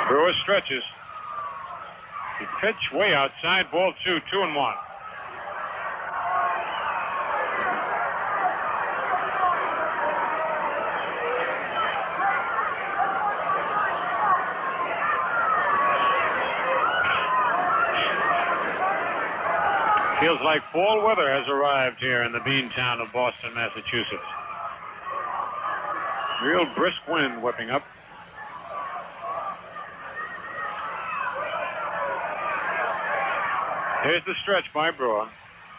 Brewer stretches. The pitch way outside, ball 2, 2-1. Feels like fall weather has arrived here in the bean town of Boston, Massachusetts. Real brisk wind whipping up. Here's the stretch by Brewer.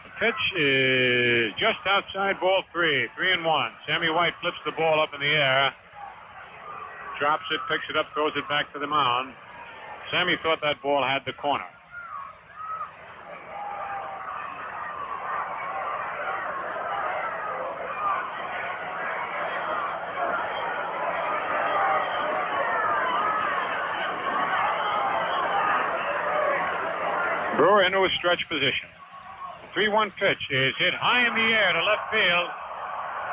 The pitch is just outside, ball 3, 3-1. Sammy White flips the ball up in the air, drops it, picks it up, throws it back to the mound. Sammy thought that ball had the corner. Brewer into a stretch position. The 3-1 pitch is hit high in the air to left field.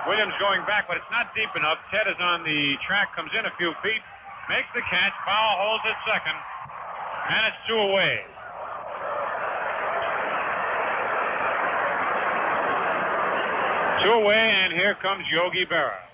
Williams going back, but it's not deep enough. Ted is on the track, comes in a few feet, makes the catch. Bauer holds at second, and it's 2 away. Two away, and here comes Yogi Berra.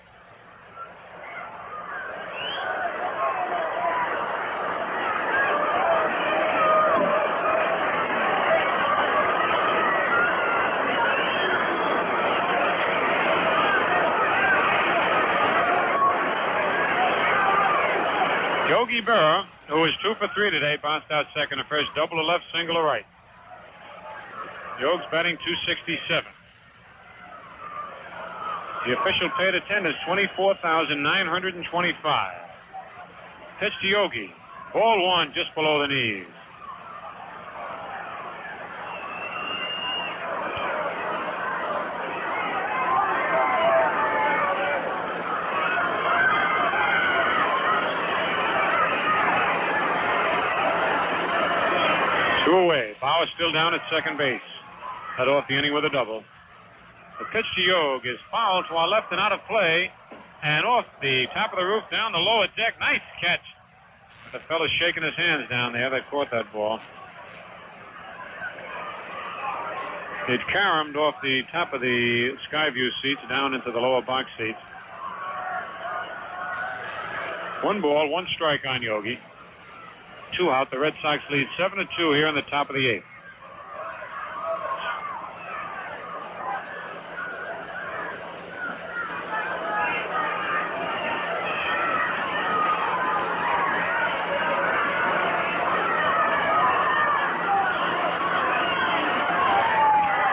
Yogi Berra, who was 2 for 3 today, bounced out second to first, double to left, single to right. Yogs batting .267. The official paid attendance, 24,925. Pitch to Yogi. Ball 1 just below the knees. Bauer still down at second base. Led off the inning with a double. The pitch to Yogi is fouled to our left and out of play. And off the top of the roof down the lower deck. Nice catch. The fellow's shaking his hands down there that caught that ball. It caromed off the top of the Skyview seats down into the lower box seats. 1 ball, 1 strike on Yogi. 2 out. The Red Sox lead 7-2 here in the top of the 8th.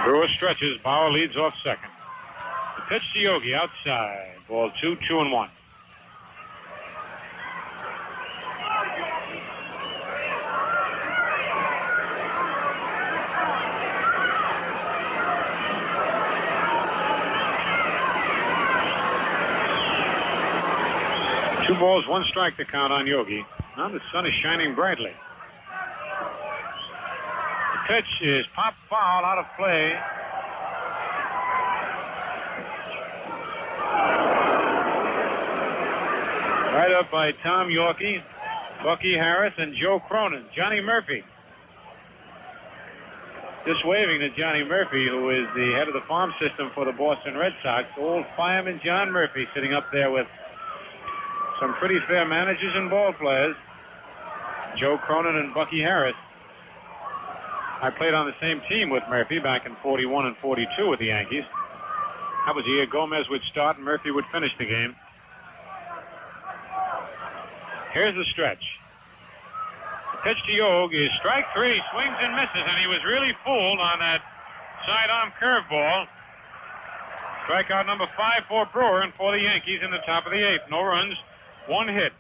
Brewer stretches. Bauer leads off second. The pitch to Yogi outside. Ball 2, 2-1. 2 balls, 1 strike to count on Yogi. Now the sun is shining brightly. The pitch is pop foul out of play. Right up by Tom Yorkie, Bucky Harris, and Joe Cronin. Johnny Murphy. Just waving to Johnny Murphy, who is the head of the farm system for the Boston Red Sox. Old fireman John Murphy sitting up there with some pretty fair managers and ball players. Joe Cronin and Bucky Harris. I played on the same team with Murphy back in 41 and 42 with the Yankees. That was the year Gomez would start and Murphy would finish the game. Here's the stretch. The pitch to Yogi is strike 3, swings and misses, and he was really fooled on that sidearm curveball. Strikeout number 5 for Brewer and for the Yankees in the top of the 8th. No runs, 1 hit.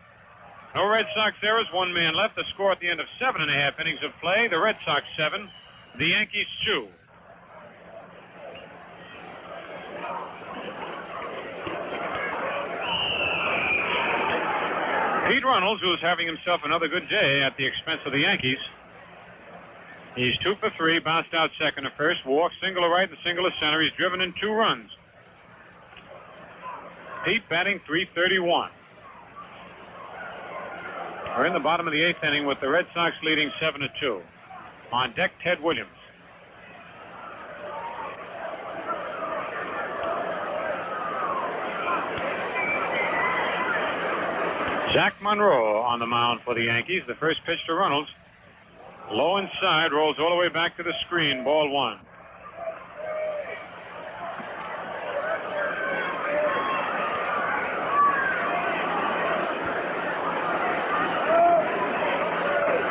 No Red Sox errors, 1 man left. The score at the end of 7.5 innings of play. The Red Sox 7, the Yankees 2. Pete Runnels, who's having himself another good day at the expense of the Yankees. He's 2 for 3, bounced out second to first, walked, single to right and single to center. He's driven in 2 runs. Pete batting .331. We're in the bottom of the 8th inning with the Red Sox leading 7-2. On deck, Ted Williams. Zach Monroe on the mound for the Yankees. The first pitch to Runnels. Low inside, rolls all the way back to the screen. Ball 1.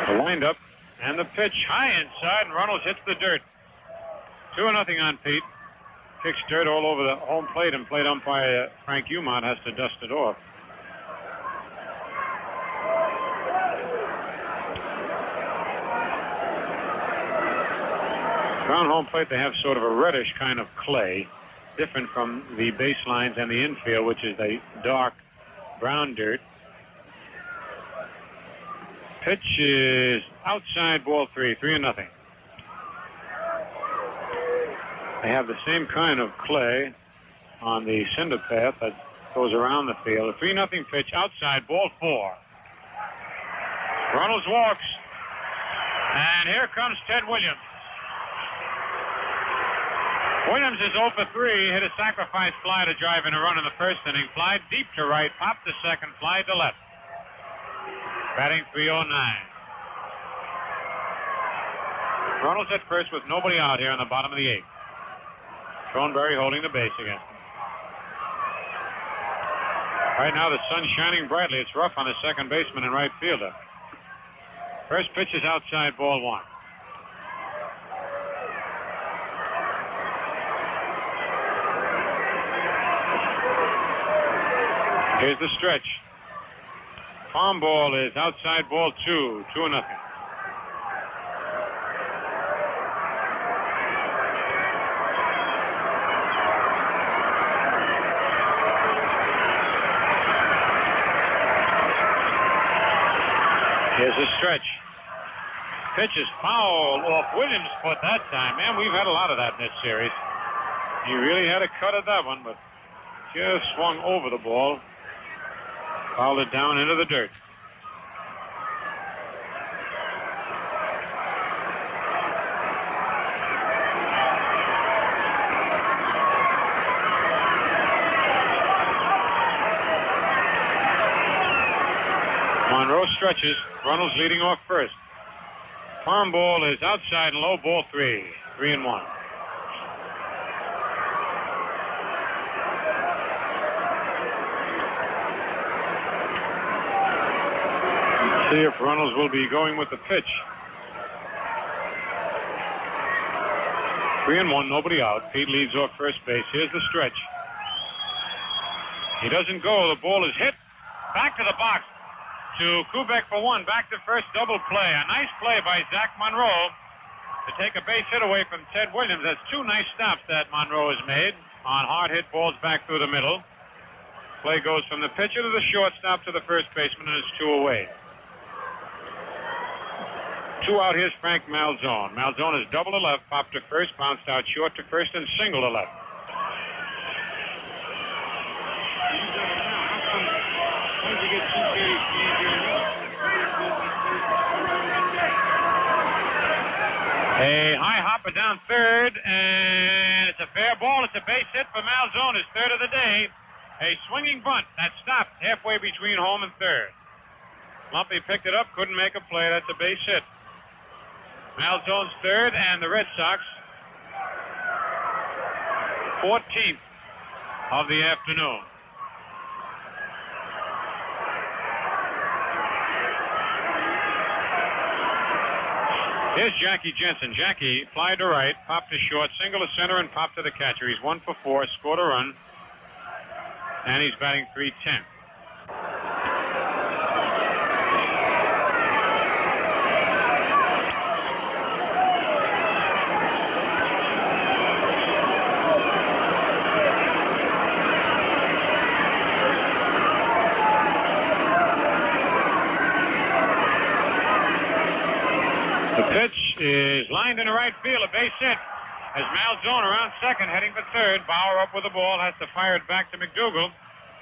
The windup and the pitch high inside, and Runnels hits the dirt. 2-0 on Pete. Kicks dirt all over the home plate, and plate umpire Frank Umont has to dust it off. Around home plate, they have sort of a reddish kind of clay, different from the baselines and the infield, which is a dark brown dirt. Pitch is outside, ball 3, 3-0. They have the same kind of clay on the cinder path that goes around the field. A 3-0 pitch outside, ball 4. Runnels walks, and here comes Ted Williams. Williams is 0 for 3, hit a sacrifice fly to drive in a run in the first inning. Fly deep to right, popped to second, fly to left. Batting .309. Runnels at first with nobody out here in the bottom of the 8th. Throneberry holding the base against him. Right now the sun's shining brightly. It's rough on the second baseman and right fielder. First pitch is outside, ball 1. Here's the stretch. Farm ball is outside, ball 2, 2-0. Here's a stretch. Pitch is foul off Williams' foot that time. Man, we've had a lot of that in this series. He really had a cut at that one, but just swung over the ball. Fouled it down into the dirt. Monroe stretches. Runnels leading off first. Farm ball is outside and low, ball 3. 3-1. See if Runnels will be going with the pitch. 3-1, nobody out. Pete leads off first base. Here's the stretch. He doesn't go. The ball is hit. Back to the box. To Kubek for 1. Back to first, double play. A nice play by Zach Monroe to take a base hit away from Ted Williams. That's 2 nice stops that Monroe has made on hard hit balls back through the middle. Play goes from the pitcher to the shortstop to the first baseman, and it's 2 away. 2 out. Here's Frank Malzone. Malzone is double to left, popped to first, bounced out short to first, and single to left. A high hopper down third, and it's a fair ball. It's a base hit for Malzone, his third of the day. A swinging bunt that stopped halfway between home and third. Lumpe picked it up, couldn't make a play. That's a base hit. Malzone's third, and the Red Sox 14th of the afternoon. Here's Jackie Jensen. Jackie fly to right, popped to short, single to center, and popped to the catcher. He's 1 for 4, scored a run, and he's batting .310. The pitch is lined into right field, a base hit. As Malzone around second, heading for third. Bauer up with the ball, has to fire it back to McDougald.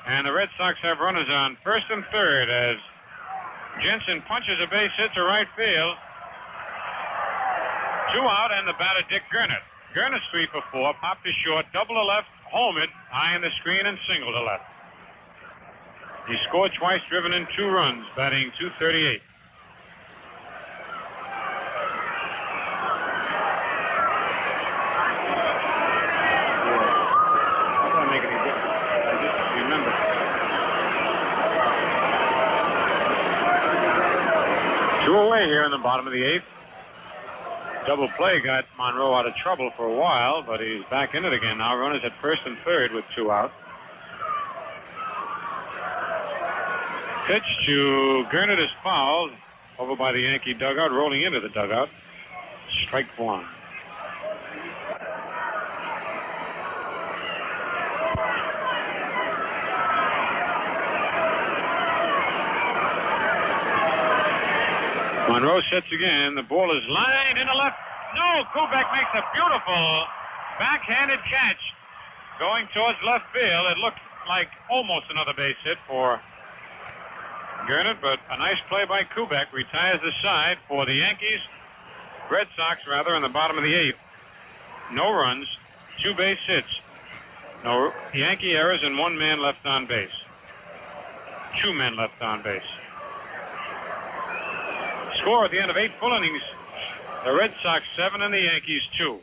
And the Red Sox have runners on first and third as Jensen punches a base hit to right field. 2 out, and the batter, Dick Gernert. Gernert's 3 for 4, popped to short, double to left, homered, high in the screen, and single to left. He scored twice, driven in 2 runs, batting .238. Away here in the bottom of the 8th. Double play got Monroe out of trouble for a while, but he's back in it again now. Runners at first and third with 2 out. Pitch to Gernert is fouled over by the Yankee dugout, rolling into the dugout. Strike 1. Monroe sets again. The ball is lined into left. No, Kubek makes a beautiful backhanded catch going towards left field. It looked like almost another base hit for Gernert, but a nice play by Kubek. Retires the side for the Yankees. Red Sox, rather, in the bottom of the 8th. No runs, 2 base hits. No Yankee errors and 1 man left on base. 2 men left on base. Score at the end of 8 full innings, the Red Sox 7 and the Yankees 2.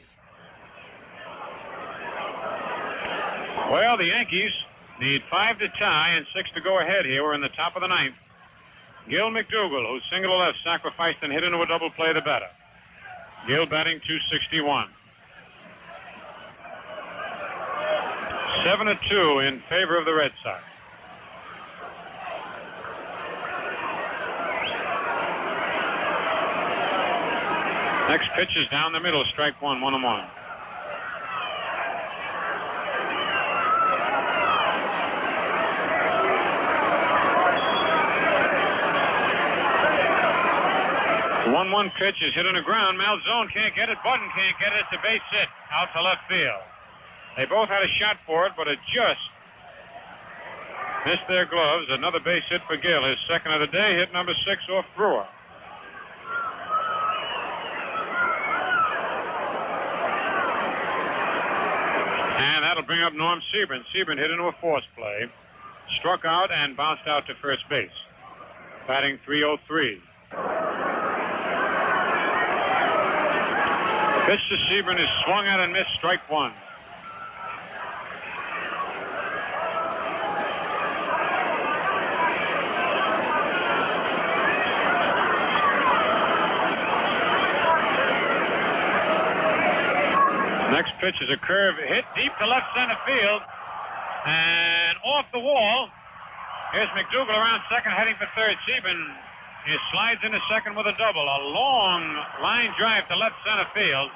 Well, the Yankees need 5 to tie and 6 to go ahead here. We're in the top of the 9th. Gil McDougald, who single to left, sacrificed and hit into a double play, the batter. Gil batting .261. 7-2 in favor of the Red Sox. Next pitch is down the middle, strike 1, 1-1. The 1-1 pitch is hit on the ground. Malzone can't get it. Buddin can't get it. It's a base hit out to left field. They both had a shot for it, but it just missed their gloves. Another base hit for Gil, his second of the day. Hit number 6 off Brewer. And that'll bring up Norm Siebern. Siebern hit into a force play, struck out and bounced out to first base. Batting .303. The pitch to Siebern is swung at and missed, strike 1. Next pitch is a curve hit deep to left center field and off the wall. Here's McDougald around second, heading for third. Siebern slides into second with a double. A long line drive to left center field.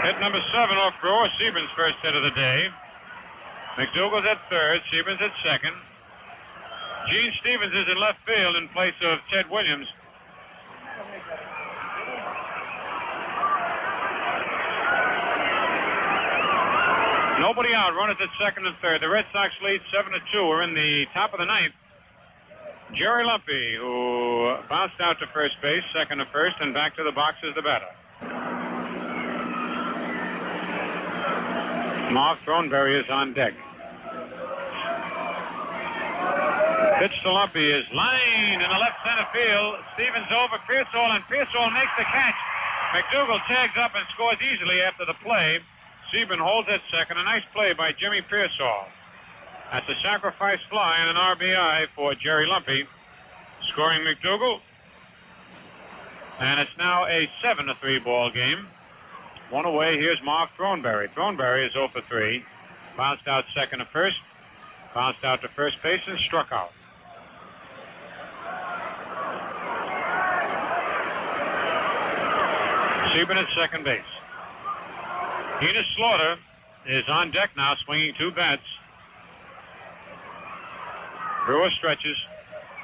Hit number 7 off Brewer, Siebern's first hit of the day. McDougald's at third. Siebern's at second. Gene Stevens is in left field in place of Ted Williams. Nobody out. Runners at second and third. The Red Sox lead 7-2. We're in the top of the ninth. Jerry Lumpe, who bounced out to first base, second to first, and back to the box as the batter. Marv Throneberry is on deck. Pitch to Lumpe is lined in the left center field. Stevens over Piersall, and Piersall makes the catch. McDougald tags up and scores easily after the play. Siebern holds at second. A nice play by Jimmy Piersall. That's a sacrifice fly and an RBI for Jerry Lumpe, scoring McDougald. And it's now a 7-3 ball game. One away. Here's Marv Throneberry. Throneberry is 0 for 3. Bounced out second to first. Bounced out to first base and struck out. Siebern at second base. Enos Slaughter is on deck now, swinging 2 bats. Brewer stretches.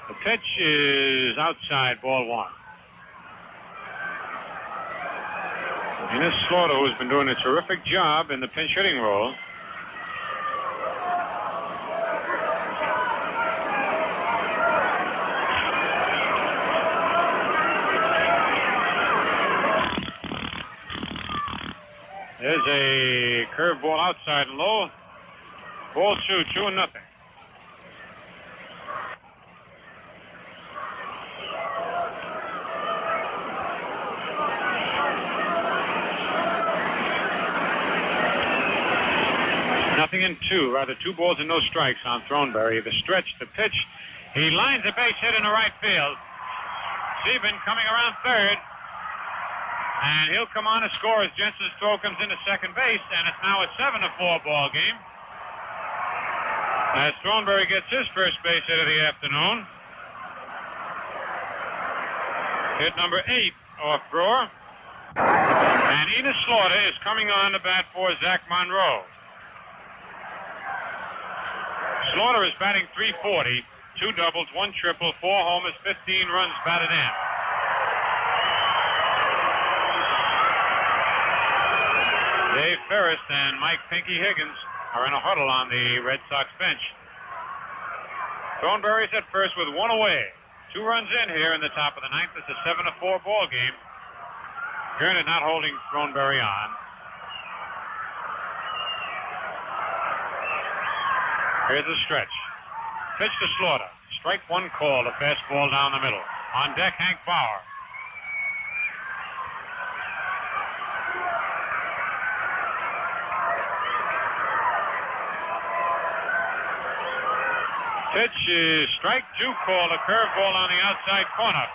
The pitch is outside, ball 1. Enos Slaughter, who's been doing a terrific job in the pinch hitting role. There's a curveball outside and low. Ball 2, 2-0. Nothing in 2, rather 2 balls and no strikes on Throneberry. The stretch, the pitch. He lines a base hit in the right field. Siebern coming around third. And he'll come on to score as Jensen's throw comes into second base, and it's now a 7-4 ball game. As Throneberry gets his first base hit of the afternoon. Hit number 8 off Brewer. And Enos Slaughter is coming on to bat for Zach Monroe. Slaughter is batting .340, 2 doubles, 1 triple, 4 homers, 15 runs batted in. Dave Ferris and Mike Pinky Higgins are in a huddle on the Red Sox bench. Throneberry's at first with 1 away. 2 runs in here in the top of the ninth. It's a 7-4 ball game. Gernert not holding Throneberry on. Here's the stretch. Pitch to Slaughter. Strike 1 call. A fastball down the middle. On deck, Hank Bauer. Pitch is strike 2 call, a curveball on the outside corner.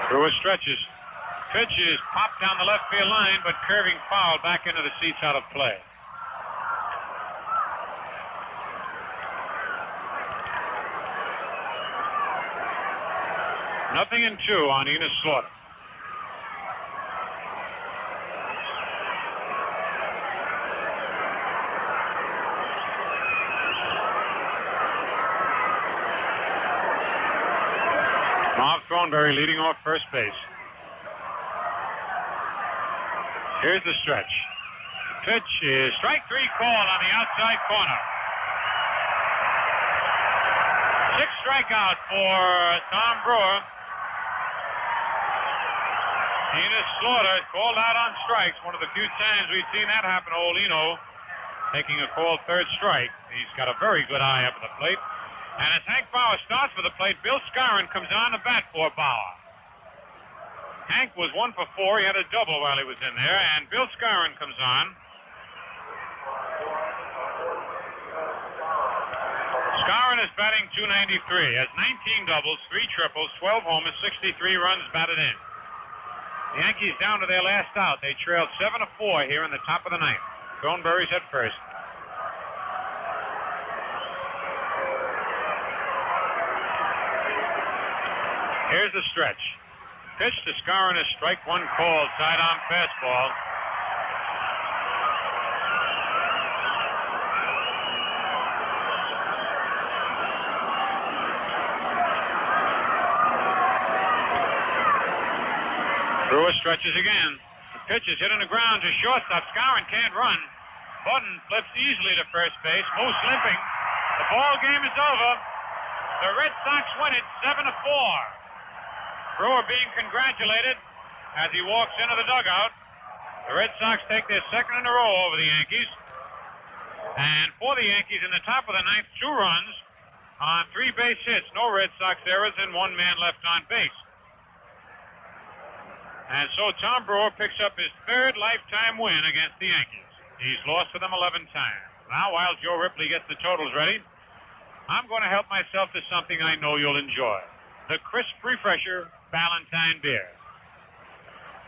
Brewer stretches. Pitch is popped down the left field line, but curving foul back into the seats out of play. Nothing in 2 on Enos Slaughter. Marv Throneberry leading off first base. Here's the stretch. Pitch is strike 3 call on the outside corner. 6 strikeout for Tom Brewer. Enos Slaughter called out on strikes. One of the few times we've seen that happen. Old Eno taking a called 3rd strike. He's got a very good eye up at the plate. And as Hank Bauer starts for the plate, Bill Skowron comes on to bat for Bauer. Hank was 1 for 4. He had a double while he was in there. And Bill Skowron comes on. Skowron is batting .293. Has 19 doubles, 3 triples, 12 homers, 63 runs batted in. The Yankees down to their last out. They trailed 7-4 here in the top of the ninth. Throneberry's at first. Here's the stretch. Pitch to Scarron is strike one called. Sidearm fastball. Brewer stretches again. The pitch is hit on the ground to shortstop. Scarron can't run. Buddin flips easily to first base. Moose limping. The ball game is over. The Red Sox win it 7-4. Brewer being congratulated as he walks into the dugout. The Red Sox take their second in a row over the Yankees. And for the Yankees in the top of the ninth, 2 runs on 3 base hits. No Red Sox errors and 1 man left on base. And so Tom Brewer picks up his 3rd lifetime win against the Yankees. He's lost to them 11 times. Now, while Joe Ripley gets the totals ready, I'm going to help myself to something I know you'll enjoy. The crisp refresher Ballantine beer.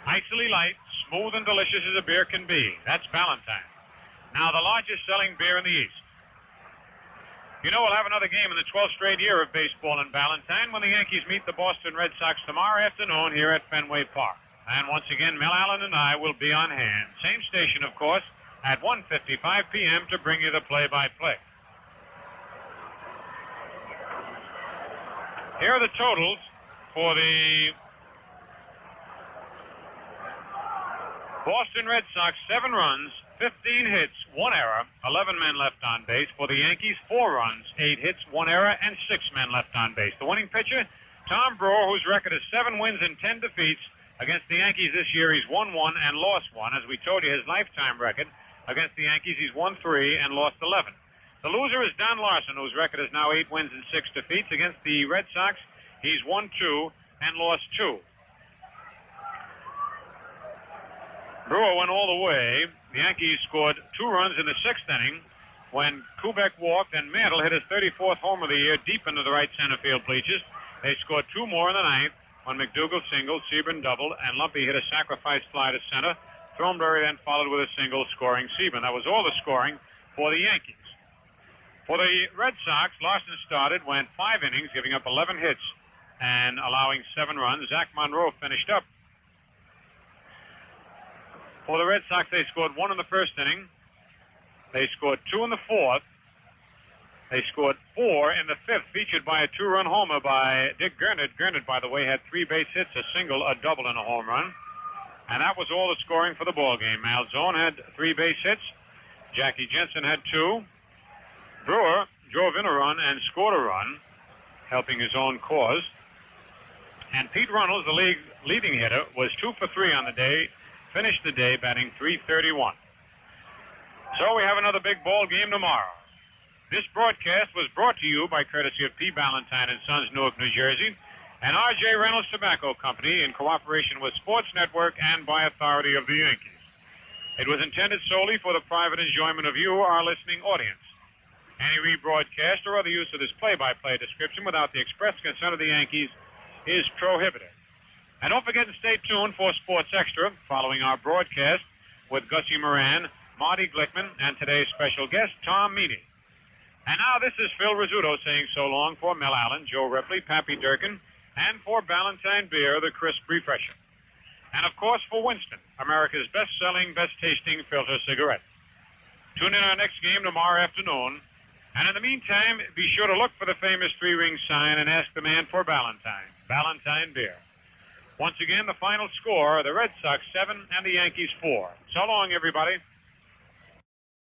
Icily light, smooth and delicious as a beer can be. That's Ballantine. Now the largest selling beer in the East. You know, we'll have another game in the 12th straight year of baseball in Ballantine when the Yankees meet the Boston Red Sox tomorrow afternoon here at Fenway Park. And once again, Mel Allen and I will be on hand. Same station, of course, at 1:55 p.m. to bring you the play-by-play. Here are the totals for the Boston Red Sox. 7 runs, 15 hits, 1 error, 11 men left on base. For the Yankees, 4 runs, 8 hits, 1 error, and 6 men left on base. The winning pitcher, Tom Brewer, whose record is 7 wins and 10 defeats. Against the Yankees this year, he's won 1 and lost 1. As we told you, his lifetime record against the Yankees, he's won 3 and lost 11. The loser is Don Larsen, whose record is now 8 wins and 6 defeats. Against the Red Sox, he's won 2 and lost 2. Brewer went all the way. The Yankees scored 2 runs in the 6th inning when Kubek walked and Mantle hit his 34th homer of the year deep into the right center field bleachers. They scored 2 more in the 9th. When McDougald singled, Siebern doubled, and Lumpe hit a sacrifice fly to center. Throneberry then followed with a single, scoring Siebern. That was all the scoring for the Yankees. For the Red Sox, Larsen started, went 5 innings, giving up 11 hits and allowing 7 runs. Zach Monroe finished up. For the Red Sox, they scored 1 in the 1st inning. They scored 2 in the 4th. They scored 4 in the 5th, featured by a 2-run homer by Dick Gernert. Gernert, by the way, had 3 base hits, a single, a double, and a home run. And that was all the scoring for the ball game. Malzone had 3 base hits. Jackie Jensen had 2. Brewer drove in a run and scored a run, helping his own cause. And Pete Runnels, the league leading hitter, was 2 for 3 on the day, finished the day batting .331. So we have another big ball game tomorrow. This broadcast was brought to you by courtesy of P. Ballantine and Sons, Newark, New Jersey, and R.J. Reynolds Tobacco Company in cooperation with Sports Network and by authority of the Yankees. It was intended solely for the private enjoyment of you, our listening audience. Any rebroadcast or other use of this play-by-play description without the express consent of the Yankees is prohibited. And don't forget to stay tuned for Sports Extra following our broadcast with Gussie Moran, Marty Glickman, and today's special guest, Tom Meany. And now this is Phil Rizzuto saying so long for Mel Allen, Joe Ripley, Pappy Durkin, and for Ballantine Beer, the crisp refresher. And, of course, for Winston, America's best-selling, best-tasting filter cigarette. Tune in our next game tomorrow afternoon. And in the meantime, be sure to look for the famous 3-ring sign and ask the man for Ballantine. Ballantine Beer. Once again, the final score, the Red Sox 7 and the Yankees 4. So long, everybody.